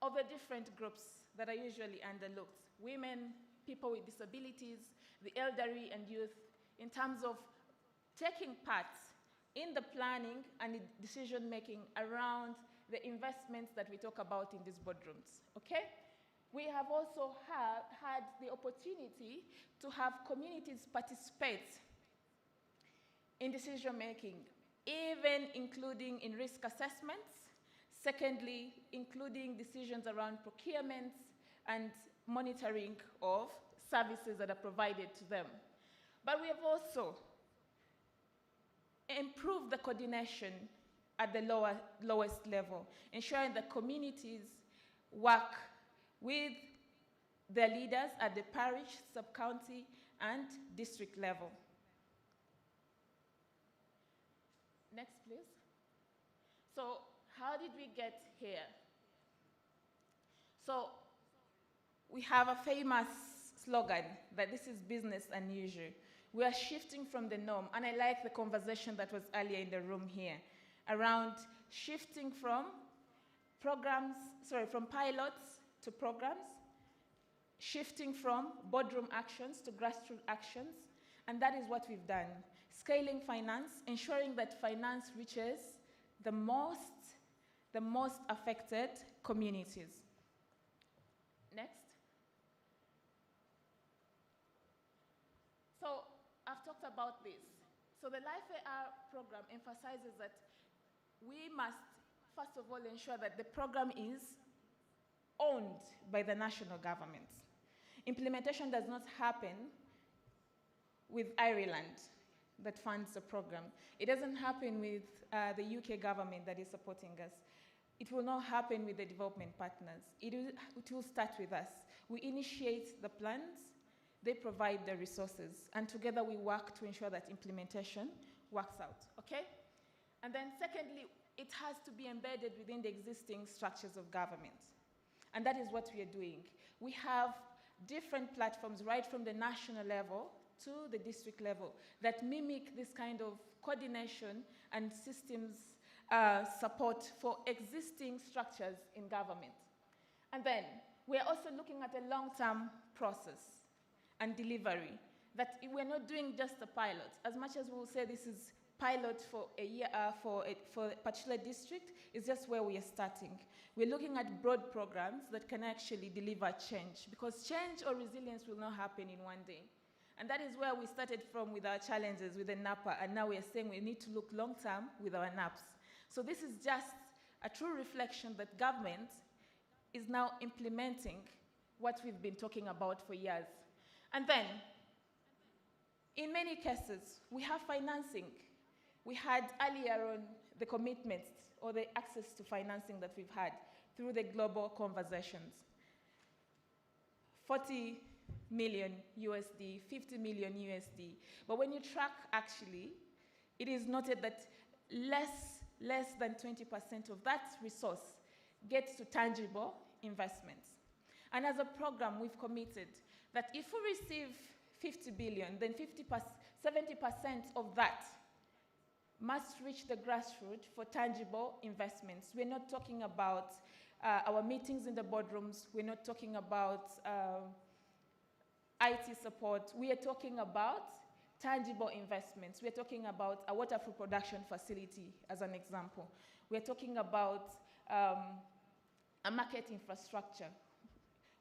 of the different groups that are usually underlooked: women, people with disabilities, the elderly, and youth, in terms of taking part in the planning and the decision-making around the investments that we talk about in these boardrooms, okay? We have also had the opportunity to have communities participate in decision-making, even including in risk assessments, secondly, including decisions around procurements and monitoring of services that are provided to them. But we have also improved the coordination at the lowest level, ensuring that communities work with their leaders at the parish, sub-county, and district level. Next, please. So, how did we get here? So, we have a famous slogan that this is business unusual. We are shifting from the norm, and I like the conversation that was earlier in the room here around shifting from pilots to programs, shifting from boardroom actions to grassroots actions, and that is what we've done. Scaling finance, ensuring that finance reaches the most affected communities. Next. So I've talked about this. So the Life AR program emphasizes that we must, first of all, ensure that the program is owned by the national government. Implementation does not happen with Ireland that funds the program. It doesn't happen with the UK government that is supporting us. It will not happen with the development partners. It will start with us. We initiate the plans, they provide the resources, and together we work to ensure that implementation works out, okay? And then secondly, it has to be embedded within the existing structures of government. And that is what we are doing. We have different platforms right from the national level to the district level that mimic this kind of coordination and systems support for existing structures in government. And then we're also looking at a long-term process and delivery, that we're not doing just a pilot. As much as we'll say this is pilot for a year, for a particular district, is just where we are starting. We're looking at broad programs that can actually deliver change, because change or resilience will not happen in one day. And that is where we started from with our challenges with the NAPA, and now we are saying we need to look long-term with our NAPs. So this is just a true reflection that government is now implementing what we've been talking about for years. And then, in many cases, we have financing. We had earlier on the commitments or the access to financing that we've had through the global conversations. 40 million USD, 50 million USD. But when you track actually, it is noted that less than 20% of that resource gets to tangible investments. And as a program, we've committed that if we receive 50 billion, then 70% of that must reach the grassroots for tangible investments. We're not talking about our meetings in the boardrooms. We're not talking about IT support. We are talking about tangible investments. We're talking about a water for production facility, as an example. We're talking about a market infrastructure.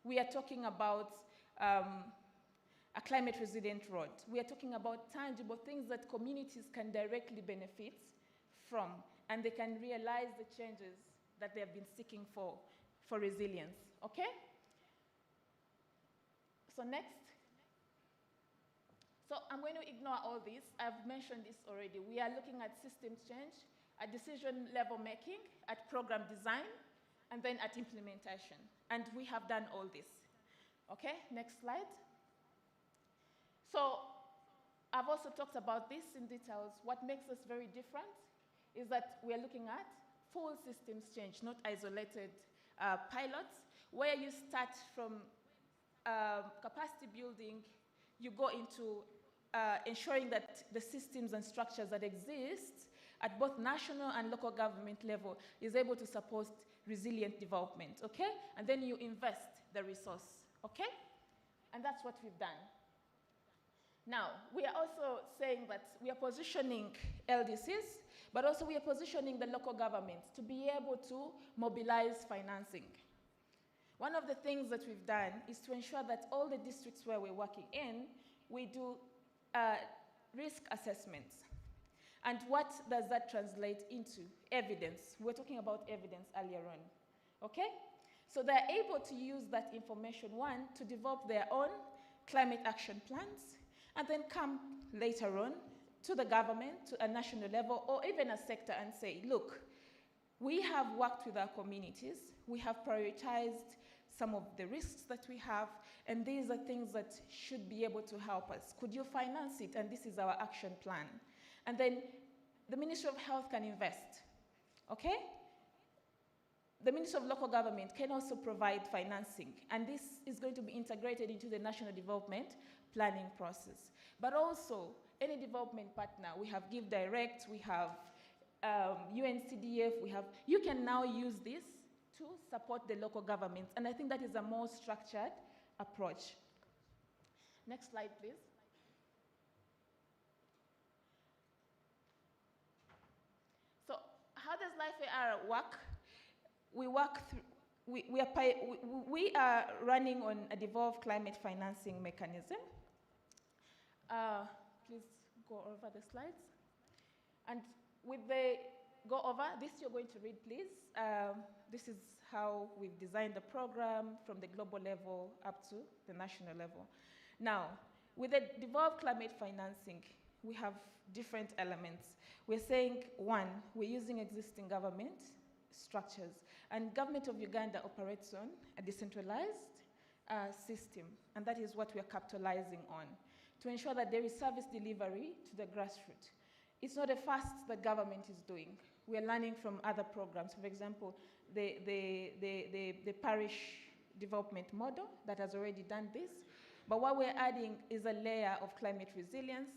We are talking about a climate resilient road. We are talking about tangible things that communities can directly benefit from, and they can realize the changes that they have been seeking for resilience, okay? So next. So I'm going to ignore all this. I've mentioned this already. We are looking at systems change, at decision level making, at program design, and then at implementation. And we have done all this. Okay, next slide. So I've also talked about this in details. What makes us very different is that we are looking at full systems change, not isolated pilots, where you start from capacity building, you go into ensuring that the systems and structures that exist at both national and local government level is able to support resilient development, okay? And then you invest the resource, okay? And that's what we've done. Now, we are also saying that we are positioning LDCs, but also we are positioning the local governments to be able to mobilize financing. One of the things that we've done is to ensure that all the districts where we're working in, we do risk assessments. And what does that translate into? Evidence. We're talking about evidence earlier on, okay? So they're able to use that information, one, to develop their own climate action plans, and then come later on to the government, to a national level, or even a sector and say, look, we have worked with our communities, we have prioritized some of the risks that we have, and these are things that should be able to help us. Could you finance it? And this is our action plan. And then the Ministry of Health can invest, okay? The Ministry of Local Government can also provide financing, and this is going to be integrated into the national development planning process. But also, any development partner, we have Give Direct, we have UNCDF, you can now use this to support the local governments, and I think that is a more structured approach. Next slide, please. So how does LifeAR work? We are running on a devolved climate financing mechanism. Please go over the slides. And with the go over, this you're going to read, please. This is how we've designed the program from the global level up to the national level. Now, with the devolved climate financing, we have different elements. We're saying, one, we're using existing government structures, and Government of Uganda operates on a decentralized system, and that is what we're capitalizing on, to ensure that there is service delivery to the grassroots. It's not a first that government is doing. We're learning from other programs. For example, the parish development model that has already done this. But what we're adding is a layer of climate resilience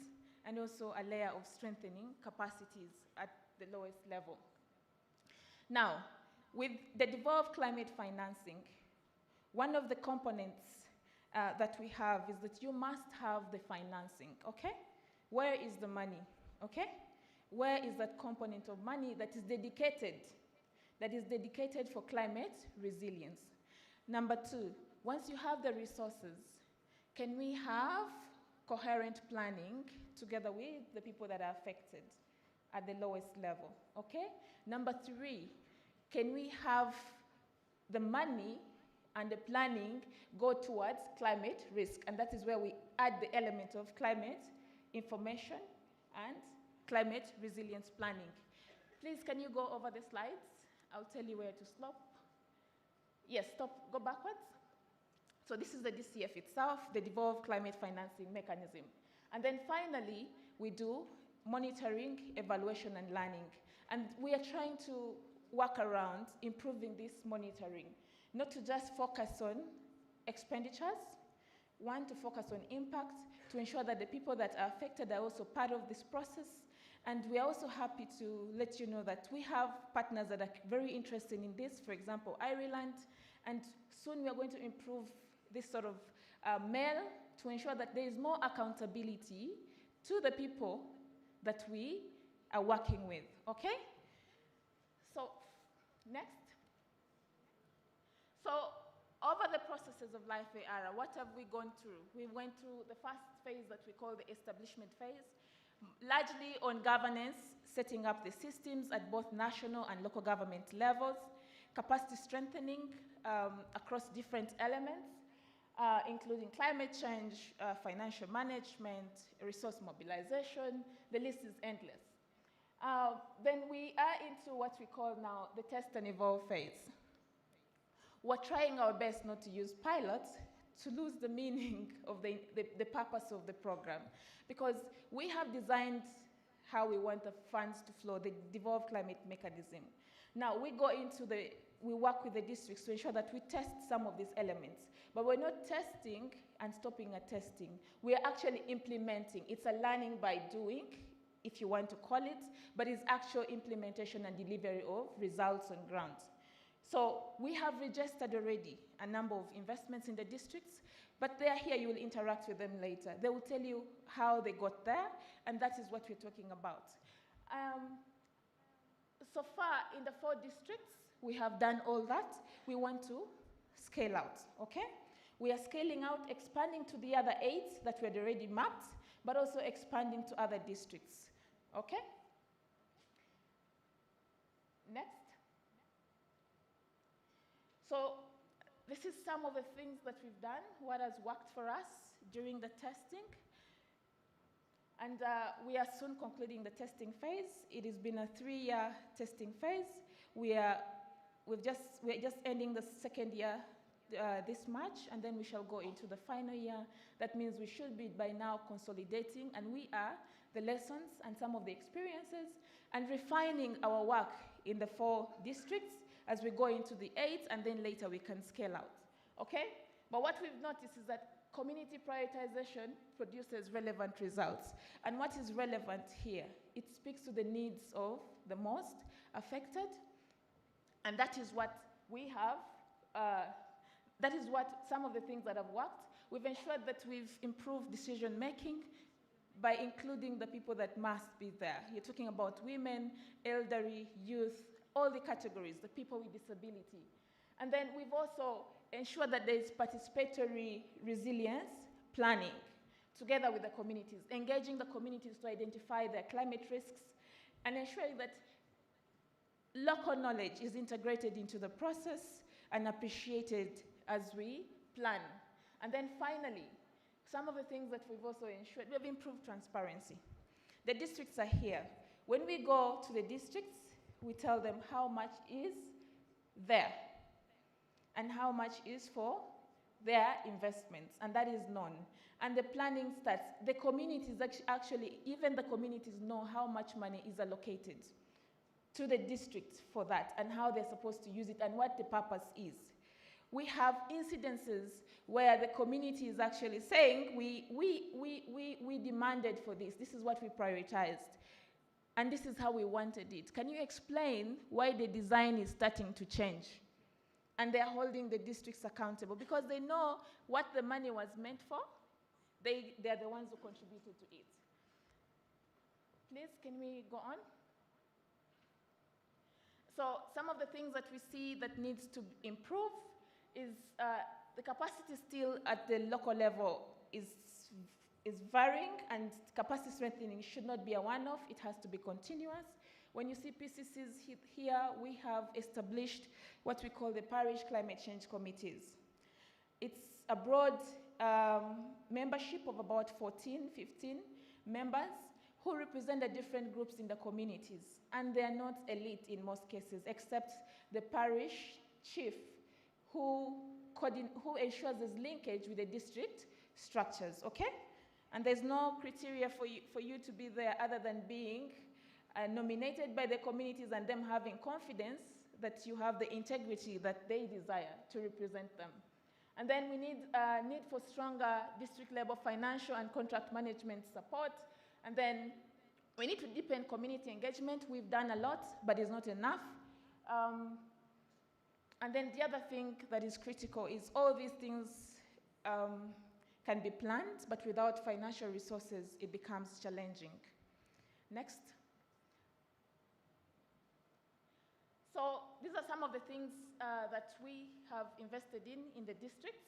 and also a layer of strengthening capacities at the lowest level. Now, with the devolved climate financing, one of the components that we have is that you must have the financing, okay? Where is the money, okay? Where is that component of money that is dedicated for climate resilience? Number two, once you have the resources, can we have coherent planning together with the people that are affected at the lowest level, okay? Number three, can we have the money and the planning go towards climate risk? And that is where we add the element of climate information and climate resilience planning. Please, can you go over the slides? I'll tell you where to stop. Yes, stop, go backwards. So this is the DCF itself, the devolved climate financing mechanism. And then finally, we do monitoring, evaluation, and learning. And we are trying to work around improving this monitoring, not to just focus on expenditures, one, to focus on impact, to ensure that the people that are affected are also part of this process. And we are also happy to let you know that we have partners that are very interested in this, for example, Ireland, and soon we are going to improve this sort of mail to ensure that there is more accountability to the people that we are working with, okay? So, next. So, over the processes of LifeAR, what have we gone through? We went through the first phase that we call the establishment phase, largely on governance, setting up the systems at both national and local government levels, capacity strengthening across different elements, including climate change, financial management, resource mobilization. The list is endless. Then we are into what we call now the test and evolve phase. We're trying our best not to use pilots to lose the meaning of the purpose of the program, because we have designed how we want the funds to flow, the devolved climate mechanism. Now we work with the districts to ensure that we test some of these elements, but we're not testing and stopping at testing. We're actually implementing. It's a learning by doing, if you want to call it, but it's actual implementation and delivery of results on ground. So we have registered already a number of investments in the districts, but they are here, you will interact with them later. They will tell you how they got there, and that is what we're talking about. So far, in the 4 districts, we have done all that. We want to scale out, okay? We are scaling out, expanding to the other 8 that we had already mapped, but also expanding to other districts, okay? Next. So this is some of the things that we've done, what has worked for us during the testing. And we are soon concluding the testing phase. It has been a 3-year testing phase. We're just ending the 2nd year this March, and then we shall go into the final year. That means we should be by now consolidating, and we are, the lessons and some of the experiences, and refining our work in the 4 districts as we go into the 8, and then later we can scale out, okay? But what we've noticed is that community prioritization produces relevant results. And what is relevant here? It speaks to the needs of the most affected, and that is what we have, that is what some of the things that have worked. We've ensured that we've improved decision making by including the people that must be there. You're talking about women, elderly, youth, all the categories, the people with disability. And then we've also ensured that there is participatory resilience planning together with the communities, engaging the communities to identify their climate risks, and ensuring that local knowledge is integrated into the process and appreciated as we plan. And then finally, some of the things that we've also ensured, we've improved transparency. The districts are here. When we go to the districts, we tell them how much is there and how much is for their investments, and that is known. And the planning starts. The communities actually, even the communities know how much money is allocated to the district for that and how they're supposed to use it and what the purpose is. We have incidences where the community is actually saying, we demanded for this. This is what we prioritized. And this is how we wanted it. Can you explain why the design is starting to change? And they're holding the districts accountable because they know what the money was meant for. They're the ones who contributed to it. Please, can we go on? So some of the things that we see that needs to improve is the capacity still at the local level is varying, and capacity strengthening should not be a one-off. It has to be continuous. When you see PCCs here, we have established what we call the parish climate change committees. It's a broad membership of about 14, 15 members who represent the different groups in the communities. And they're not elite in most cases, except the parish chief who ensures there's linkage with the district structures, okay? And there's no criteria for you to be there other than being nominated by the communities and them having confidence that you have the integrity that they desire to represent them. And then we need for stronger district level financial and contract management support. And then we need to deepen community engagement. We've done a lot, but it's not enough. And then the other thing that is critical is all these things can be planned, but without financial resources, it becomes challenging. Next. So these are some of the things that we have invested in the districts.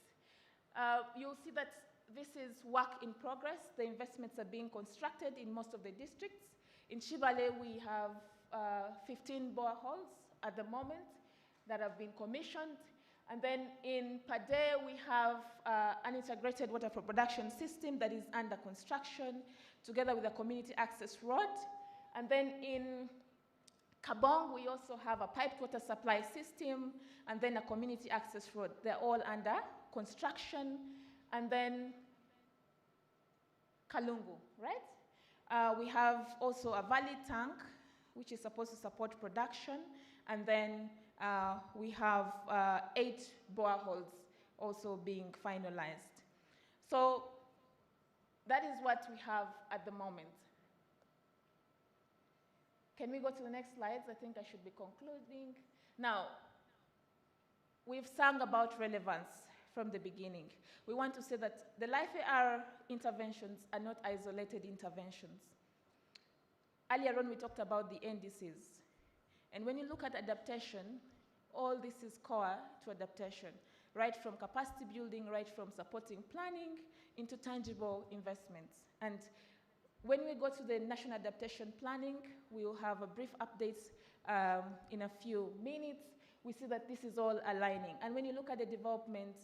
You'll see that this is work in progress. The investments are being constructed in most of the districts. In Shibale, we have 15 boreholes at the moment that have been commissioned. And then in Pade, we have an integrated water production system that is under construction together with a community access road. And then in Kabong, we also have a piped water supply system and then a community access road. They're all under construction. And then Kalungu, right? We have also a valley tank, which is supposed to support production. And then we have 8 boreholes also being finalized. So that is what we have at the moment. Can we go to the next slides? I think I should be concluding. Now, we've sung about relevance from the beginning. We want to say that the Life AR interventions are not isolated interventions. Earlier on, we talked about the NDCs. And when you look at adaptation, all this is core to adaptation, right from capacity building, right from supporting planning into tangible investments. And when we go to the national adaptation planning, we will have a brief update in a few minutes. We see that this is all aligning. And when you look at the development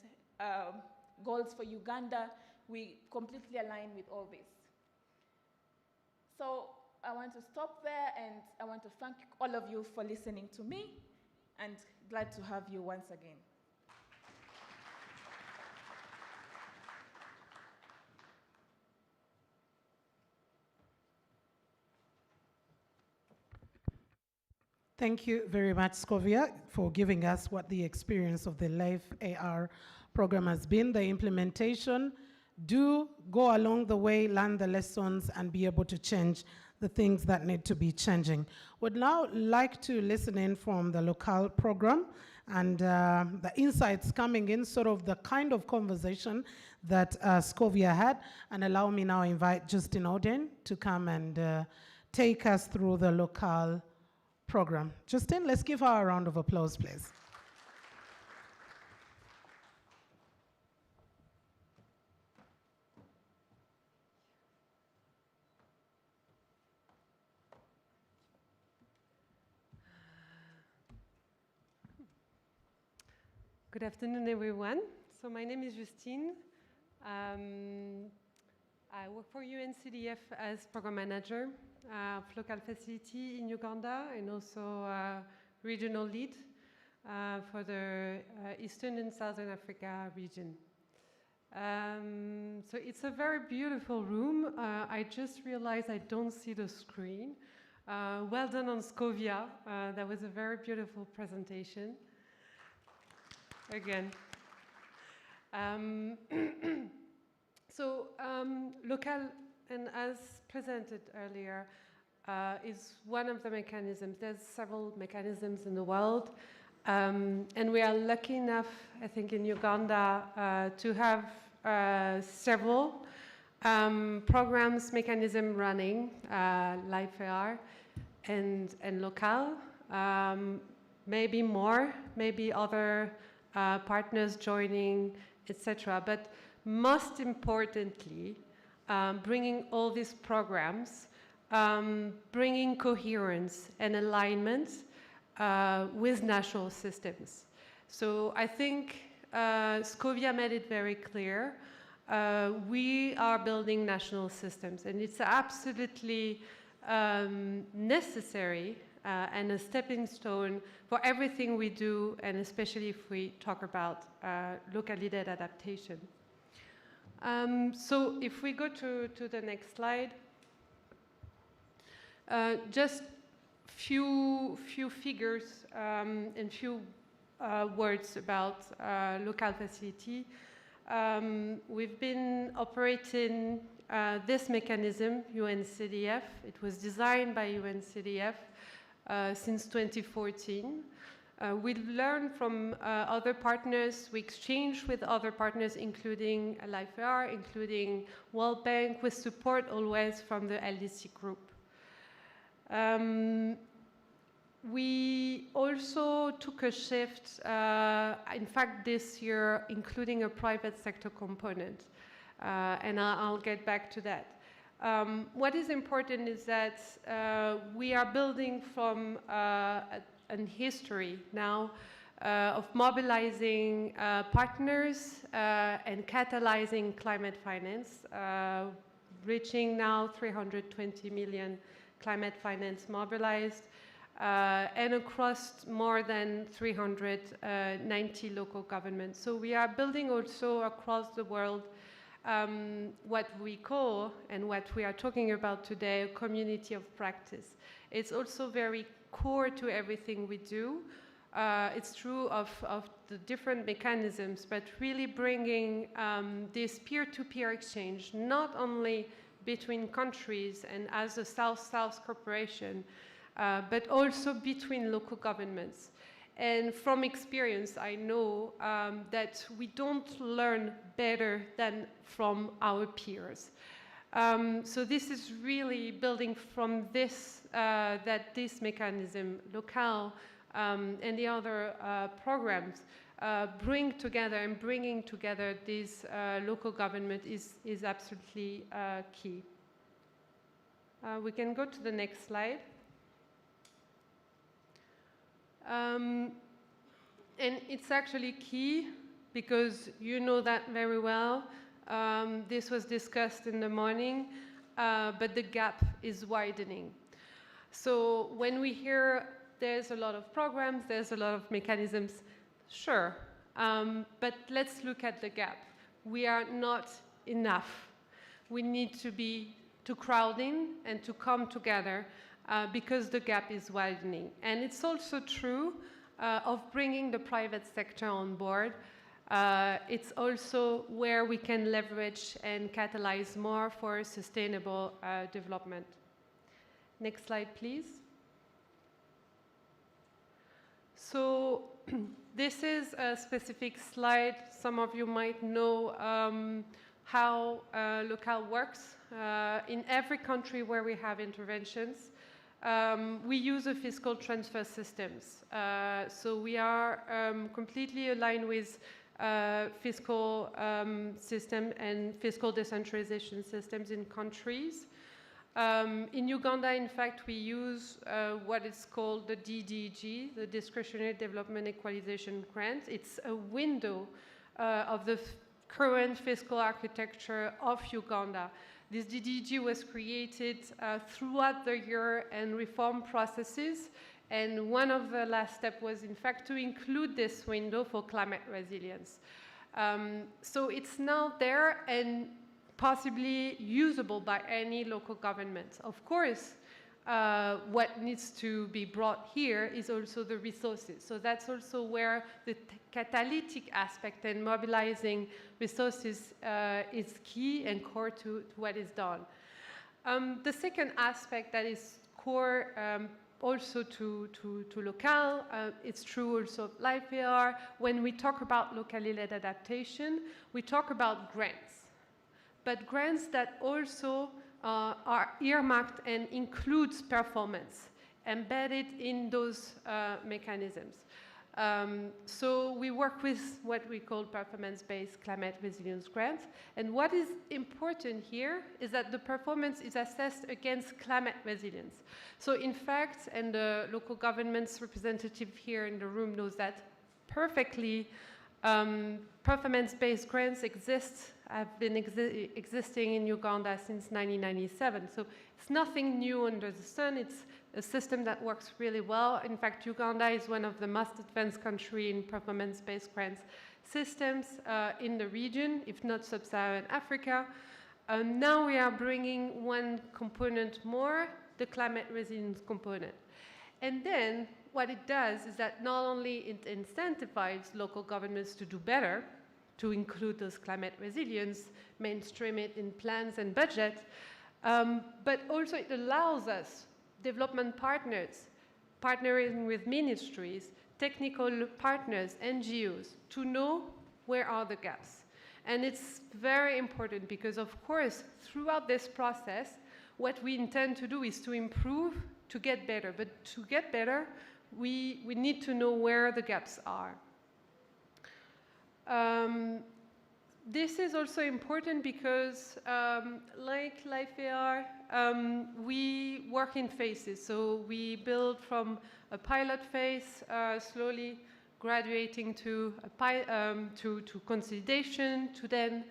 goals for Uganda, we completely align with all this. So I want to stop there, and I want to thank all of you for listening to me, and glad to have you once again. Thank you very much, Scovia, for giving us what the experience of the Life AR program has been, the implementation. Do go along the way, learn the lessons, and be able to change the things that need to be changing. Would now like to listen in from the local program and the insights coming in, sort of the kind of conversation that Scovia had, and allow me now invite Justin Oden to come and take us through the local program. Justin, let's give her a round of applause, please. Good afternoon, everyone. So my name is Justine. I work for UNCDF as program manager of local facility in Uganda, and also regional lead for the Eastern and Southern Africa region. So it's a very beautiful room. I just realized I don't see the screen. Well done on Scovia. That was a very beautiful presentation. Again. Local, and as presented earlier, is one of the mechanisms. There's several mechanisms in the world, and we are lucky enough, I think, in Uganda to have several programs, mechanism running, Life AR and local, maybe more, maybe other partners joining, etc. But most importantly, bringing all these programs, bringing coherence and alignment with national systems. So I think Scovia made it very clear. We are building national systems, and it's absolutely necessary and a stepping stone for everything we do, and especially if we talk about locally led adaptation. So if we go to the next slide, just few figures and few words about local facility. We've been operating this mechanism, UNCDF. It was designed by UNCDF since 2014. We learn from other partners. We exchange with other partners, including Life AR, including World Bank, with support always from the LDC group. We also took a shift, in fact, this year, including a private sector component, and I'll get back to that. What is important is that we are building from an history now of mobilizing partners and catalyzing climate finance, reaching now 320 million climate finance mobilized, and across more than 390 local governments. So we are building also across the world what we call, and what we are talking about today, a community of practice. It's also very core to everything we do. It's true of the different mechanisms, but really bringing this peer-to-peer exchange, not only between countries and as a South-South cooperation, but also between local governments. And from experience, I know that we don't learn better than from our peers. So this is really building from this, that this mechanism, Local, and the other programs bring together, and bringing together this local government is absolutely key. We can go to the next slide. And it's actually key because you know that very well. This was discussed in the morning, but the gap is widening. So when we hear there's a lot of programs, there's a lot of mechanisms, sure, but let's look at the gap. We are not enough. We need to crowd in and to come together because the gap is widening. And it's also true of bringing the private sector on board. It's also where we can leverage and catalyze more for sustainable development. Next slide, please. So this is a specific slide. Some of you might know how Local works. In every country where we have interventions, we use a fiscal transfer systems. So we are completely aligned with fiscal system and fiscal decentralization systems in countries. In Uganda, in fact, we use what is called the DDG, the Discretionary Development Equalization Grant. It's a window of the current fiscal architecture of Uganda. This DDG was created throughout the year and reform processes, and one of the last steps was, in fact, to include this window for climate resilience. So it's now there and possibly usable by any local government. Of course, what needs to be brought here is also the resources. So that's also where the catalytic aspect and mobilizing resources is key and core to what is done. The second aspect that is core also to Local, it's true also of LifeAR. When we talk about locally led adaptation, we talk about grants. But grants that also are earmarked and includes performance embedded in those mechanisms. So we work with what we call performance-based climate resilience grants. And what is important here is that the performance is assessed against climate resilience. So in fact, and the local government's representative here in the room knows that perfectly, performance-based grants have been existing in Uganda since 1997. So it's nothing new under the sun. It's a system that works really well. In fact, Uganda is one of the most advanced countries in performance-based grants systems in the region, if not sub-Saharan Africa. Now we are bringing one component more, the climate resilience component. And then what it does is that not only it incentivizes local governments to do better, to include those climate resilience, mainstream it in plans and budget, but also it allows us, development partners, partnering with ministries, technical partners, NGOs, to know where are the gaps. And it's very important because, of course, throughout this process, what we intend to do is to improve, to get better. But to get better, we need to know where the gaps are. This is also important because, like LifeAR, we work in phases. So we build from a pilot phase, slowly graduating to consolidation, to then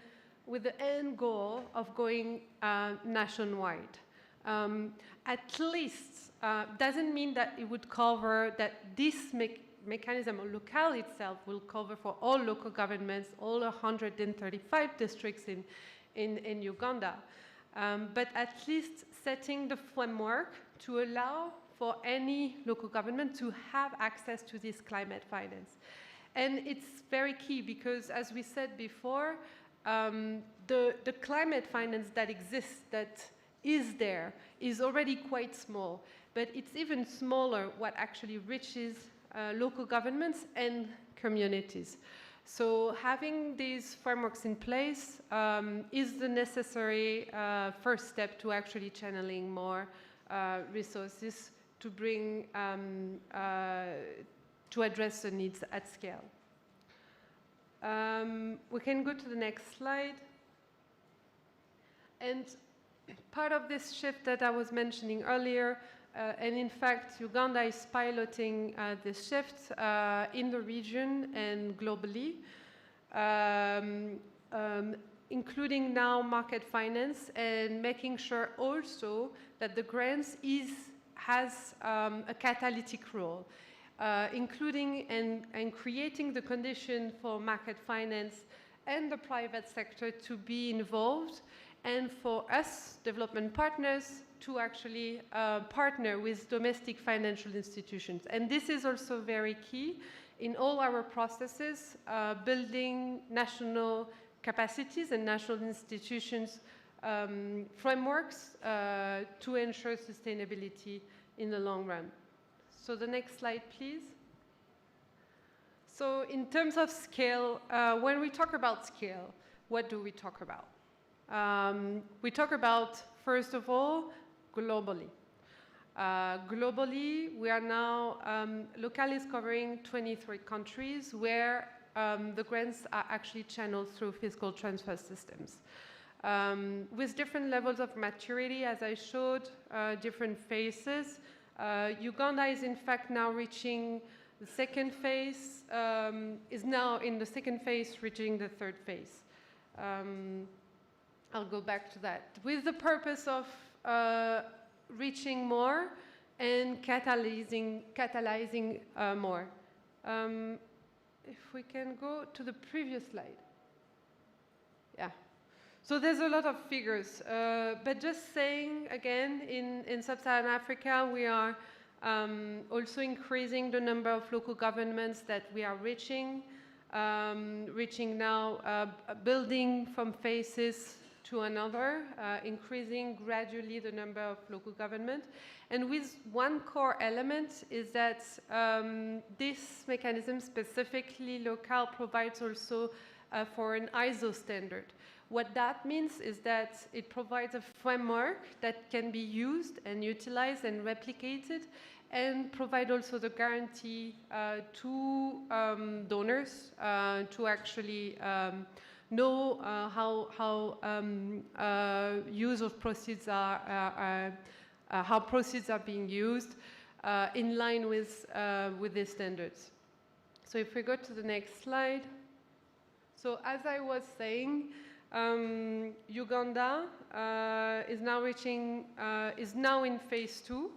with the end goal of going nationwide. At least, doesn't mean that it would cover that this mechanism or Local itself will cover for all local governments, all 135 districts in Uganda. But at least setting the framework to allow for any local government to have access to this climate finance. And it's very key because, as we said before, the climate finance that exists, that is there, is already quite small. But it's even smaller what actually reaches local governments and communities. So having these frameworks in place is the necessary first step to actually channeling more resources to bring, to address the needs at scale. We can go to the next slide. And part of this shift that I was mentioning earlier, and in fact, Uganda is piloting this shift in the region and globally, including now market finance and making sure also that the grants has a catalytic role, including and creating the condition for market finance and the private sector to be involved, and for us, development partners, to actually partner with domestic financial institutions. And this is also very key in all our processes, building national capacities and national institutions frameworks to ensure sustainability in the long run. So the next slide, please. So in terms of scale, when we talk about scale, what do we talk about? We talk about, first of all, globally. Globally, we are now, Local is covering 23 countries where the grants are actually channeled through fiscal transfer systems. With different levels of maturity, as I showed, different phases. Uganda is in fact now reaching the second phase, is now in the second phase, reaching the third phase. I'll go back to that. With the purpose of reaching more and catalyzing more. If we can go to the previous slide. Yeah. So there's a lot of figures, but just saying again, in Sub-Saharan Africa, we are also increasing the number of local governments that we are reaching now, building from phases to another, increasing gradually the number of local government. And with one core element is that this mechanism, specifically local, provides also for an ISO standard. What that means is that it provides a framework that can be used and utilized and replicated, and provide also the guarantee to donors to actually know how use of proceeds are, how proceeds are being used in line with these standards. So if we go to the next slide. So as I was saying, Uganda is now reaching, is now in phase 2.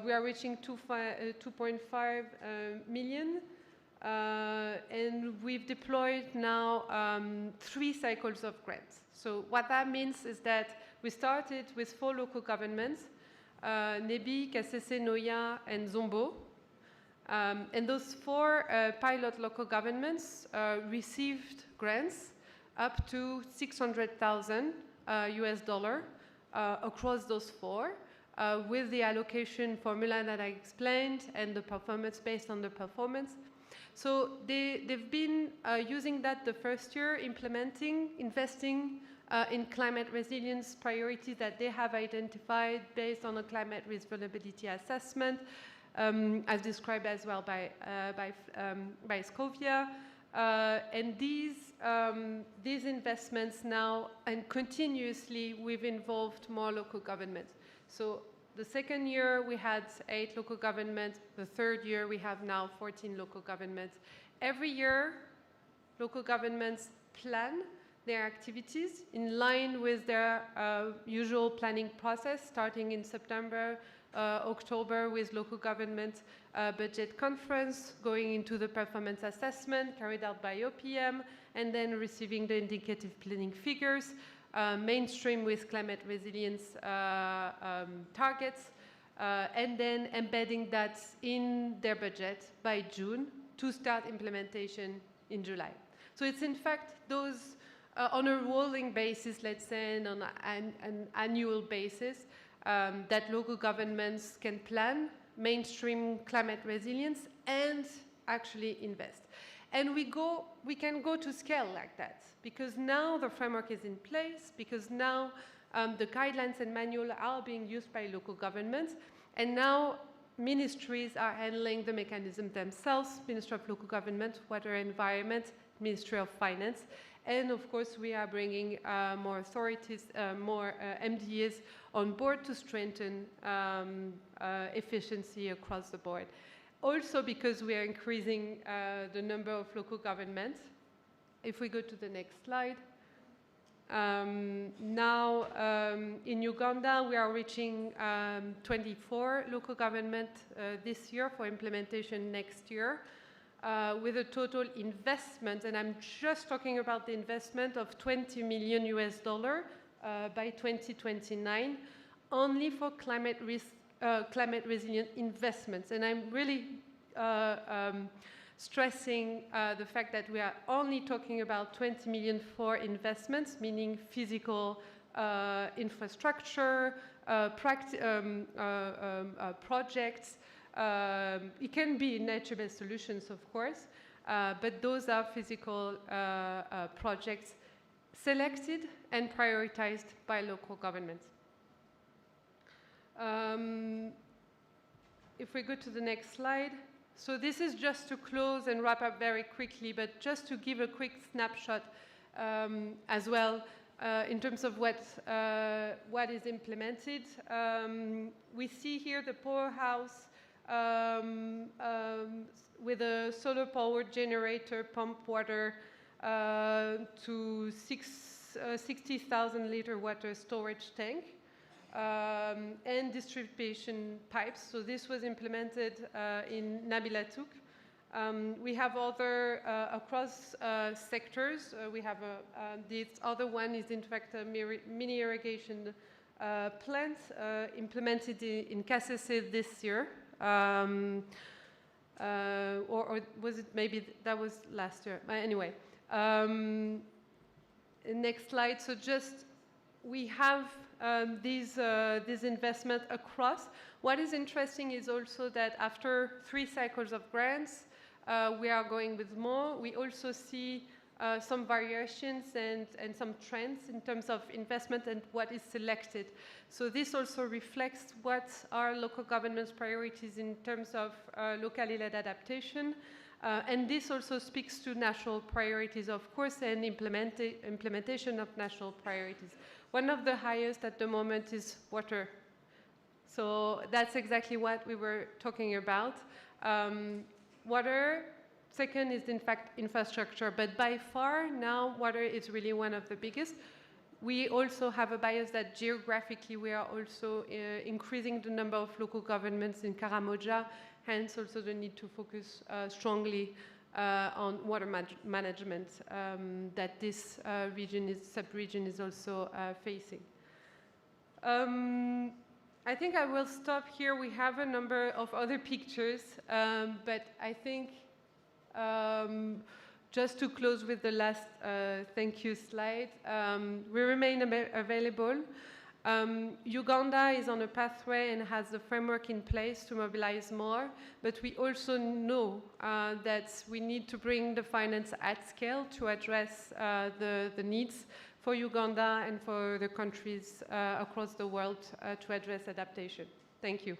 We are reaching 2.5 million. And we've deployed now 3 cycles of grants. So what that means is that we started with 4 local governments, Nebi, Kasese, Noya, and Zombo. And those 4 pilot local governments received grants up to $600,000 US across those 4. With the allocation formula that I explained and the performance based on the performance. So they've been using that the first year, investing in climate resilience priorities that they have identified based on a climate risk vulnerability assessment, as described as well by Scovia. And these investments now, and continuously, we've involved more local governments. So the second year, we had 8 local governments. The third year, we have now 14 local governments. Every year, local governments plan their activities in line with their usual planning process, starting in September, October, with local government budget conference, going into the performance assessment carried out by OPM, and then receiving the indicative planning figures, mainstream with climate resilience targets, and then embedding that in their budget by June to start implementation in July. So it's in fact those on a rolling basis, let's say, and on an annual basis, that local governments can plan mainstream climate resilience and actually invest. And we can go to scale like that, because now the framework is in place, because now the guidelines and manual are being used by local governments, and now ministries are handling the mechanism themselves: Ministry of Local Government, Water and Environment, Ministry of Finance, and of course we are bringing more authorities, more MDAs on board to strengthen efficiency across the board. Also because we are increasing the number of local governments. If we go to the next slide. Now in Uganda we are reaching 24 local governments this year for implementation next year, with a total investment, and I'm just talking about the investment of $20 million by 2029, only for climate resilient investments. And I'm really stressing the fact that we are only talking about 20 million for investments, meaning physical infrastructure, projects. It can be nature-based solutions, of course, but those are physical projects selected and prioritized by local governments. If we go to the next slide. So this is just to close and wrap up very quickly, but just to give a quick snapshot as well in terms of what is implemented. We see here the powerhouse with a solar-powered generator, pump water to 60,000 liter water storage tank. And distribution pipes. So this was implemented in Nabilatuk. We have other across sectors. We have this other one is in fact a mini irrigation plant implemented in Kasese this year. Or was it maybe that was last year? Anyway, next slide. So just we have these investment across. What is interesting is also that after 3 cycles of grants, we are going with more. We also see some variations and some trends in terms of investment and what is selected. So this also reflects what are local government's priorities in terms of locally led adaptation. And this also speaks to national priorities, of course, and implementation of national priorities. One of the highest at the moment is water. So that's exactly what we were talking about. Water, second is in fact infrastructure, but by far now water is really one of the biggest. We also have a bias that geographically we are also increasing the number of local governments in Karamoja, hence also the need to focus strongly on water management that this sub-region is also facing. I think I will stop here. We have a number of other pictures, but I think just to close with the last thank you slide, we remain available. Uganda is on a pathway and has the framework in place to mobilize more, but we also know that we need to bring the finance at scale to address the needs for Uganda and for the countries across the world to address adaptation. Thank you.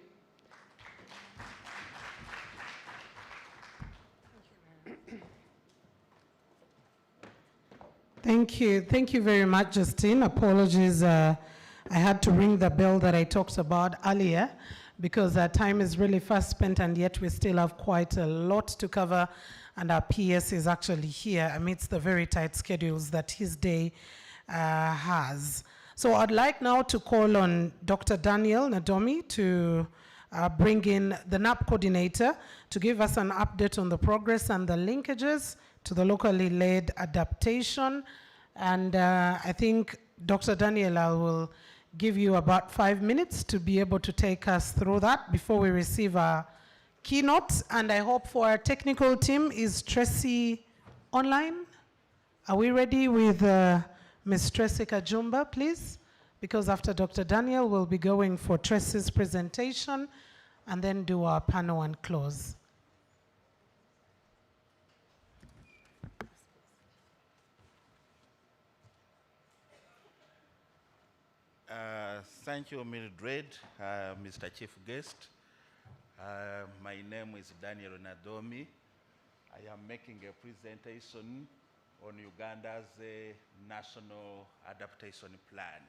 Thank you. Thank you very much, Justine. Apologies. I had to ring the bell that I talked about earlier because our time is really fast spent and yet we still have quite a lot to cover, and our PS is actually here amidst the very tight schedules that his day has. So I'd like now to call on Dr. Daniel Nadomi to bring in the NAP coordinator to give us an update on the progress and the linkages to the locally led adaptation. And I think Dr. Daniel, I will give you about 5 minutes to be able to take us through that before we receive our keynote. And I hope for our technical team, is Tracy online? Are we ready with Ms. Tracy Kajumba, please? Because after Dr. Daniel, we'll be going for Tracy's presentation and then do our panel and close. Thank you, Mildred, Mr. Chief Guest. My name is Daniel Nadomi. I am making a presentation on Uganda's National Adaptation Plan.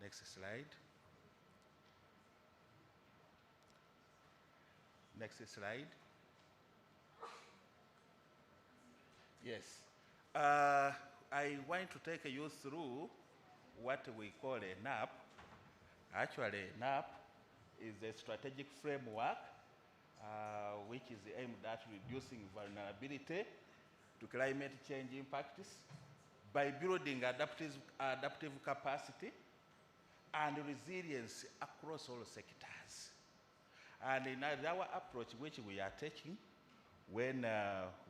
Next slide. Next slide. Yes. I want to take you through what we call a NAP. Actually, NAP is a strategic framework which is aimed at reducing vulnerability to climate change impacts by building adaptive capacity and resilience across all sectors. And in our approach which we are taking when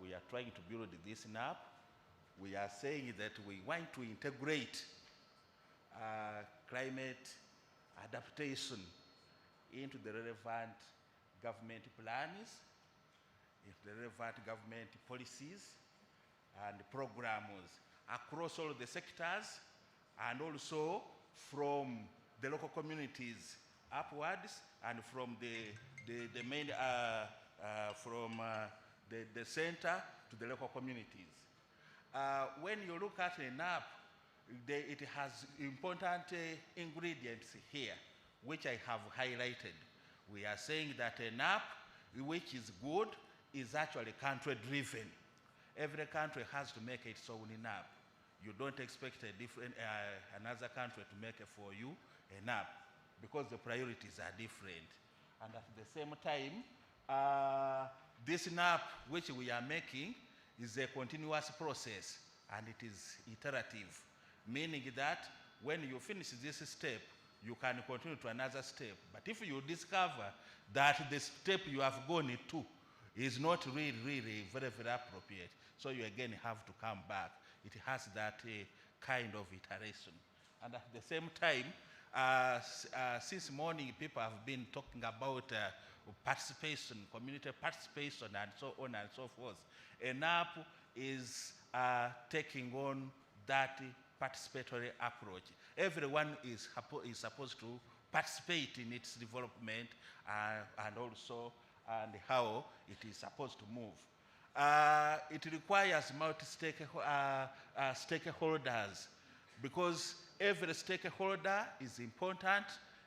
we are trying to build this NAP, we are saying that we want to integrate climate adaptation into the relevant government plans, into the relevant government policies and programs across all the sectors, and also from the local communities upwards, and from the main from the center to the local communities. When you look at a NAP, it has important ingredients here, which I have highlighted. We are saying that a NAP, which is good, is actually country-driven. Every country has to make its own NAP. You don't expect a different, another country to make it for you a NAP, because the priorities are different. And at the same time, this NAP which we are making is a continuous process, and it is iterative, meaning that when you finish this step, you can continue to another step. But if you discover that the step you have gone to is not really very appropriate, so you again have to come back. It has that kind of iteration. And at the same time, since morning, people have been talking about participation, community participation, and so on and so forth. A NAP is taking on that participatory approach. Everyone is supposed to participate in its development and also and how it is supposed to move. It requires multi-stakeholders, because every stakeholder is important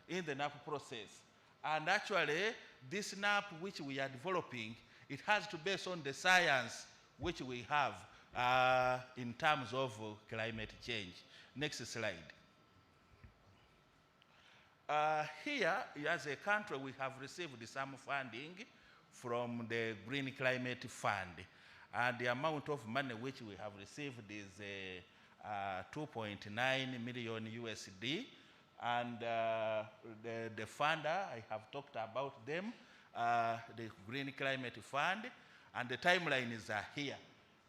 in the NAP process. And actually, this NAP which we are developing, it has to base on the science which we have in terms of climate change. Next slide. Here, as a country, we have received some funding from the Green Climate Fund. And the amount of money which we have received is 2.9 million USD. And the funder, I have talked about them, the Green Climate Fund, and the timeline is here.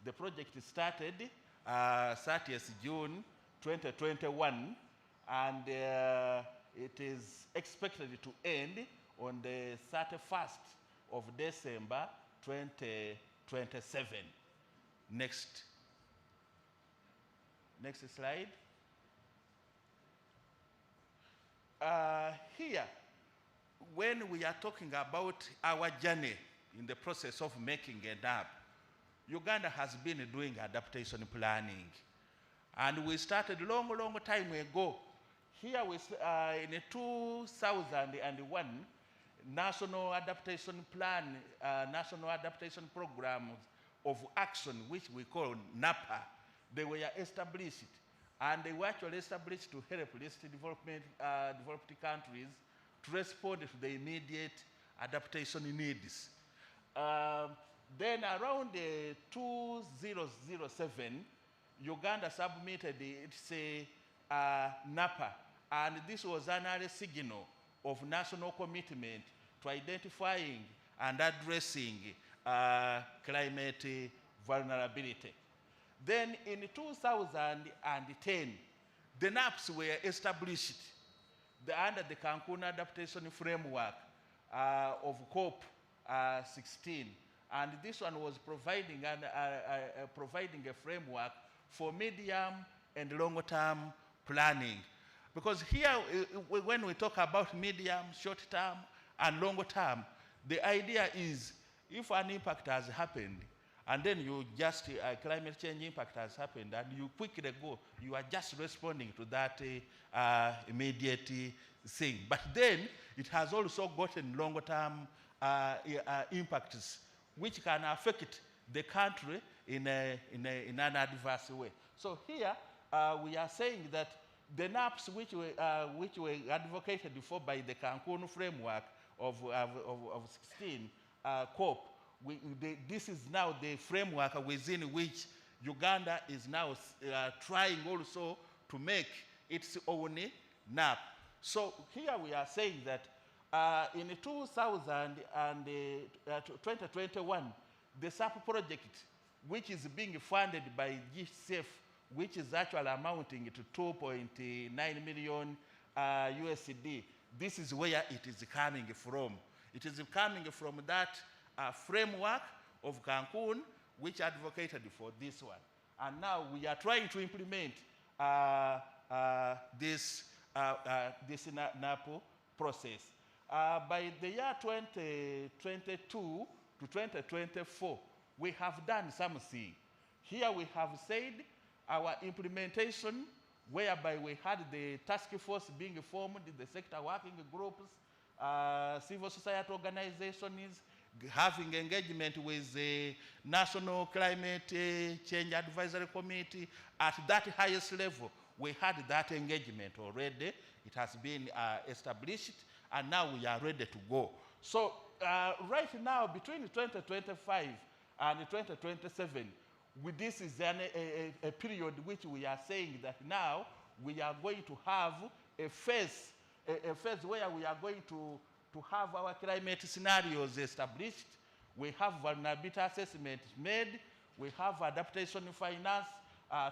The project started 30th June 2021, and it is expected to end on the 31st of December 2027. Next slide. Here, when we are talking about our journey in the process of making a NAP, Uganda has been doing adaptation planning. And we started long time ago. Here in 2001, National Adaptation Plan, National Adaptation Program of Action, which we call NAPA, they were established. And they were actually established to help least developed countries to respond to the immediate adaptation needs. Then around 2007, Uganda submitted its NAPA, and this was an early signal of national commitment to identifying and addressing climate vulnerability. Then in 2010, the NAPs were established under the Cancun Adaptation Framework of COP16. And this one was providing a framework for medium and long-term planning. Because here, when we talk about medium, short term, and long term, the idea is if an impact has happened, and then you just, climate change impact has happened, and you quickly go, you are just responding to that immediate thing. But then it has also gotten longer term impacts, which can affect the country in an adverse way. So here, we are saying that the NAPs which were advocated for by the Cancun framework of 16 COP, this is now the framework within which Uganda is now trying also to make its own NAP. So here we are saying that in 2021, the SAP project, which is being funded by GCF, which is actually amounting to 2.9 million USD, this is where it is coming from. It is coming from that framework of Cancun, which advocated for this one. And now we are trying to implement this NAPO process. By the year 2022 to 2024, we have done something. Here we have said our implementation, whereby we had the task force being formed, the sector working groups, civil society organizations, having engagement with the National Climate Change Advisory Committee. At that highest level, we had that engagement already. It has been established, and now we are ready to go. So right now, between 2025 and 2027, this is a period which we are saying that now we are going to have a phase where we are going to have our climate scenarios established. We have vulnerability assessment made. We have adaptation finance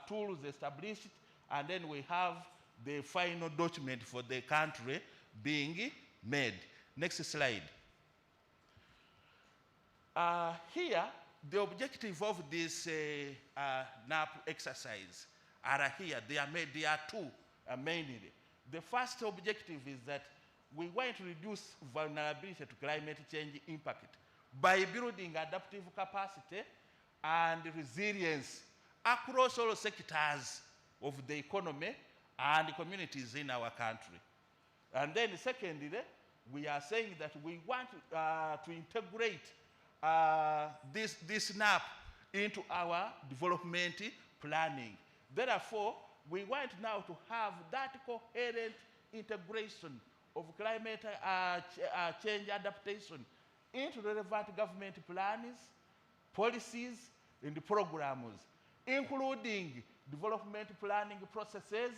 tools established. And then we have the final document for the country being made. Next slide. Here, the objective of this NAP exercise are here. They are two mainly. The first objective is that we want to reduce vulnerability to climate change impact by building adaptive capacity and resilience across all sectors of the economy and communities in our country. And then secondly, we are saying that we want to integrate this NAP into our development planning. Therefore, we want now to have that coherent integration of climate change adaptation into relevant government plans, policies, and programs, including development planning processes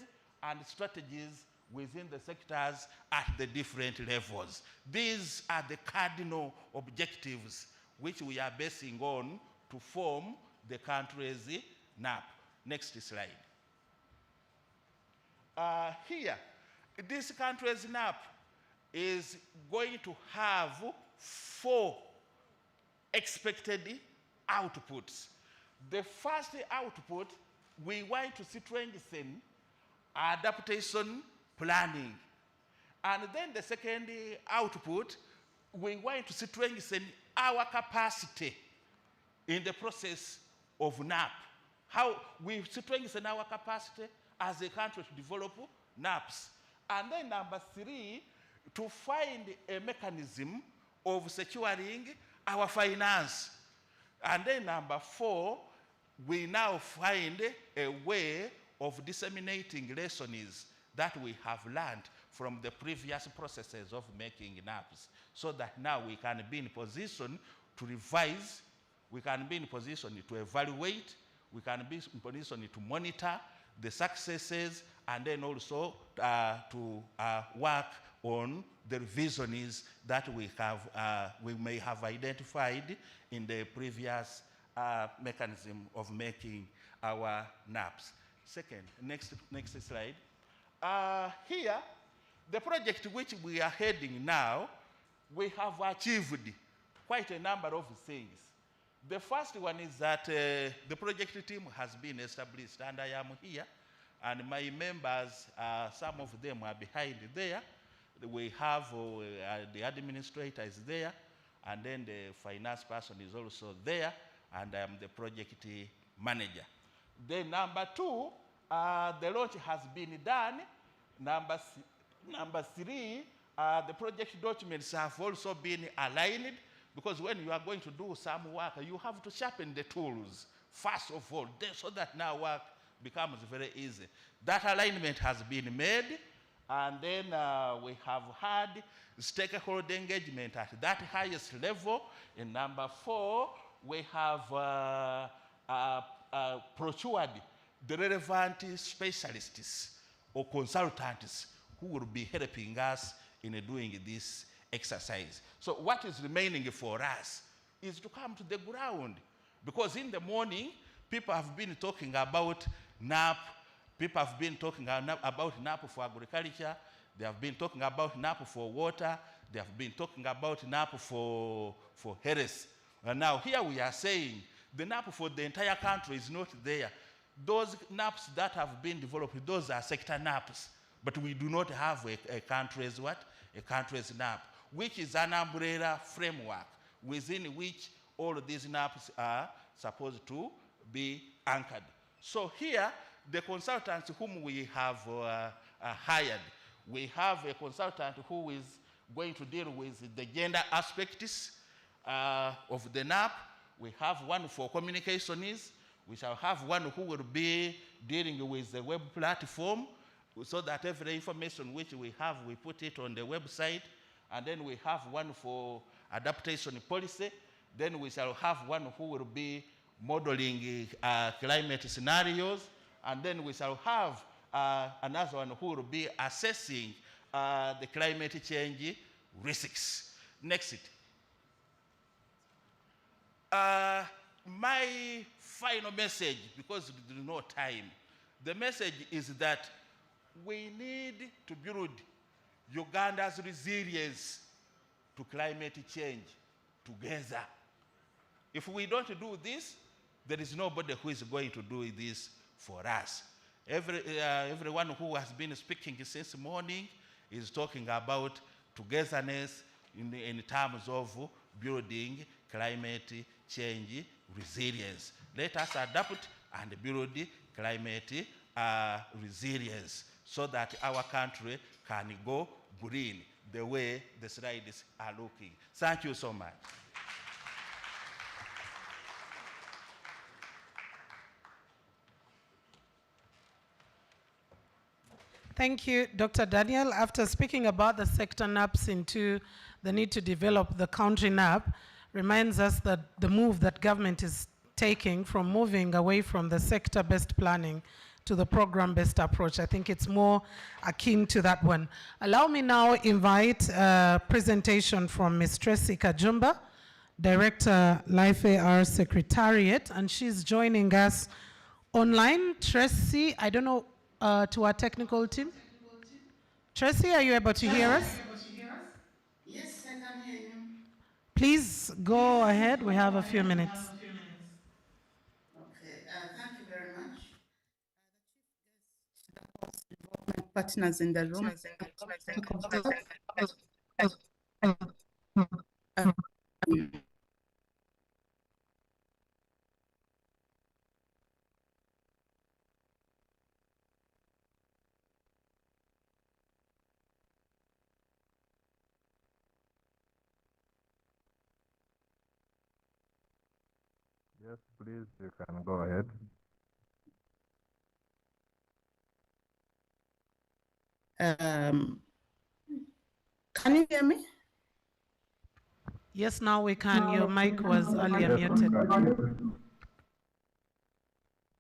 and strategies within the sectors at the different levels. These are the cardinal objectives which we are basing on to form the country's NAP. Next slide. Here, this country's NAP is going to have 4 expected outputs. The first output, we want to strengthen adaptation planning. And then the second output, we want to strengthen our capacity in the process of NAP. How we strengthen our capacity as a country to develop NAPs. And then number 3, to find a mechanism of securing our finance. And then number 4, we now find a way of disseminating lessons that we have learned from the previous processes of making NAPs, so that now we can be in position to revise, we can be in position to evaluate, we can be in position to monitor the successes, and then also to work on the revisions that we may have identified in the previous mechanism of making our NAPs. Second, next slide. Here, the project which we are heading now, we have achieved quite a number of things. The first one is that the project team has been established, and I am here And my members, some of them are behind there. We have the administrator is there, and then the finance person is also there, and I am the project manager. Then number 2, the launch has been done. Number 3, the project documents have also been aligned, because when you are going to do some work, you have to sharpen the tools, first of all, so that now work becomes very easy. That alignment has been made, and then we have had stakeholder engagement at that highest level. In number 4, we have procured the relevant specialists or consultants who will be helping us in doing this exercise. So what is remaining for us is to come to the ground, because in the morning, people have been talking about NAP, people have been talking about NAP for agriculture, they have been talking about NAP for water, they have been talking about NAP for health. And now here we are saying the NAP for the entire country is not there. Those NAPs that have been developed, those are sector NAPs, but we do not have a country's what? A country's NAP, which is an umbrella framework within which all of these NAPs are supposed to be anchored. So here, the consultants whom we have hired, we have a consultant who is going to deal with the gender aspects of the NAP. We have one for communicationists. We shall have one who will be dealing with the web platform, so that every information which we have, we put it on the website. And then we have one for adaptation policy. Then we shall have one who will be modeling climate scenarios. And then we shall have another one who will be assessing the climate change risks. Next. My final message, because there is no time, the message is that we need to build Uganda's resilience to climate change together. If we don't do this, there is nobody who is going to do this for us. Everyone who has been speaking since morning is talking about togetherness in terms of building climate change resilience. Let us adapt and build climate resilience so that our country can go green the way the slides are looking. Thank you so much. Thank you, Dr. Daniel. After speaking about the sector NAPs into the need to develop the country NAP, reminds us that the move that government is taking from moving away from the sector-based planning to the program-based approach. I think it's more akin to that one. Allow me now invite a presentation from Ms. Tracy Kajumba, Director, Life AR Secretariat, and she's joining us online. Tracy, I don't know, to our technical team. Tracy, are you able to hear us? Yes, I can hear you. Please go ahead. We have a few minutes. Okay, thank you very much. Partners in the room. Yes, please, you can go ahead. Can you hear me? Yes, now we can. Your mic was earlier muted.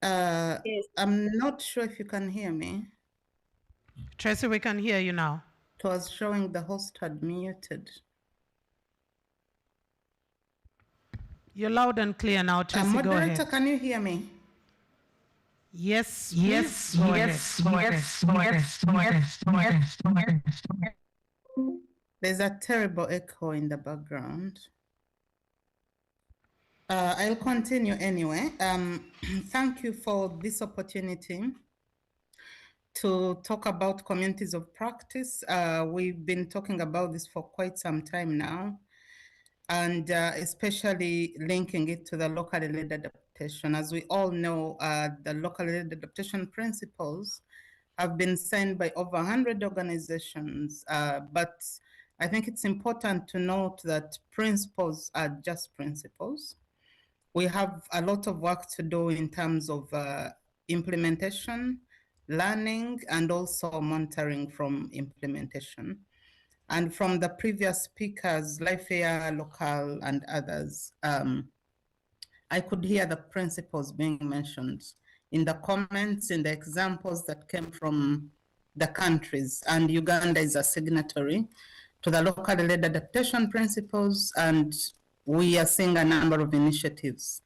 I'm not sure if you can hear me. Tracy, we can hear you now. It was showing the host had muted. You're loud and clear now, Tracy. Go ahead. Moderator, can you hear me? Yes, yes, yes, yes, There's a terrible echo in the background. I'll continue anyway. Thank you for this opportunity to talk about communities of practice. We've been talking about this for quite some time now, and especially linking it to the locally led adaptation. As we all know, the locally led adaptation principles have been signed by over 100 organizations, but I think it's important to note that principles are just principles. We have a lot of work to do in terms of implementation, learning, and also monitoring from implementation. And from the previous speakers, Lifeair, Local, and others, I could hear the principles being mentioned in the comments, in the examples that came from the countries. And Uganda is a signatory to the locally led adaptation principles, and we are seeing a number of initiatives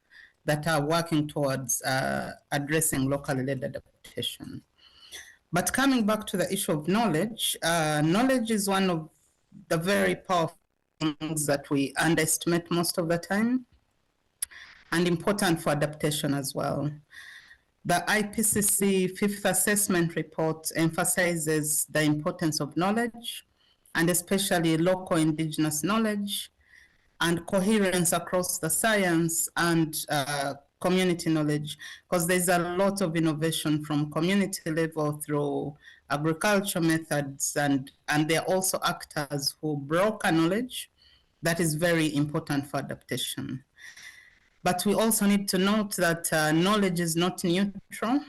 that are working towards addressing locally led adaptation. But coming back to the issue of knowledge, knowledge is one of the very powerful things that we underestimate most of the time, and important for adaptation as well. The IPCC Fifth Assessment Report emphasizes the importance of knowledge, and especially local indigenous knowledge, and coherence across the science and community knowledge, because there's a lot of innovation from community level through agriculture methods, and there are also actors who broker knowledge that is very important for adaptation. But we also need to note that knowledge is not neutral.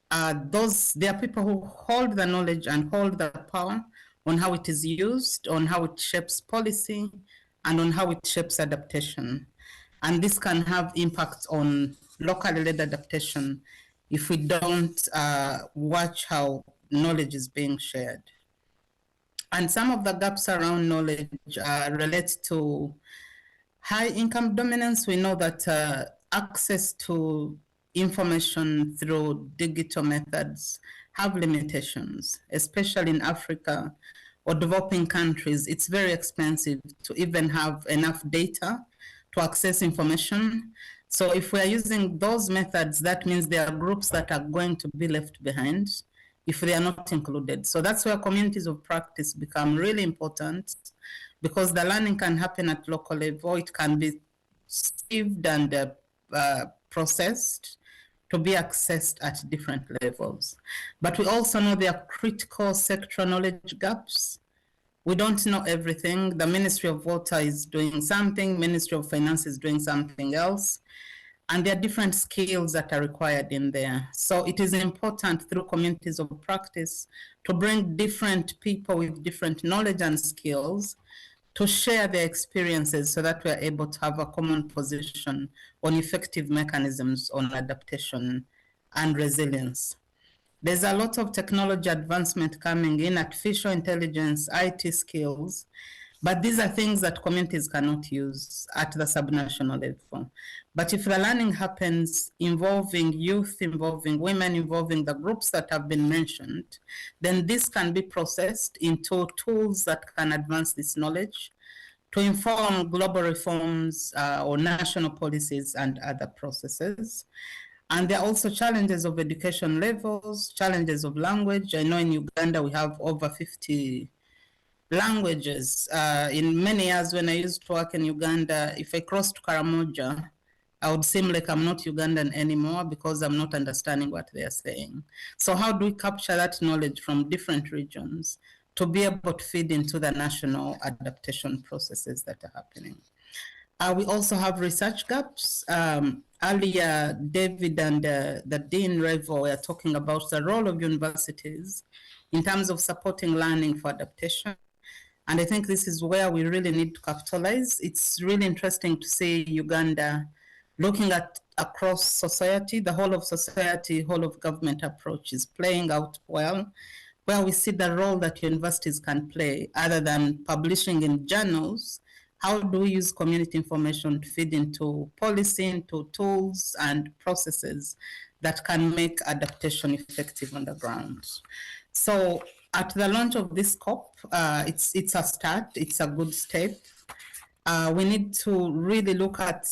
There are people who hold the knowledge and hold the power on how it is used, on how it shapes policy, and on how it shapes adaptation. And this can have impacts on locally led adaptation if we don't watch how knowledge is being shared. And some of the gaps around knowledge relate to high income dominance. We know that access to information through digital methods have limitations, especially in Africa or developing countries. It's very expensive to even have enough data to access information. So if we are using those methods, that means there are groups that are going to be left behind if they are not included. So that's where communities of practice become really important, because the learning can happen at local level. It can be saved and processed to be accessed at different levels. But we also know there are critical sectoral knowledge gaps. We don't know everything. The Ministry of Water is doing something, Ministry of Finance is doing something else, and there are different skills that are required in there. So it is important through communities of practice to bring different people with different knowledge and skills to share their experiences so that we are able to have a common position on effective mechanisms on adaptation and resilience. There's a lot of technology advancement coming in, artificial intelligence, IT skills, but these are things that communities cannot use at the subnational level. But if the learning happens involving youth, involving women, involving the groups that have been mentioned, then this can be processed into tools that can advance this knowledge to inform global reforms or national policies and other processes. And there are also challenges of education levels, challenges of language. I know in Uganda we have over 50 languages. In many years when I used to work in Uganda, if I crossed Karamoja, I would seem like I'm not Ugandan anymore because I'm not understanding what they are saying. So how do we capture that knowledge from different regions to be able to feed into the national adaptation processes that are happening? We also have research gaps. Earlier, David and the Dean Revo were talking about the role of universities in terms of supporting learning for adaptation. And I think this is where we really need to capitalize. It's really interesting to see Uganda looking at across society, the whole of society, whole of government approach is playing out well, where we see the role that universities can play other than publishing in journals. How do we use community information to feed into policy, into tools and processes that can make adaptation effective on the ground? So at the launch of this COP, it's a start, it's a good step. We need to really look at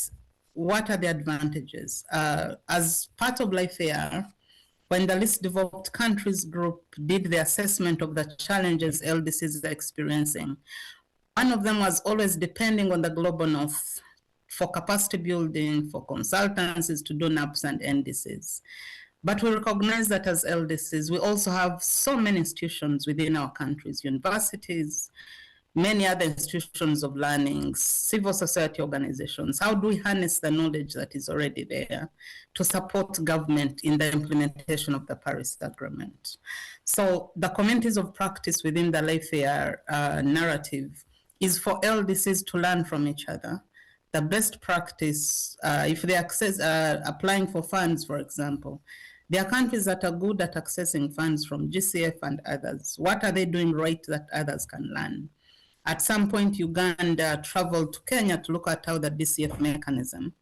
what are the advantages. As part of Lifeair, when the least developed countries group did the assessment of the challenges LDCs are experiencing, one of them was always depending on the global north for capacity building, for consultancies to do NAPs and NDCs. But we recognize that as LDCs, we also have so many institutions within our countries, universities, many other institutions of learning, civil society organizations. How do we harness the knowledge that is already there to support government in the implementation of the Paris Agreement? So the communities of practice within the Layfair narrative is for LDCs to learn from each other. The best practice, if they access, applying for funds, for example, there are countries that are good at accessing funds from GCF and others. What are they doing right that others can learn? At some point, Uganda traveled to Kenya to look at how the DCF mechanism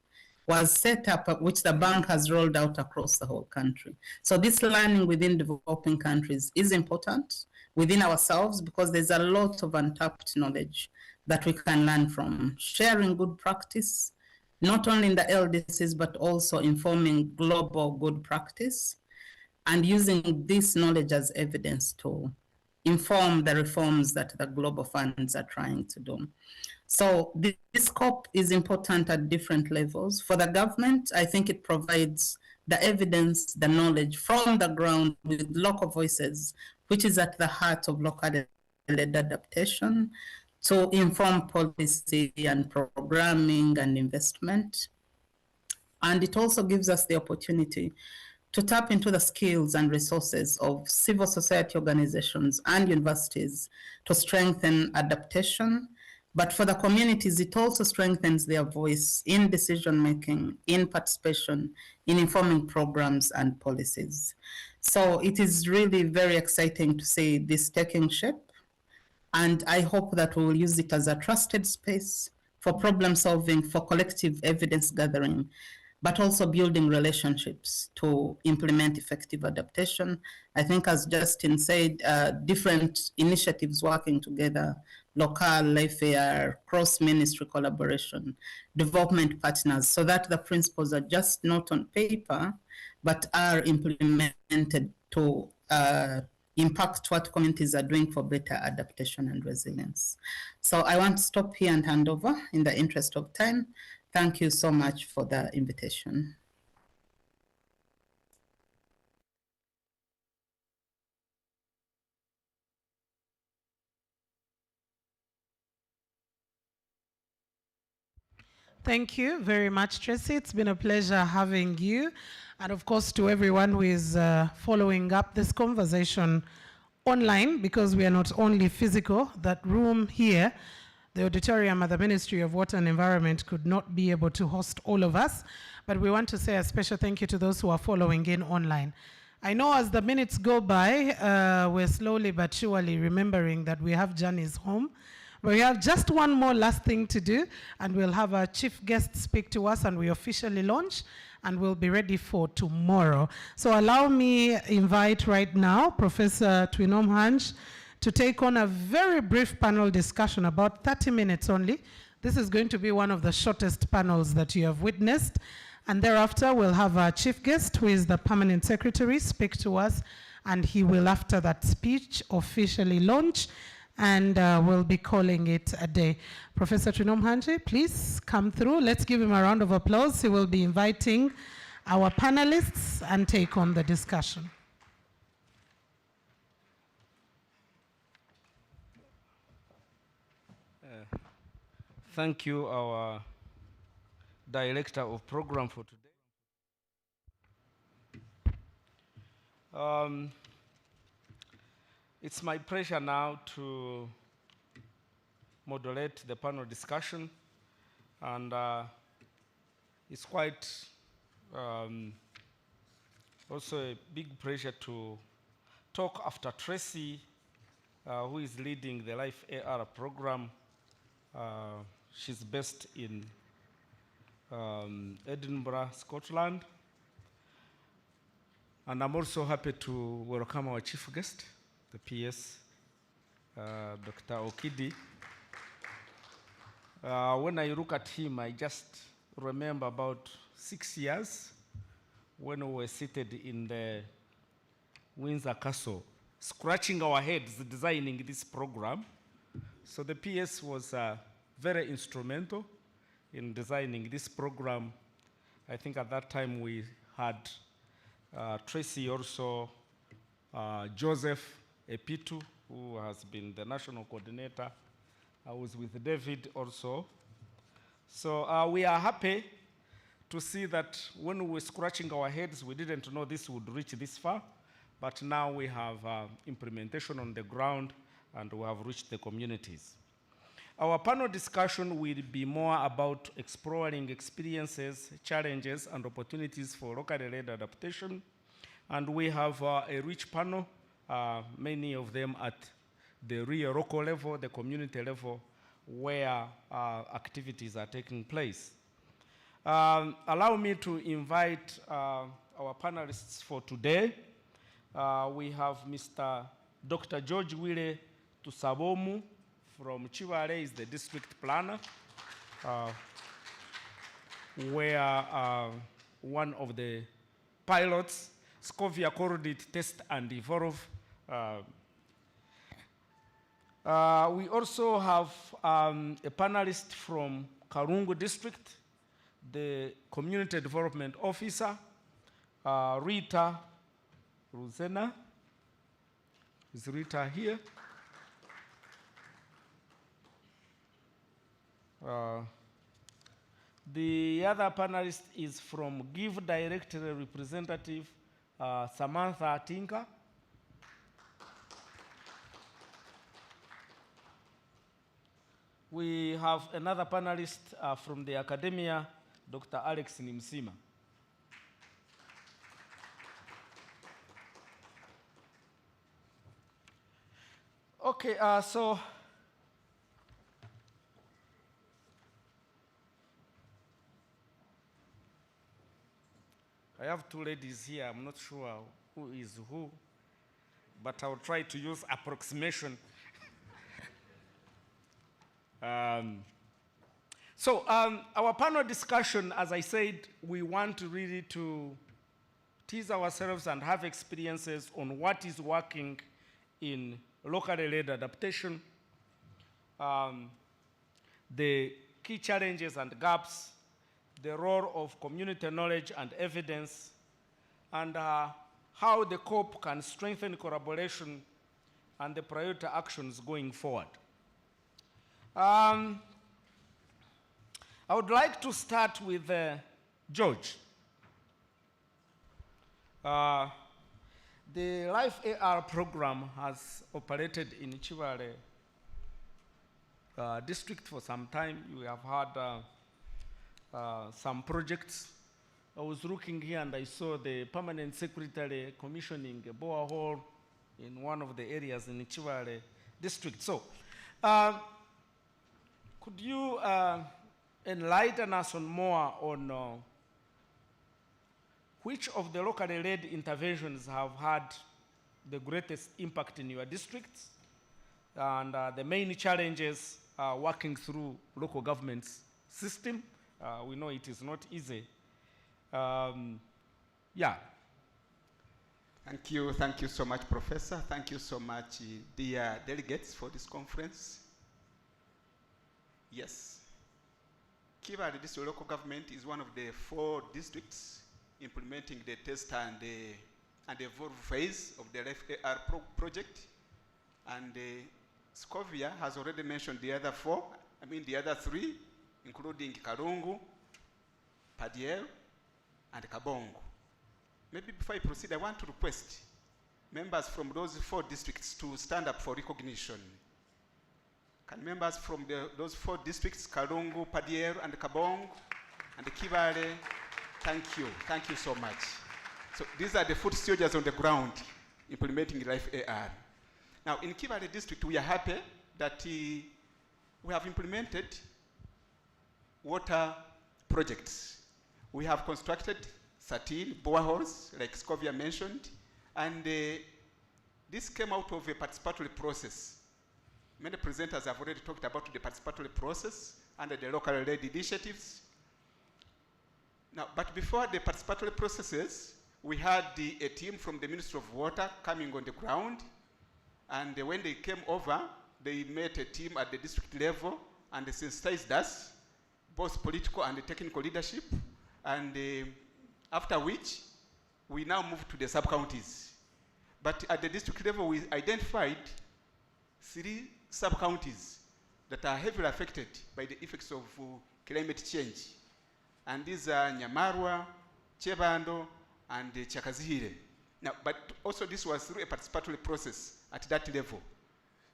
was set up, which the bank has rolled out across the whole country. So this learning within developing countries is important within ourselves because there's a lot of untapped knowledge that we can learn from. Sharing good practice, not only in the LDCs, but also informing global good practice and using this knowledge as evidence to inform the reforms that the global funds are trying to do. So this scope is important at different levels. For the government, I think it provides the evidence, the knowledge from the ground with local voices, which is at the heart of locally led adaptation to inform policy and programming and investment. And it also gives us the opportunity to tap into the skills and resources of civil society organizations and universities to strengthen adaptation. But for the communities, it also strengthens their voice in decision-making, in participation, in informing programs and policies. So it is really very exciting to see this taking shape. And I hope that we will use it as a trusted space for problem solving, for collective evidence gathering, but also building relationships to implement effective adaptation. I think, as Justin said, different initiatives working together, local, Layfair, cross-ministry collaboration, development partners, so that the principles are just not on paper, but are implemented to impact what communities are doing for better adaptation and resilience. So I want to stop here and hand over in the interest of time. Thank you so much for the invitation. Thank you very much, Tracy. It's been a pleasure having you. And of course, to everyone who is following up this conversation online, because we are not only physical, that room here, the auditorium at the Ministry of Water and Environment could not be able to host all of us, but we want to say a special thank you to those who are following in online. I know as the minutes go by, we're slowly but surely remembering that we have journeys home. But we have just one more last thing to do, and we'll have our chief guest speak to us, and we officially launch, and we'll be ready for tomorrow. So allow me invite right now Professor Twinom Hanj to take on a very brief panel discussion, about 30 minutes only. This is going to be one of the shortest panels that you have witnessed. And thereafter, we'll have our chief guest, who is the permanent secretary, speak to us, and he will, after that speech, officially launch, and we'll be calling it a day. Professor Twinom Hanj, please come through. Let's give him a round of applause. He will be inviting our panelists and take on the discussion. Thank you, our Director of Program for today. It's my pleasure now to moderate the panel discussion, and it's quite also a big pleasure to talk after Tracy, who is leading the Life AR program. She's based in Edinburgh, Scotland. And I'm also happy to welcome our chief guest, the PS, Dr. Okidi. When I look at him, I just remember about 6 years when we were seated in the Windsor Castle, scratching our heads designing this program. So the PS was very instrumental in designing this program. I think at that time we had Tracy also, Joseph Epitu, who has been the national coordinator. I was with David also. So we are happy to see that when we were scratching our heads, we didn't know this would reach this far, but now we have implementation on the ground and we have reached the communities. Our panel discussion will be more about exploring experiences, challenges, and opportunities for locally led adaptation. And we have a rich panel, many of them at the real local level, the community level, where activities are taking place. Allow me to invite our panelists for today. We have Mr. Dr. George Wile Tusabomu from Chivale, is the district planner, where one of the pilots, Scovia Corridor Test and Evolve. We also have a panelist from Karungu district, the community development officer, Rita Ruzena. Is Rita here? The other panelist is from Give Directory representative, Samantha Tinka. We have another panelist from the academia, Dr. Alex Nimsima. Okay, so I have two ladies here. I'm not sure who is who, but I'll try to use approximation. Our panel discussion, as I said, we want really to tease ourselves and have experiences on what is working in locally led adaptation, the key challenges and gaps, the role of community knowledge and evidence, and how the COP can strengthen collaboration and the priority actions going forward. I would like to start with George. The Life AR program has operated in Chivale district for some time. We have had some projects. I was looking here and I saw the permanent secretary commissioning a borehole in one of the areas in Chivale district. So, could you enlighten us on more on which of the locally led interventions have had the greatest impact in your districts and the main challenges working through local government's system? We know it is not easy. Yeah. Thank you so much, Professor. Thank you so much, dear delegates, for this conference. Yes, Kivale District Local Government is one of the 4 districts implementing the test and evolve phase of the LFAR project. And Scovia has already mentioned the other 4, the other 3, including Karungu, Padiel, and Kabongo. Maybe before I proceed, I want to request members from those 4 districts to stand up for recognition. Can members from those 4 districts, Karungu, Padiel, and Kabongo, and Kivale, thank you so much. So these are the foot soldiers on the ground implementing Life AR. Now in Kivale district, we are happy that we have implemented water projects. We have constructed 13 boreholes, like Scovia mentioned, and this came out of a participatory process. Many presenters have already talked about the participatory process under the local led initiatives. Now, but before the participatory processes, we had a team from the Ministry of Water coming on the ground, and when they came over, they met a team at the district level and they sensitized us, both political and technical leadership, and after which we now moved to the sub-counties. But at the district level, we identified 3 sub-counties that are heavily affected by the effects of climate change. And these are Nyamarwa, Chebando, and Chakazihire. Now, but also this was through a participatory process at that level.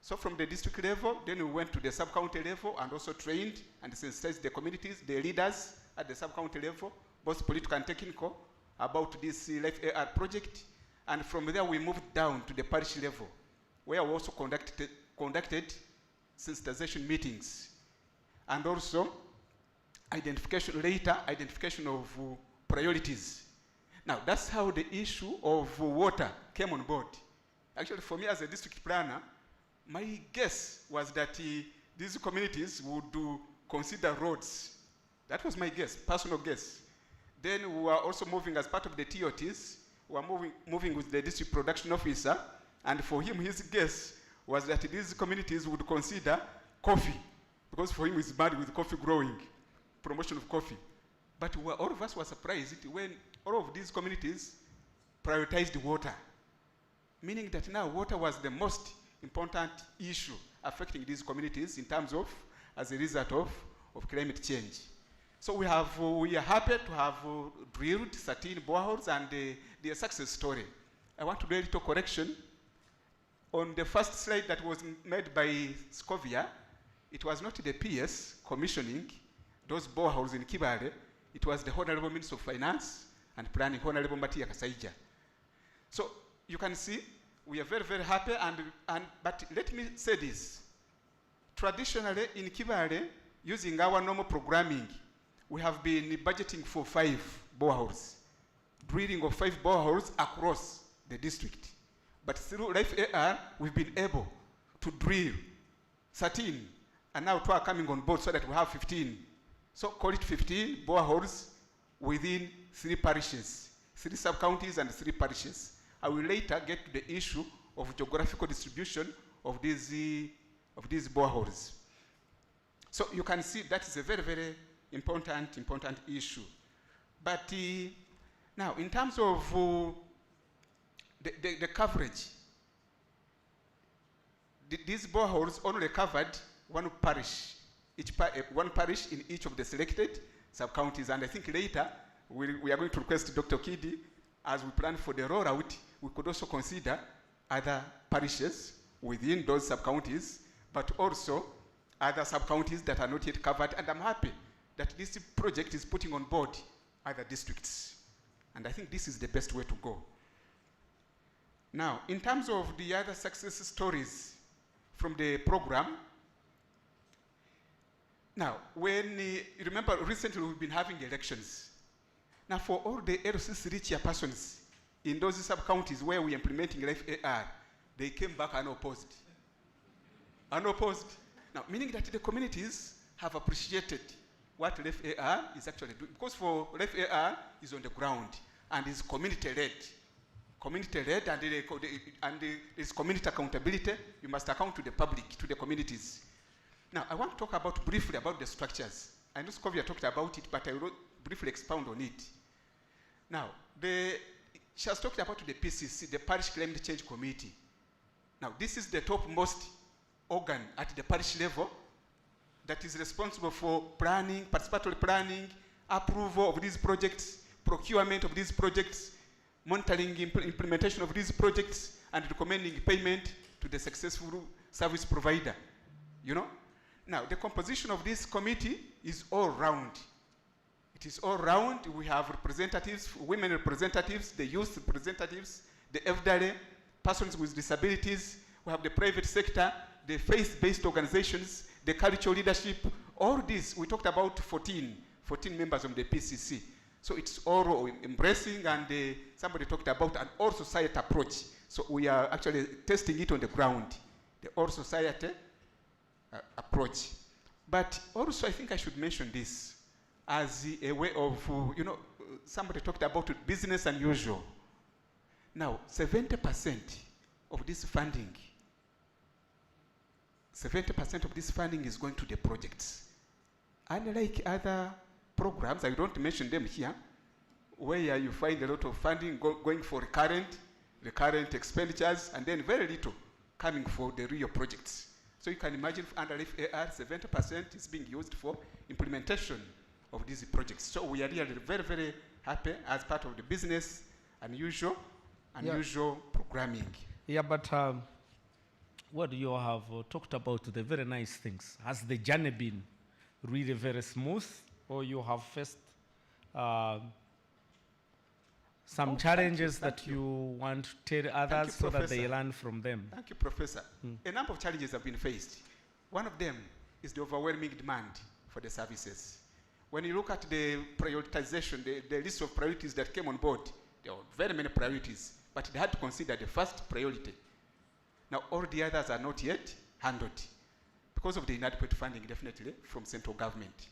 So from the district level, then we went to the sub-county level and also trained and sensitized the communities, the leaders at the sub-county level, both political and technical, about this Life AR project. And from there, we moved down to the parish level, where we also conducted sensitization meetings. And also, identification of priorities. Now, that's how the issue of water came on board. Actually, for me as a district planner, my guess was that these communities would consider roads. That was my guess, personal guess. Then we were also moving as part of the TOTs. We were moving with the district production officer, and for him, his guess was that these communities would consider coffee, because for him he's mad with coffee growing, promotion of coffee. But all of us were surprised when all of these communities prioritized water, meaning that now water was the most important issue affecting these communities in terms of, as a result of climate change. So we are happy to have drilled 13 boreholes and the success story. I want to do a little correction. On the first slide that was made by Scovia, it was not the PS commissioning those boreholes in Kibale, it was the Honorable Minister of Finance and Planning, Honorable Matia Kasaija. So you can see, we are very, very happy, but let me say this. Traditionally, in Kibale, using our normal programming, we have been budgeting for 5 boreholes, drilling of 5 boreholes across the district. But through Life AR, we've been able to drill 13, and now 2 are coming on board so that we have 15. So call it 15 boreholes within 3 parishes, 3 sub-counties and 3 parishes. I will later get to the issue of geographical distribution of these boreholes. So you can see that is a very, very important issue. But now, in terms of the coverage, these boreholes only covered one parish, one parish in each of the selected sub-counties. And I think later we are going to request Dr. Kidi, as we plan for the rollout, we could also consider other parishes within those sub-counties, but also other sub-counties that are not yet covered. And I'm happy that this project is putting on board other districts. And I think this is the best way to go. Now, in terms of the other success stories from the program, now, you remember recently we've been having elections. Now, for all the LCC chairpersons in those sub-counties where we're implementing Life AR, they came back unopposed. Unopposed. Now, meaning that the communities have appreciated what Life AR is actually doing. Because for Life AR is on the ground and is community-led. Community-led, and there's community accountability. You must account to the public, to the communities. Now, I want to talk briefly about the structures. I know Scovia talked about it, but I will briefly expound on it. Now, she has talked about the PCC, the Parish Climate Change Committee. Now, this is the topmost organ at the parish level that is responsible for planning, participatory planning, approval of these projects, procurement of these projects, monitoring implementation of these projects, and recommending payment to the successful service provider. You know? Now, the composition of this committee is all round. It is all round. We have representatives, women representatives, the youth representatives, the elderly, persons with disabilities. We have the private sector, the faith-based organizations, the cultural leadership. All this, we talked about 14 members of the PCC. So it's all embracing, and somebody talked about an all-society approach. So we are actually testing it on the ground, the all-society approach. But also, I think I should mention this as a way of, somebody talked about business unusual. Now, 70% of this funding, 70% of this funding is going to the projects. Unlike other programs, I don't mention them here, where you find a lot of funding going for recurrent expenditures, and then very little coming for the real projects. So you can imagine under FAR, 70% is being used for implementation of these projects. So we are really very, very happy as part of the business unusual programming. Yeah, but what you have talked about, the very nice things. Has the journey been really very smooth, or you have faced some challenges that you want to tell others so that they learn from them? Thank you, Professor. A number of challenges have been faced. One of them is the overwhelming demand for the services. When you look at the prioritization, the list of priorities that came on board, there were very many priorities, but they had to consider the first priority. Now, all the others are not yet handled because of the inadequate funding, definitely, from central government.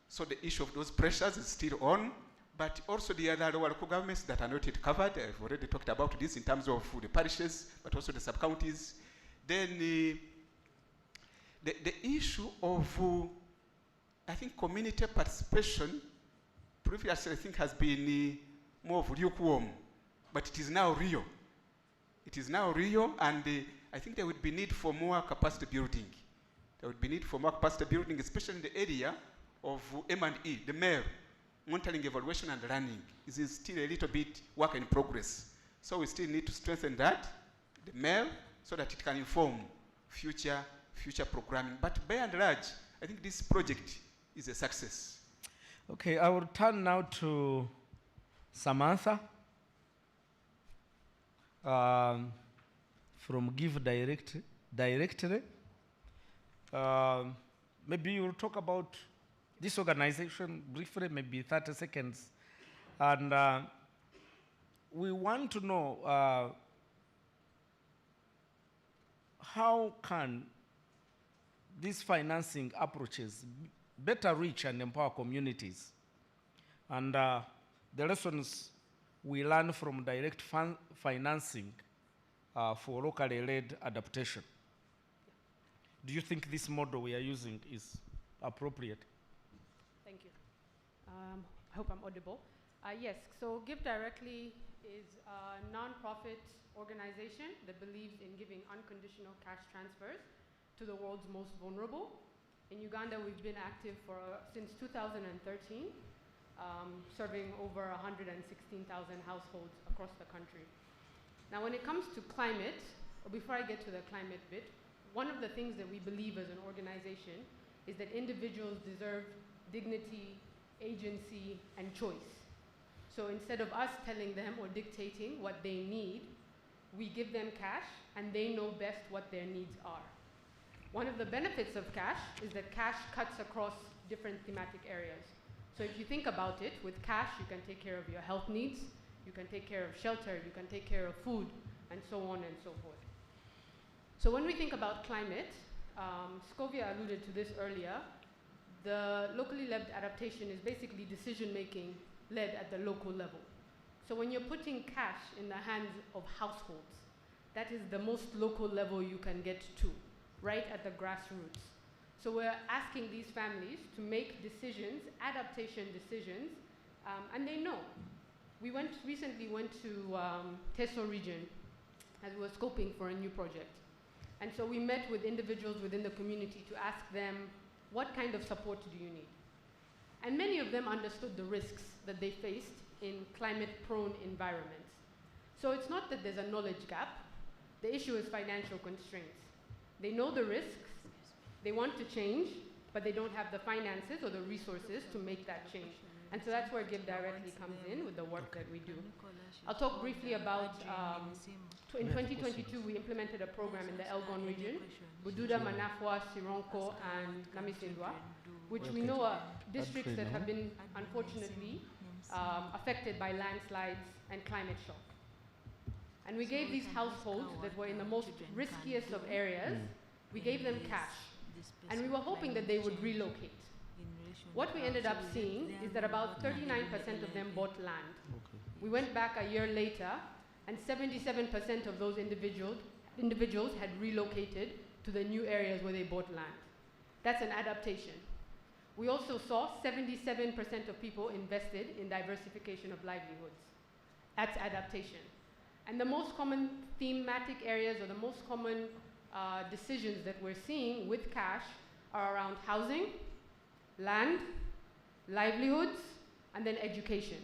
So the issue of those pressures is still on, but also the other local governments that are not yet covered. I've already talked about this in terms of the parishes, but also the sub-counties. Then the issue of, I think, community participation previously, I think, has been more of lukewarm, but it is now real. It is now real, and I think there would be need for more capacity building. There would be need for more capacity building, especially in the area of M&E, the mayor, monitoring, evaluation, and learning. This is still a little bit work in progress. So we still need to strengthen that, the mayor, so that it can inform future programming. But by and large, I think this project is a success. Okay, I will turn now to Samantha from Give Directly. Maybe you will talk about this organization briefly, maybe 30 seconds. And we want to know how can these financing approaches better reach and empower communities, and the lessons we learn from direct financing for locally led adaptation. Do you think this model we are using is appropriate? Thank you. I hope I'm audible. Yes, so Give Directly is a non-profit organization that believes in giving unconditional cash transfers to the world's most vulnerable. In Uganda, we've been active since 2013, serving over 116,000 households across the country. Now, when it comes to climate, or before I get to the climate bit, one of the things that we believe as an organization is that individuals deserve dignity, agency, and choice. So instead of us telling them or dictating what they need, we give them cash, and they know best what their needs are. One of the benefits of cash is that cash cuts across different thematic areas. So if you think about it, with cash, you can take care of your health needs, you can take care of shelter, you can take care of food, and so on and so forth. So when we think about climate, Scovia alluded to this earlier, the locally led adaptation is basically decision-making led at the local level. So when you're putting cash in the hands of households, that is the most local level you can get to, right at the grassroots. So we're asking these families to make decisions, adaptation decisions, and they know. We recently went to Teso region as we were scoping for a new project. And so we met with individuals within the community to ask them, what kind of support do you need? And many of them understood the risks that they faced in climate-prone environments. So it's not that there's a knowledge gap. The issue is financial constraints. They know the risks, they want to change, but they don't have the finances or the resources to make that change. And so that's where Give Directly comes in with the work that we do. I'll talk briefly about, in 2022, we implemented a program in the Elgon region, Bududa, Manafwa, Sironko, and Namisindwa, which we know are districts that have been, unfortunately, affected by landslides and climate shock. And we gave these households that were in the most riskiest of areas, we gave them cash. And we were hoping that they would relocate. What we ended up seeing is that about 39% of them bought land. We went back a year later, and 77% of those individuals had relocated to the new areas where they bought land. That's an adaptation. We also saw 77% of people invested in diversification of livelihoods. That's adaptation. And the most common thematic areas or the most common decisions that we're seeing with cash are around housing, land, livelihoods, and then education.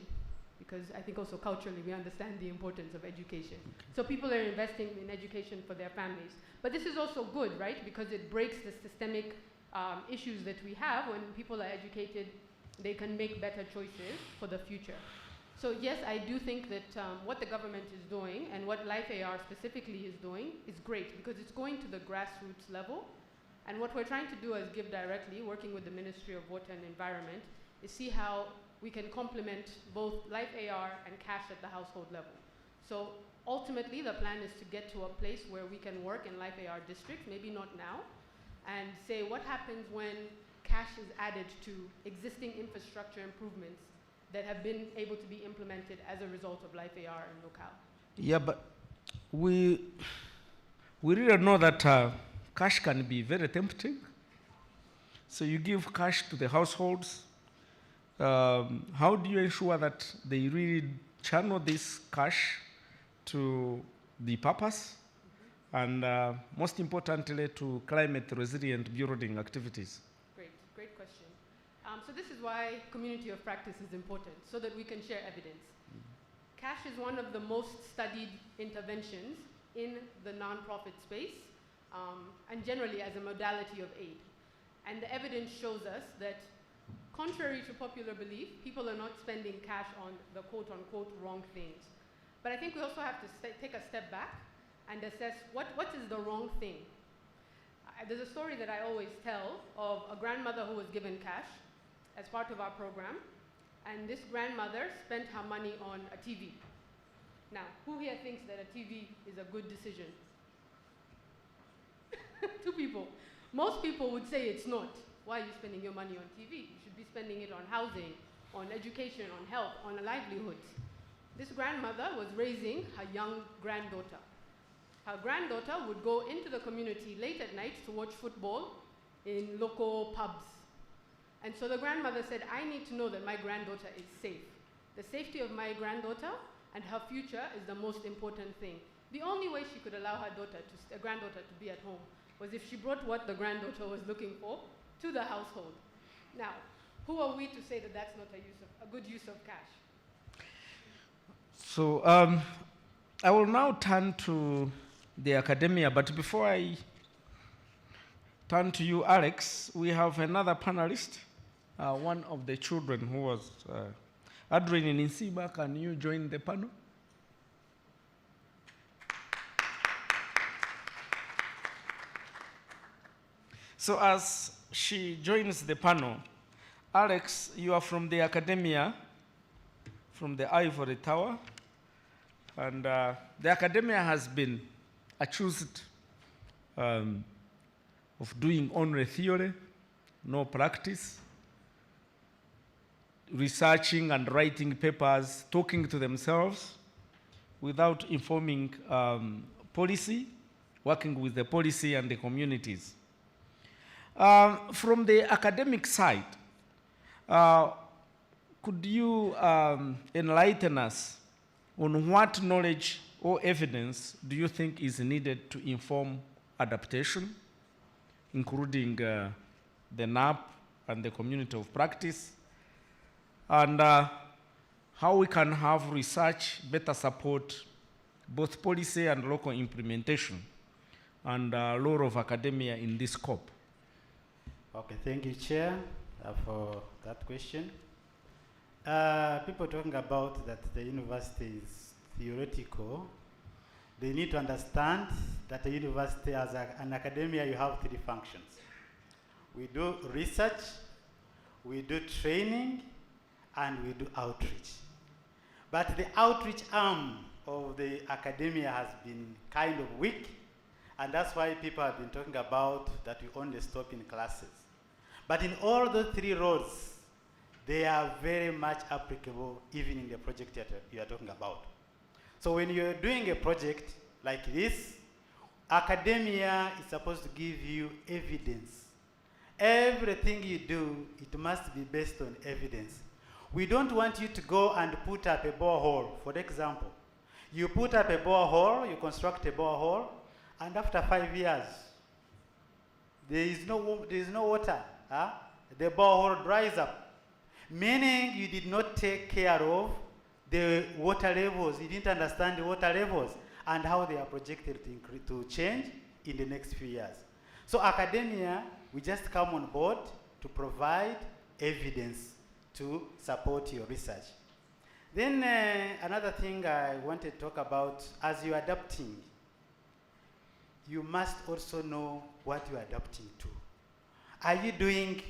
Because I think also culturally we understand the importance of education. So people are investing in education for their families. But this is also good, right? Because it breaks the systemic issues that we have. When people are educated, they can make better choices for the future. So yes, I do think that what the government is doing and what Life AR specifically is doing is great because it's going to the grassroots level. And what we're trying to do as Give Directly, working with the Ministry of Water and Environment, is see how we can complement both Life AR and cash at the household level. So ultimately, the plan is to get to a place where we can work in Life AR districts, maybe not now, and say what happens when cash is added to existing infrastructure improvements that have been able to be implemented as a result of Life AR and locale. Yeah, but we really know that cash can be very tempting. So you give cash to the households. How do you ensure that they really channel this cash to the purpose and most importantly to climate resilient building activities? Great question. So this is why community of practice is important, so that we can share evidence. Cash is one of the most studied interventions in the nonprofit space and generally as a modality of aid. And the evidence shows us that contrary to popular belief, people are not spending cash on the quote-unquote wrong things. But I think we also have to take a step back and assess what is the wrong thing. There's a story that I always tell of a grandmother who was given cash as part of our program, and this grandmother spent her money on a TV. Now, who here thinks that a TV is a good decision? 2 people. Most people would say it's not. Why are you spending your money on TV? You should be spending it on housing, on education, on health, on livelihoods. This grandmother was raising her young granddaughter. Her granddaughter would go into the community late at night to watch football in local pubs. And so the grandmother said, I need to know that my granddaughter is safe. The safety of my granddaughter and her future is the most important thing. The only way she could allow her granddaughter to be at home was if she brought what the granddaughter was looking for to the household. Now, who are we to say that that's not a good use of cash? So I will now turn to the academia, but before I turn to you, Alex, we have another panelist, one of the children who was Adrian in Insiba. Can you join the panel? So as she joins the panel, Alex, you are from the academia, from the Ivory Tower, and the academia has been accused of doing only theory, no practice, researching and writing papers, talking to themselves without informing policy, working with the policy and the communities. From the academic side, could you enlighten us on what knowledge or evidence do you think is needed to inform adaptation, including the NAP and the community of practice, and how we can have research better support both policy and local implementation, and role of academia in this scope? Okay, thank you, Chair, for that question. People talking about that the university is theoretical, they need to understand that the university, as an academia, you have 3 functions. We do research, we do training, and we do outreach. But the outreach arm of the academia has been kind of weak, and that's why people have been talking about that we only stop in classes. But in all the 3 roles, they are very much applicable even in the project that you are talking about. So when you're doing a project like this, academia is supposed to give you evidence. Everything you do, it must be based on evidence. We don't want you to go and put up a borehole, for example. You put up a borehole, you construct a borehole, and after 5 years, there is no water. Huh? The borehole dries up. Meaning you did not take care of the water levels. You didn't understand the water levels and how they are projected to change in the next few years. So academia, we just come on board to provide evidence to support your research. Then another thing I want to talk about, as you're adapting, you must also know what you're adapting to. Are you doing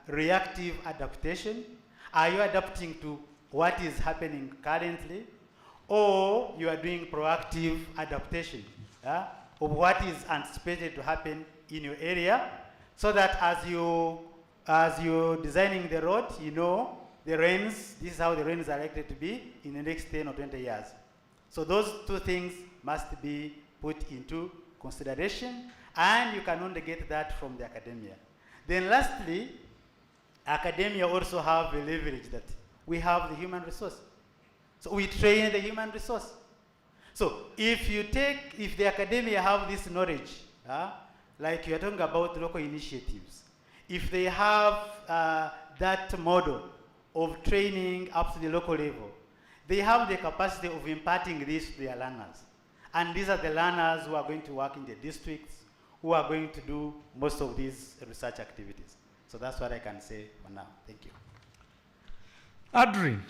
reactive adaptation? Are you adapting to what is happening currently? Or you are doing proactive adaptation of what is anticipated to happen in your area, so that as you're designing the road, you know the rains, this is how the rains are likely to be in the next 10 or 20 years. So those two things must be put into consideration, and you can only get that from the academia. Then lastly, academia also have a leverage that we have the human resource. So we train the human resource. So if the academia have this knowledge, like you're talking about local initiatives, if they have that model of training up to the local level, they have the capacity of imparting this to their learners. And these are the learners who are going to work in the districts, who are going to do most of these research activities. So that's what I can say for now. Thank you. Adrian,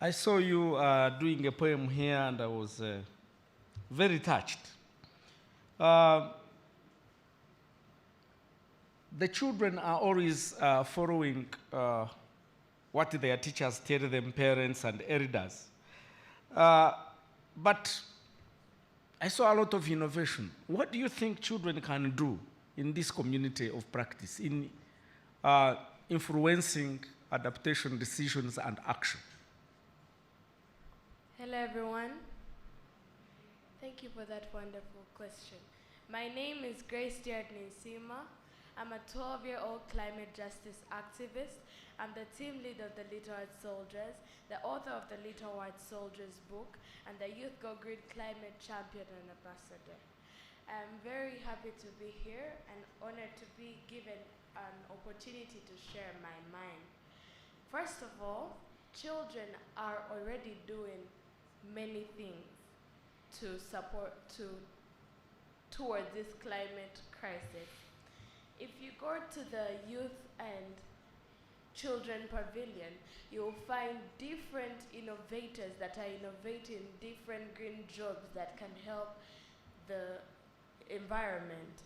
I saw you doing a poem here, and I was very touched. The children are always following what their teachers tell them, parents and elders. But I saw a lot of innovation. What do you think children can do in this community of practice in influencing adaptation decisions and action? Hello, everyone. Thank you for that wonderful question. My name is Grace Nsima. I'm a 12-year-old climate justice activist. I'm the team lead of the Little White Soldiers, the author of the Little White Soldiers book, and the Youth Go Green Climate Champion and Ambassador. I'm very happy to be here and honored to be given an opportunity to share my mind. First of all, children are already doing many things to support towards this climate crisis. If you go to the youth and children pavilion, you'll find different innovators that are innovating different green jobs that can help the environment.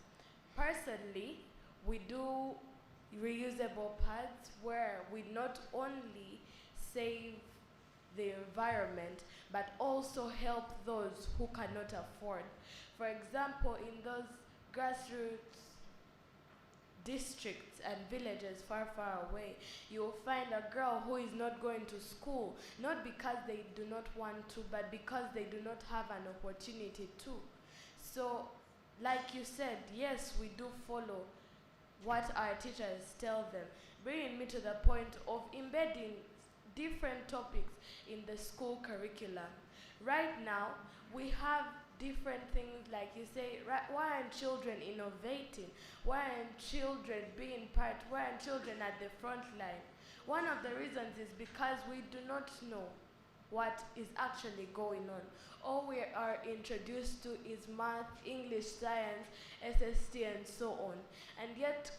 Personally, we do reusable pads where we not only save the environment, but also help those who cannot afford. For example, in those grassroots districts and villages far, far away, you'll find a girl who is not going to school, not because they do not want to, but because they do not have an opportunity to. So, like you said, yes, we do follow what our teachers tell them, bringing me to the point of embedding different topics in the school curriculum. Right now, we have different things, like you say, why aren't children innovating? Why aren't children being part? Why aren't children at the front line? One of the reasons is because we do not know what is actually going on. All we are introduced to is math, English, science, SST, and so on. And yet,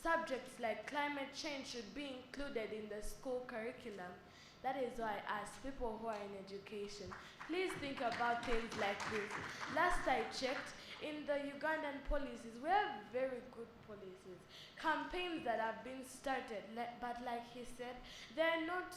subjects like climate change should be included in the school curriculum. That is why I ask people who are in education, please think about things like this. Last I checked, in the Ugandan policies, we have very good policies, campaigns that have been started, but like he said, they're not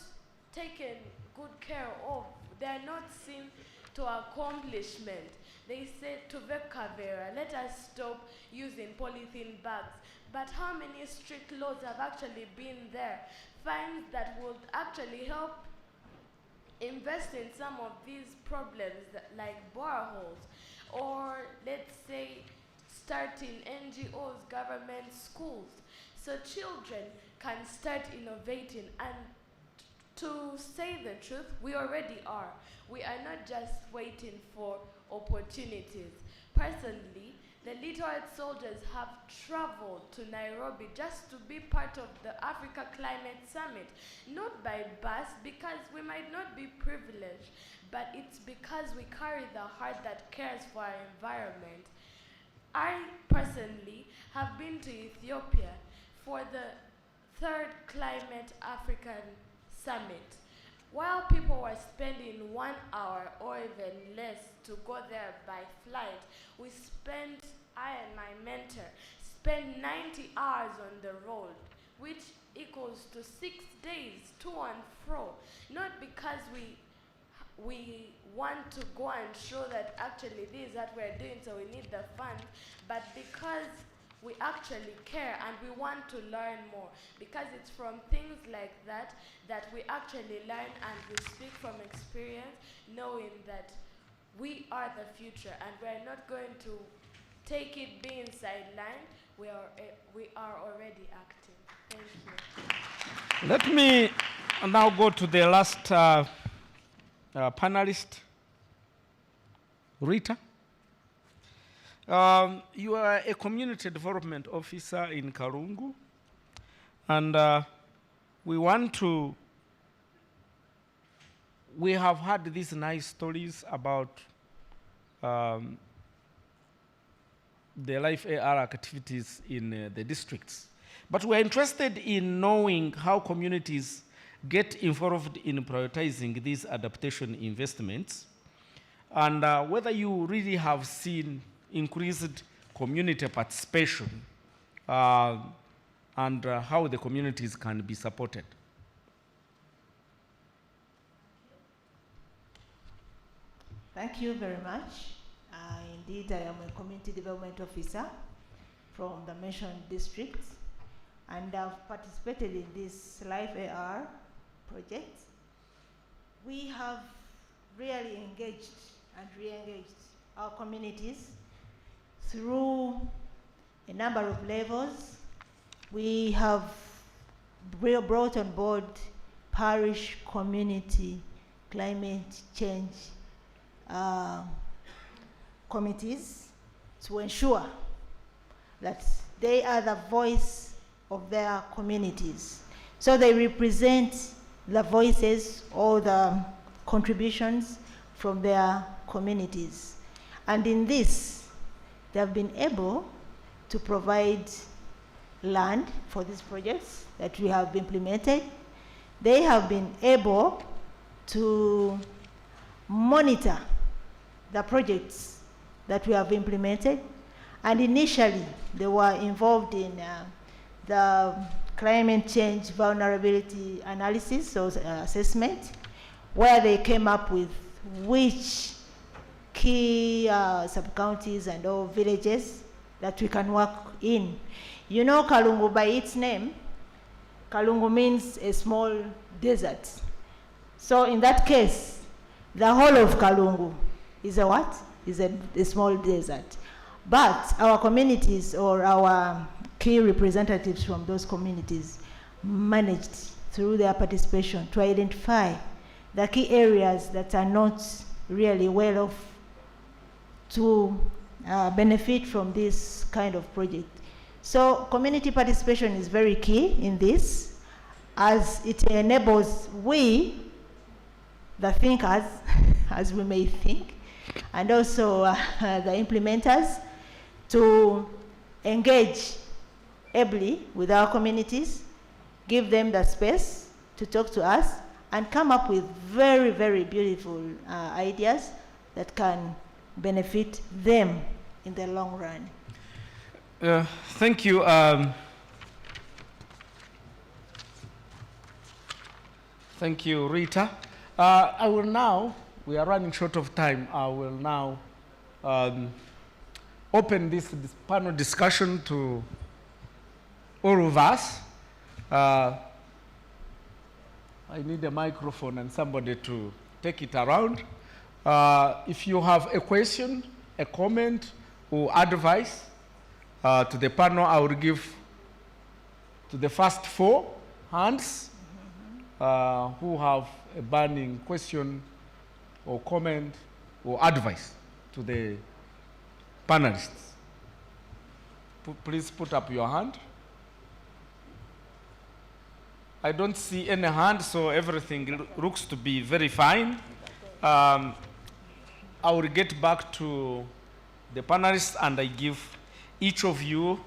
taken good care of. They're not seen to accomplishment. They say to Vekavera, let us stop using polythene bags. But how many strict laws have actually been there? funds that would actually help invest in some of these problems like boreholes, or let's say starting NGOs, government schools, so children can start innovating. And to say the truth, we already are. We are not just waiting for opportunities. Personally, the Little Earth Soldiers have traveled to Nairobi just to be part of the Africa Climate Summit, not by bus, because we might not be privileged, but it's because we carry the heart that cares for our environment. I personally have been to Ethiopia for the 3rd Climate African Summit. While people were spending 1 hour or even less to go there by flight, I and my mentor spent 90 hours on the road, which equals to 6 days to and fro. Not because we want to go and show that actually this is what we're doing, so we need the funds, but because we actually care and we want to learn more, because it's from things like that that we actually learn, and we speak from experience, knowing that we are the future and we're not going to take it being sidelined. We are already acting. Thank you. Let me now go to the last panelist, Rita. You are a community development officer in Kalungu, and we have had these nice stories about the Life AR activities in the districts. But we're interested in knowing how communities get involved in prioritizing these adaptation investments, and whether you really have seen increased community participation, and how the communities can be supported. Thank you very much. Indeed, I am a community development officer from the mentioned district, and I've participated in this Life AR project. We have really engaged and re-engaged our communities through a number of levels. We have brought on board parish community climate change committees to ensure that they are the voice of their communities. So they represent the voices or the contributions from their communities. And in this, they have been able to provide land for these projects that we have implemented. They have been able to monitor the projects that we have implemented. And initially, they were involved in the climate change vulnerability analysis, or assessment, where they came up with which key sub-counties and all villages that we can work in. You know Kalungu by its name. Kalungu means a small desert. So in that case, the whole of Kalungu is a what? Is a small desert. But our communities, or our key representatives from those communities, managed through their participation to identify the key areas that are not really well off to benefit from this kind of project. So community participation is very key in this, as it enables we, the thinkers, as we may think, and also the implementers, to engage ably with our communities, give them the space to talk to us, and come up with very, very beautiful ideas that can benefit them in the long run. Thank you. Thank you, Rita. I will now, we are running short of time, I will now open this panel discussion to all of us. I need a microphone and somebody to take it around. If you have a question, a comment, or advice to the panel, I will give to the first 4 hands who have a burning question or comment or advice to the panelists. Please put up your hand. I don't see any hand, so everything looks to be very fine. I will get back to the panelists and I give each of you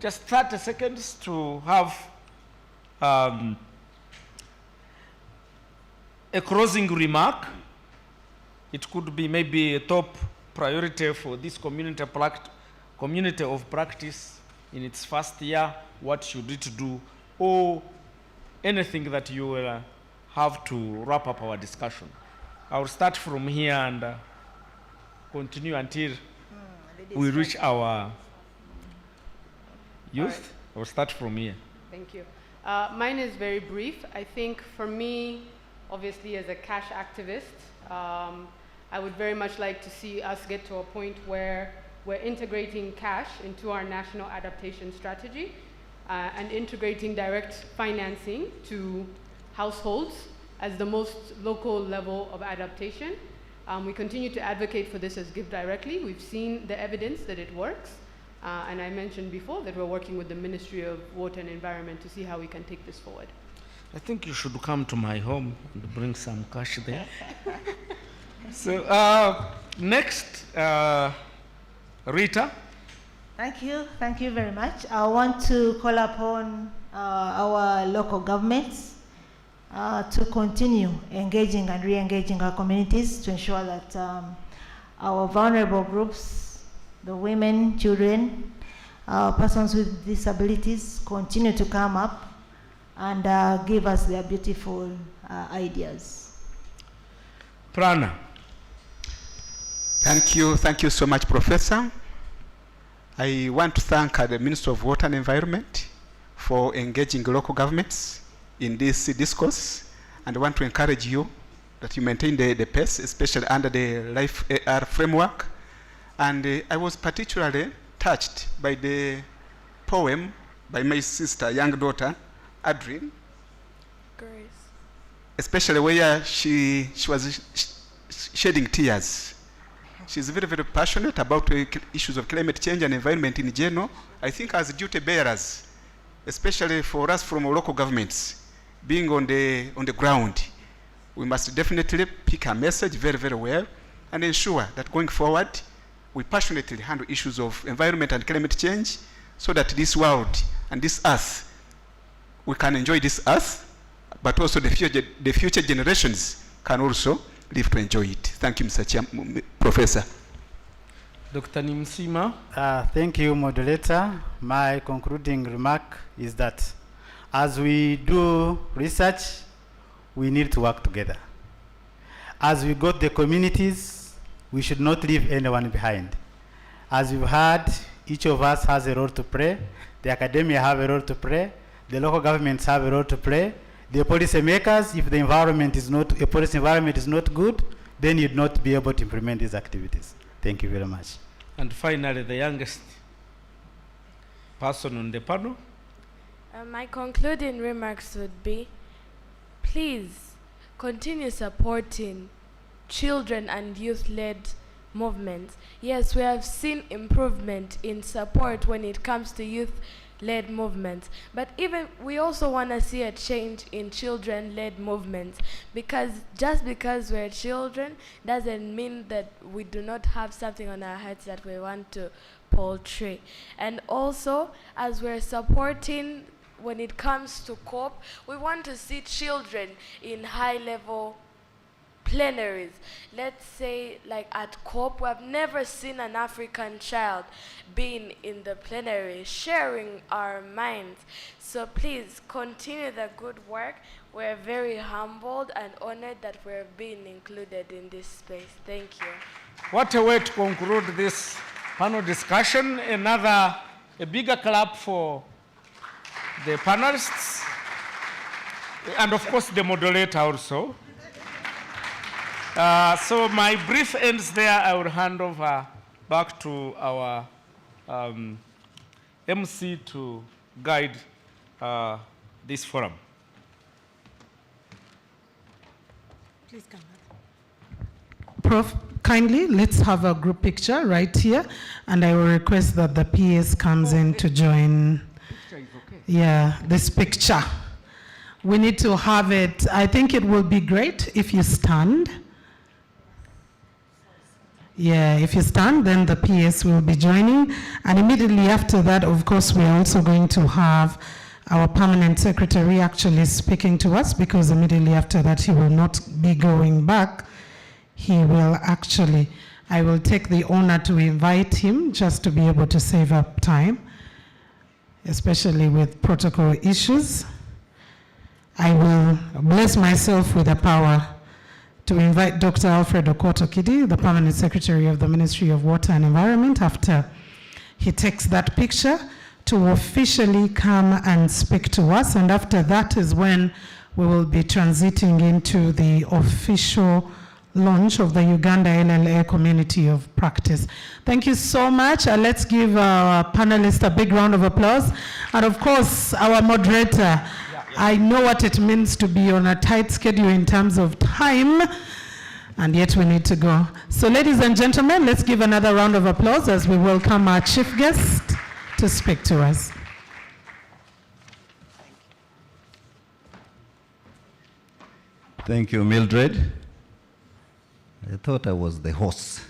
just 30 seconds to have a closing remark. It could be maybe a top priority for this community of practice in its first year. What should it do? Or anything that you will have to wrap up our discussion. I will start from here and continue until we reach our youth. Right. I will start from here. Thank you. Mine is very brief. I think for me, obviously as a cash activist, I would very much like to see us get to a point where we're integrating cash into our national adaptation strategy and integrating direct financing to households as the most local level of adaptation. We continue to advocate for this as Give Directly. We've seen the evidence that it works. And I mentioned before that we're working with the Ministry of Water and Environment to see how we can take this forward. I think you should come to my home and bring some cash there. So next, Rita. Thank you very much. I want to call upon our local governments to continue engaging and re-engaging our communities to ensure that our vulnerable groups, the women, children, persons with disabilities continue to come up and give us their beautiful ideas. Prana. Thank you so much, Professor. I want to thank the Minister of Water and Environment for engaging local governments in this discourse, and I want to encourage you that you maintain the pace, especially under the Life AR framework. And I was particularly touched by the poem by my sister, young daughter, Adrian. Grace. Especially where she was shedding tears. She's very, very passionate about issues of climate change and environment in general. I think as duty bearers, especially for us from our local governments, being on the ground, we must definitely pick a message very, very well and ensure that going forward, we passionately handle issues of environment and climate change so that this world and this earth, we can enjoy this earth, but also the future generations can also live to enjoy it. Thank you, Mr. Professor. Dr. Nimsima. Thank you, moderator. My concluding remark is that as we do research, we need to work together. As we go to the communities, we should not leave anyone behind. As you've heard, each of us has a role to play. The academia have a role to play. The local governments have a role to play. The policy makers, if the policy environment is not good, then you'd not be able to implement these activities. Thank you very much. And finally, the youngest person on the panel. My concluding remarks would be, please continue supporting children and youth-led movements. Yes, we have seen improvement in support when it comes to youth-led movements, but even we also want to see a change in children-led movements, because just because we're children doesn't mean that we do not have something on our heads that we want to portray. And also, as we're supporting when it comes to COP, we want to see children in high-level plenaries. Let's say, like at COP, we have never seen an African child being in the plenary, sharing our minds. So please continue the good work. We're very humbled and honored that we're being included in this space. Thank you. What a way to conclude this panel discussion. A bigger clap for the panelists. And of course, the moderator also. So my brief ends there. I will hand over back to our MC to guide this forum. Please come back. Prof, kindly, let's have a group picture right here, and I will request that the PS comes in to join. Picture is okay. Yeah, this picture. We need to have it. I think it will be great if you stand. Yeah, if you stand, then the PS will be joining. And immediately after that, of course, we're also going to have our permanent secretary actually speaking to us, because immediately after that, he will not be going back. He will actually, I will take the honor to invite him just to be able to save up time, especially with protocol issues. I will bless myself with the power to invite Dr. Alfred Okoto-Kidi, the Permanent Secretary of the Ministry of Water and Environment, after he takes that picture, to officially come and speak to us. And after that is when we will be transiting into the official launch of the Uganda LLA Community of Practice. Thank you so much. Let's give our panelists a big round of applause. And of course, our moderator. I know what it means to be on a tight schedule in terms of time, and yet we need to go. So ladies and gentlemen, let's give another round of applause as we welcome our chief guest to speak to us. Thank you, Mildred. I thought I was the host.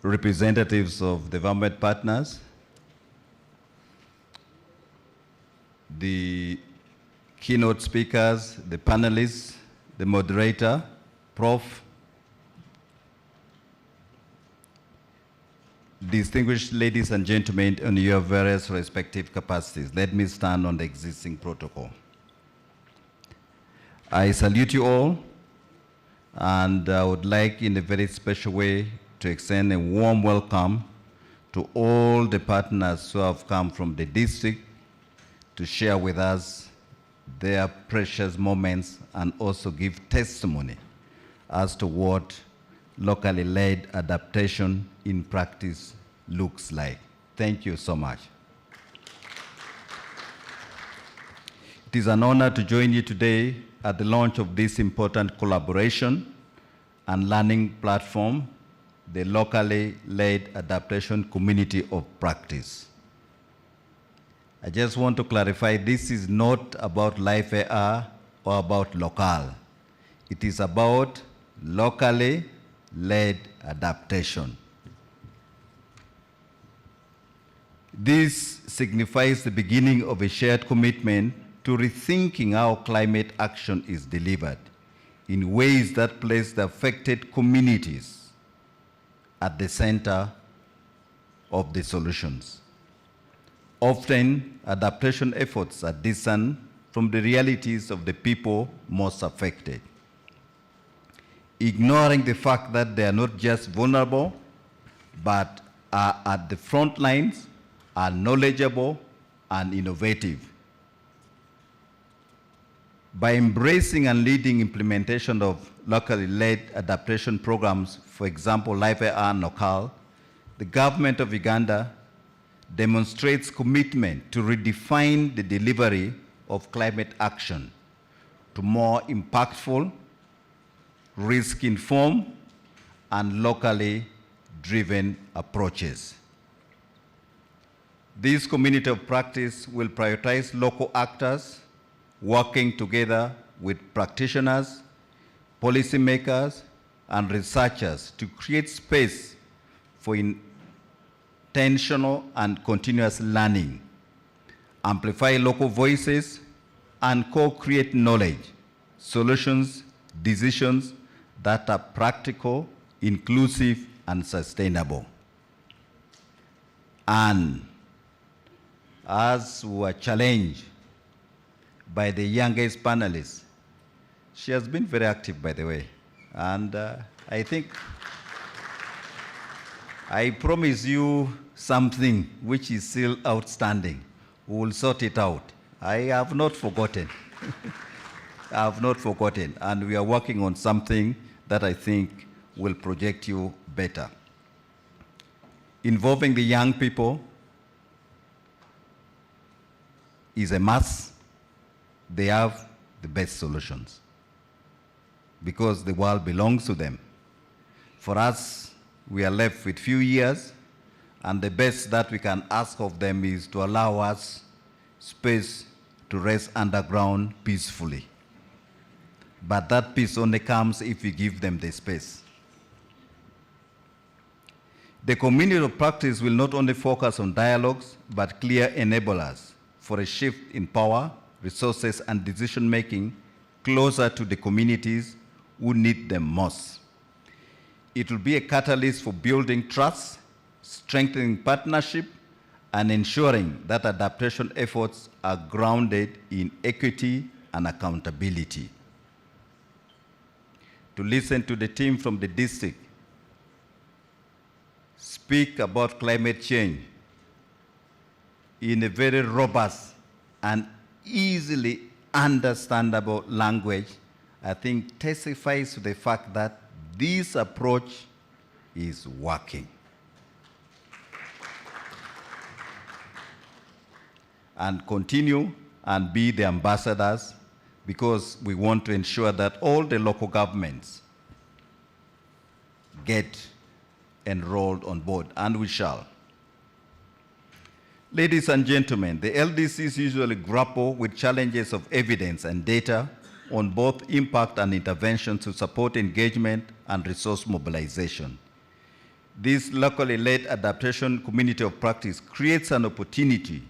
Representatives of the government partners, the keynote speakers, the panelists, the moderator, Prof, distinguished ladies and gentlemen in your various respective capacities, let me stand on the existing protocol. I salute you all, and I would like in a very special way to extend a warm welcome to all the partners who have come from the district to share with us their precious moments and also give testimony as to what locally led adaptation in practice looks like. Thank you so much. It is an honor to join you today at the launch of this important collaboration and learning platform, the locally led adaptation community of practice. I just want to clarify, this is not about live AR or about local. It is about locally led adaptation. This signifies the beginning of a shared commitment to rethinking how climate action is delivered in ways that place the affected communities at the center of the solutions. Often, adaptation efforts are distant from the realities of the people most affected, ignoring the fact that they are not just vulnerable, but are at the front lines, are knowledgeable and innovative. By embracing and leading implementation of locally led adaptation programs, for example, Live AR and Local, the government of Uganda demonstrates commitment to redefine the delivery of climate action to more impactful, risk-informed, and locally driven approaches. This community of practice will prioritize local actors working together with practitioners, policymakers, and researchers to create space for intentional and continuous learning, amplify local voices, and co-create knowledge, solutions, decisions that are practical, inclusive, and sustainable. And as we were challenged by the youngest panelist, she has been very active, by the way, and I think I promise you something which is still outstanding. We will sort it out. I have not forgotten. I have not forgotten. And we are working on something that I think will project you better. Involving the young people is a must. They have the best solutions because the world belongs to them. For us, we are left with few years, and the best that we can ask of them is to allow us space to rest underground peacefully. But that peace only comes if we give them the space. The community of practice will not only focus on dialogues, but clear enablers for a shift in power, resources, and decision-making closer to the communities who need them most. It will be a catalyst for building trust, strengthening partnership, and ensuring that adaptation efforts are grounded in equity and accountability. To listen to the team from the district speak about climate change in a very robust and easily understandable language, I think testifies to the fact that this approach is working. And continue and be the ambassadors, because we want to ensure that all the local governments get enrolled on board, and we shall. Ladies and gentlemen, the LDCs usually grapple with challenges of evidence and data on both impact and intervention to support engagement and resource mobilization. This locally led adaptation community of practice creates an opportunity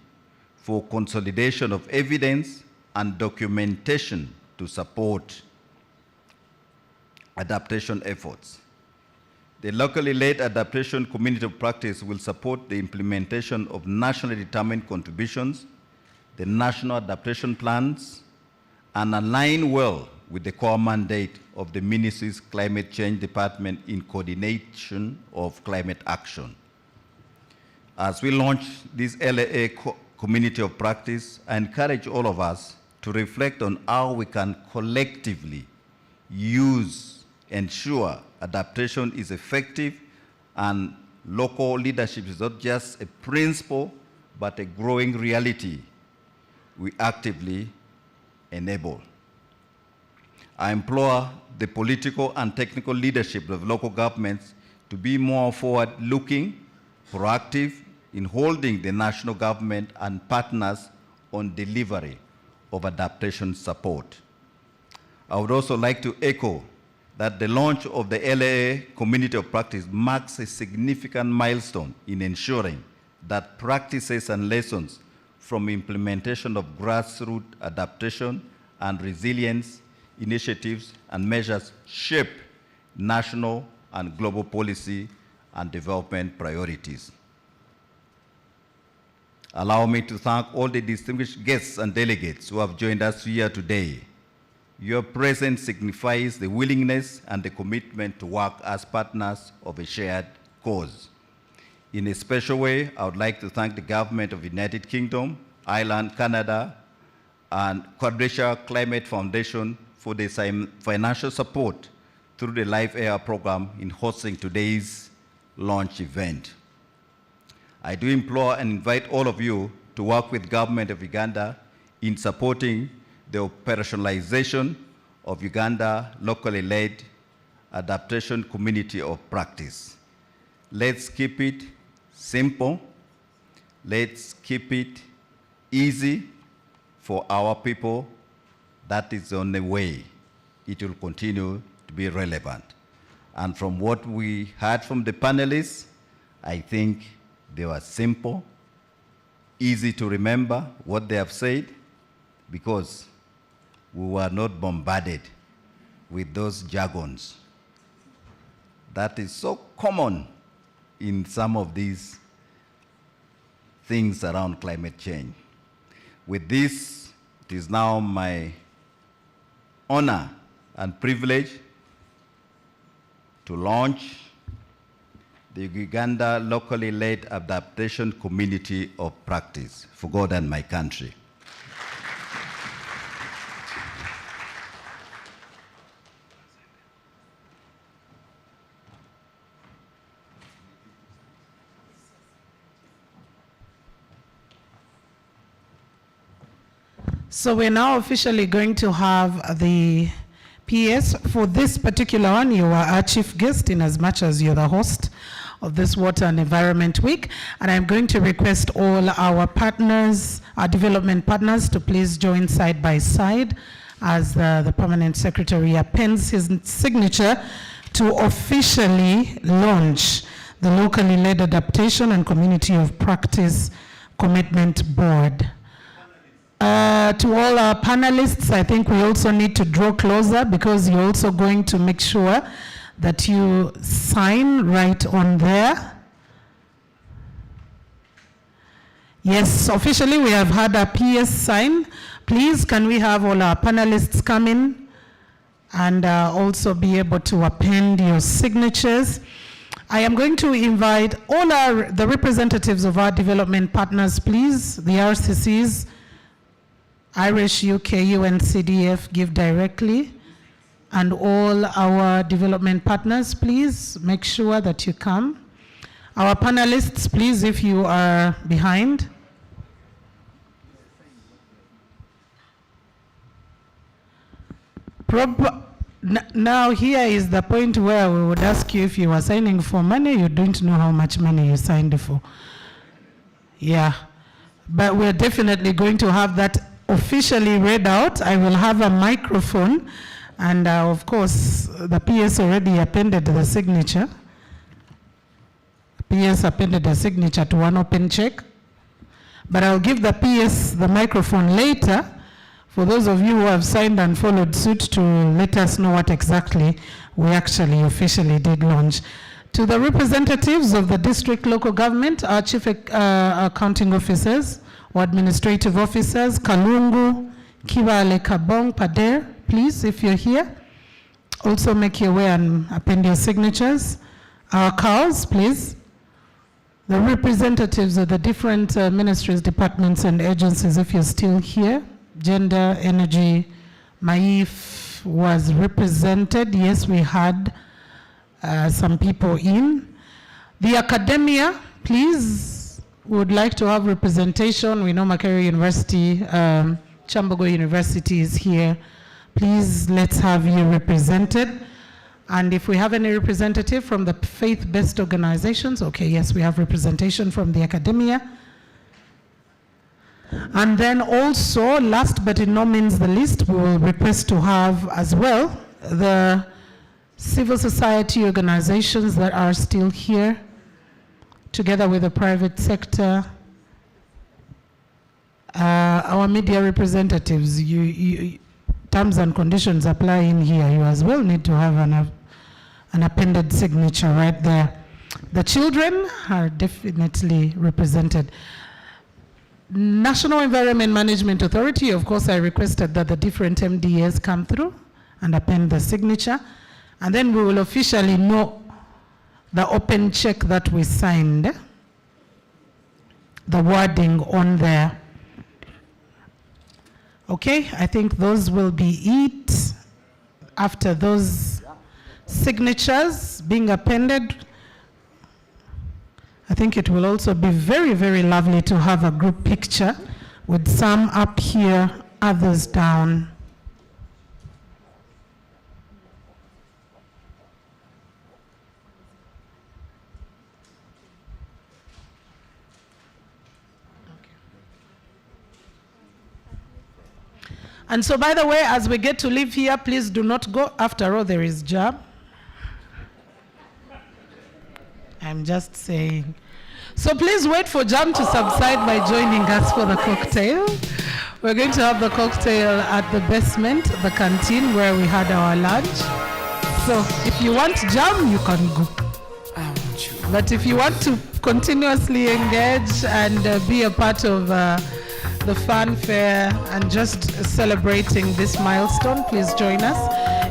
for consolidation of evidence and documentation to support adaptation efforts. The locally led adaptation community of practice will support the implementation of nationally determined contributions, the national adaptation plans, and align well with the core mandate of the Ministry's Climate Change Department in coordination of climate action. As we launch this LAA community of practice, I encourage all of us to reflect on how we can collectively ensure adaptation is effective and local leadership is not just a principle, but a growing reality we actively enable. I implore the political and technical leadership of local governments to be more forward-looking, proactive in holding the national government and partners on delivery of adaptation support. I would also like to echo that the launch of the LAA Community of Practice marks a significant milestone in ensuring that practices and lessons from implementation of grassroots adaptation and resilience initiatives and measures shape national and global policy and development priorities. Allow me to thank all the distinguished guests and delegates who have joined us here today. Your presence signifies the willingness and the commitment to work as partners of a shared cause. In a special way, I would like to thank the government of the United Kingdom, Ireland, Canada, and Quadrilateral Climate Foundation for the financial support through the Live Air program in hosting today's launch event. I do implore and invite all of you to work with government of Uganda in supporting the operationalization of Uganda locally led adaptation community of practice. Let's keep it simple. Let's keep it easy for our people. That is the only way it will continue to be relevant. And from what we heard from the panelists, I think they were simple, easy to remember what they have said, because we were not bombarded with those jargons. That is so common in some of these things around climate change. With this, it is now my honor and privilege to launch the Uganda locally led adaptation community of practice for God and my country. So we're now officially going to have the PS. For this particular one, you are our chief guest in as much as you're the host of this Water and Environment Week. And I'm going to request all our partners, our development partners, to please join side by side as the permanent secretary appends his signature to officially launch the locally led adaptation and community of practice commitment board. To all our panelists, I think we also need to draw closer because you're also going to make sure that you sign right on there. Yes, officially we have had a PS sign. Please, can we have all our panelists come in and also be able to append your signatures. I am going to invite all the representatives of our development partners, please, the RCCs, Irish, UK, UN, CDF, Give Directly, and all our development partners, please make sure that you come. Our panelists, please, if you are behind. Now here is the point where we would ask you if you were signing for money, you don't know how much money you signed for. Yeah, but we're definitely going to have that officially read out. I will have a microphone, and of course, the PS already appended the signature. PS appended the signature to one open check, but I'll give the PS the microphone later for those of you who have signed and followed suit to let us know what exactly we actually officially did launch. To the representatives of the district local government, our chief accounting officers, or administrative officers, Kalungu, Kibale, Kabong, Pader, please, if you're here, also make your way and append your signatures. Our cows, please. The representatives of the different ministries, departments, and agencies, if you're still here. Gender, energy, Maif was represented. Yes, we had some people in. The academia, please. We would like to have representation. We know Makerere University, Chambogo University is here. Please, let's have you represented. And if we have any representative from the faith-based organizations, okay, yes, we have representation from the academia. And then also, last but in no means the least, we will request to have as well the civil society organizations that are still here, together with the private sector, our media representatives. Terms and conditions apply in here. You as well need to have an appended signature right there. The children are definitely represented. National Environment Management Authority, of course, I requested that the different MDAs come through and append the signature, and then we will officially know the open check that we signed, the wording on there. Okay, I think those will be it. After those signatures being appended, I think it will also be very, very lovely to have a group picture with some up here, others down. And so, by the way, as we get to leave here, please do not go. After all, there is jam. I'm just saying. So please wait for jam to subside by joining us for the cocktail. We're going to have the cocktail at the basement, the canteen where we had our lunch. So if you want jam, you can go. But if you want to continuously engage and be a part of the fanfare, and just celebrating this milestone, please join us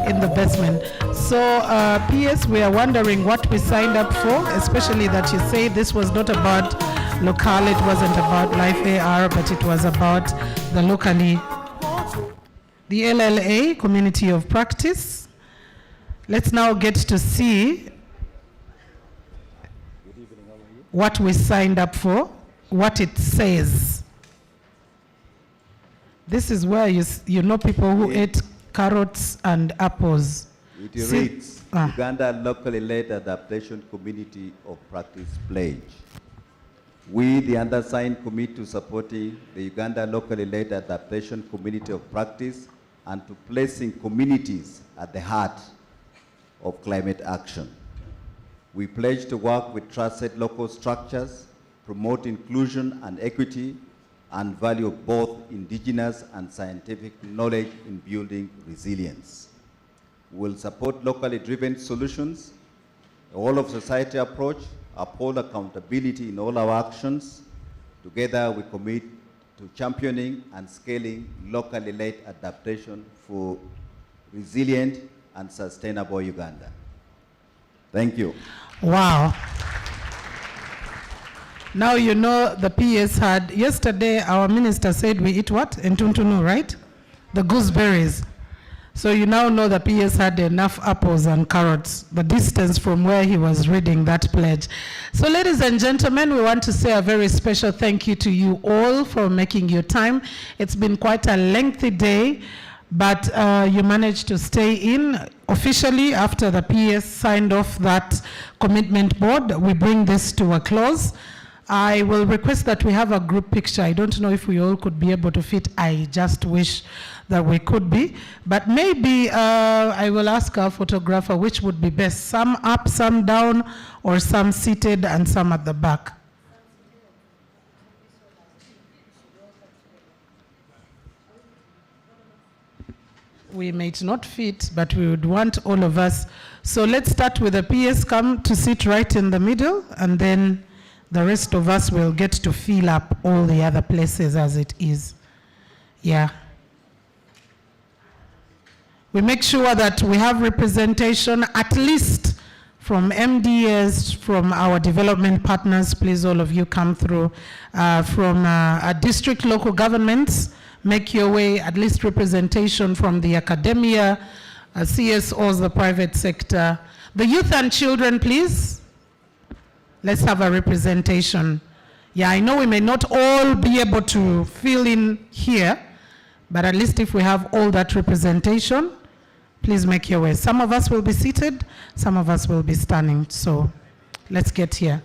in the basement. So, PS, we are wondering what we signed up for, especially that you say this was not about local, it wasn't about Life AR, but it was about the locally, the LLA, Community of Practice. Let's now get to see what we signed up for, what it says. This is where you know people who ate carrots and apples. It reads, Uganda Locally Led Adaptation Community of Practice Pledge. We, the undersigned, commit to supporting the Uganda Locally Led Adaptation Community of Practice and to placing communities at the heart of climate action. We pledge to work with trusted local structures, promote inclusion and equity, and value both indigenous and scientific knowledge in building resilience. We will support locally driven solutions, a whole-of-society approach, uphold accountability in all our actions. Together, we commit to championing and scaling locally led adaptation for resilient and sustainable Uganda. Thank you. Wow. Now you know the PS had, yesterday our minister said we eat what? Entuntunu, right? The gooseberries. So you now know the PS had enough apples and carrots, the distance from where he was reading that pledge. So ladies and gentlemen, we want to say a very special thank you to you all for making your time. It's been quite a lengthy day, but you managed to stay in. Officially, after the PS signed off that commitment board, we bring this to a close. I will request that we have a group picture. I don't know if we all could be able to fit. I just wish that we could be. But maybe I will ask our photographer which would be best, some up, some down, or some seated and some at the back. We might not fit, but we would want all of us. So let's start with the PS come to sit right in the middle, and then the rest of us will get to fill up all the other places as it is. Yeah. We make sure that we have representation at least from MDS, from our development partners. Please, all of you come through. From district local governments, make your way, at least representation from the academia, CSOs, the private sector. The youth and children, please. Let's have a representation. Yeah, I know we may not all be able to fill in here, but at least if we have all that representation, please make your way. Some of us will be seated, some of us will be standing. So let's get here.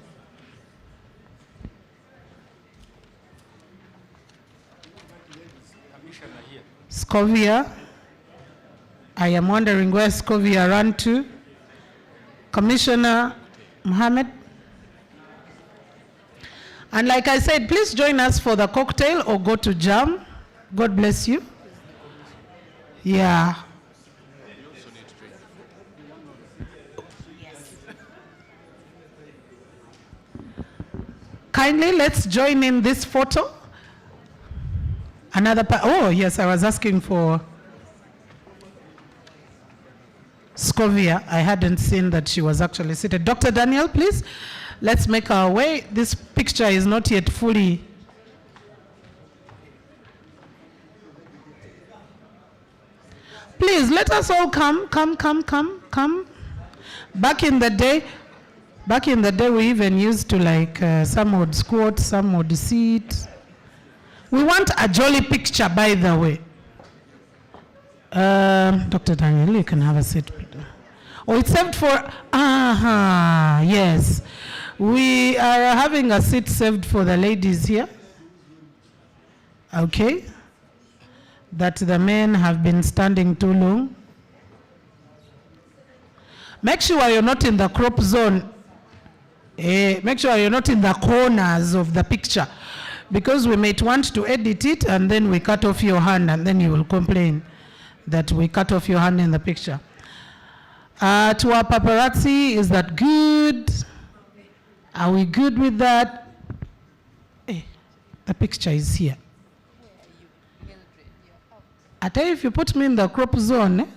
Scovia. I am wondering where Scovia ran to. Commissioner Mohammed. And like I said, please join us for the cocktail or go to jam. God bless you. Yeah. Kindly, let's join in this photo. Another oh yes, I was asking for Scovia. I hadn't seen that she was actually seated. Dr. Daniel, please, let's make our way. This picture is not yet fully. Please, let us all come. Back in the day, we even used to like, some would squat, some would sit. We want a jolly picture, by the way. Dr. Daniel, you can have a seat. Oh, it's saved for, yes. We are having a seat saved for the ladies here. Okay. That the men have been standing too long. Make sure you're not in the crop zone. Make sure you're not in the corners of the picture, because we might want to edit it and then we cut off your hand and then you will complain that we cut off your hand in the picture. To our paparazzi, is that good? Are we good with that? The picture is here. I tell you, if you put me in the crop zone,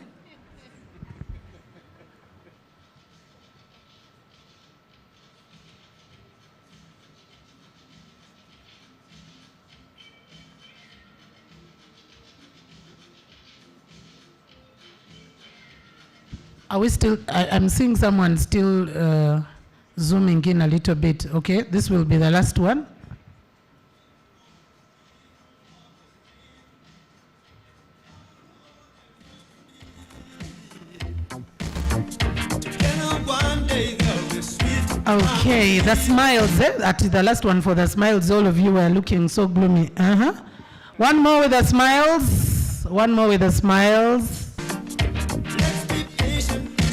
are we still, I'm seeing someone still zooming in a little bit. Okay, this will be the last one. Okay, the smiles, that is the last one for the smiles. All of you were looking so gloomy. One more with the smiles. One more with the smiles.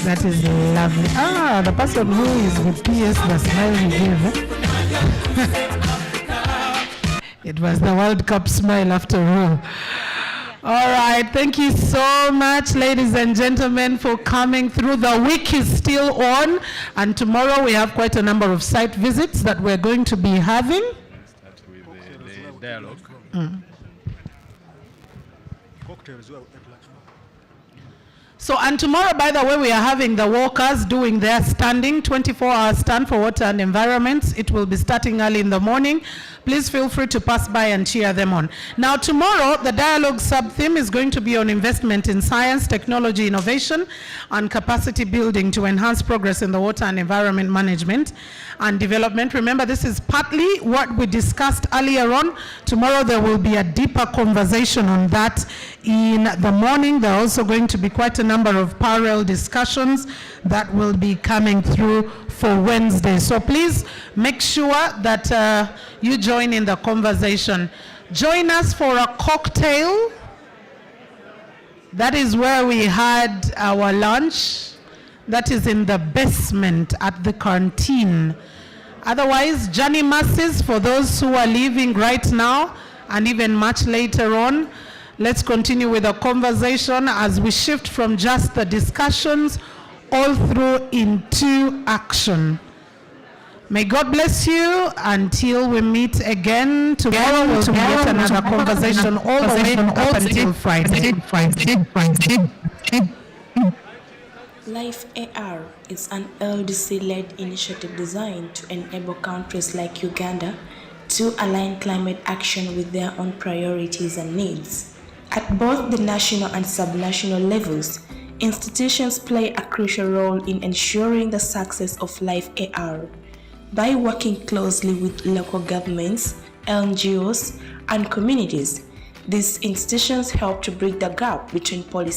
That is lovely. Ah, the person who is with PS, the smile he gave. It was the World Cup smile after all. All right, thank you so much, ladies and gentlemen, for coming through. The week is still on, and tomorrow we have quite a number of site visits that we're going to be having. Start with the dialogue. So, and tomorrow, by the way, we are having the walkers doing their standing, 24-hour stand for water and environments. It will be starting early in the morning. Please feel free to pass by and cheer them on. Now, tomorrow, the dialogue sub-theme is going to be on investment in science, technology, innovation, and capacity building to enhance progress in the water and environment management and development. Remember, this is partly what we discussed earlier on. Tomorrow, there will be a deeper conversation on that in the morning. There are also going to be quite a number of parallel discussions that will be coming through for Wednesday. So please make sure that you join in the conversation. Join us for a cocktail. That is where we had our lunch. That is in the basement at the canteen. Otherwise, journey masses for those who are leaving right now and even much later on. Let's continue with the conversation as we shift from just the discussions all through into action. May God bless you until we meet again. Tomorrow we'll be yet another conversation all the way up until Friday. Life AR is an LDC-led initiative designed to enable countries like Uganda to align climate action with their own priorities and needs. At both the national and subnational levels, institutions play a crucial role in ensuring the success of Life AR. By working closely with local governments, NGOs, and communities, these institutions help to bridge the gap between policy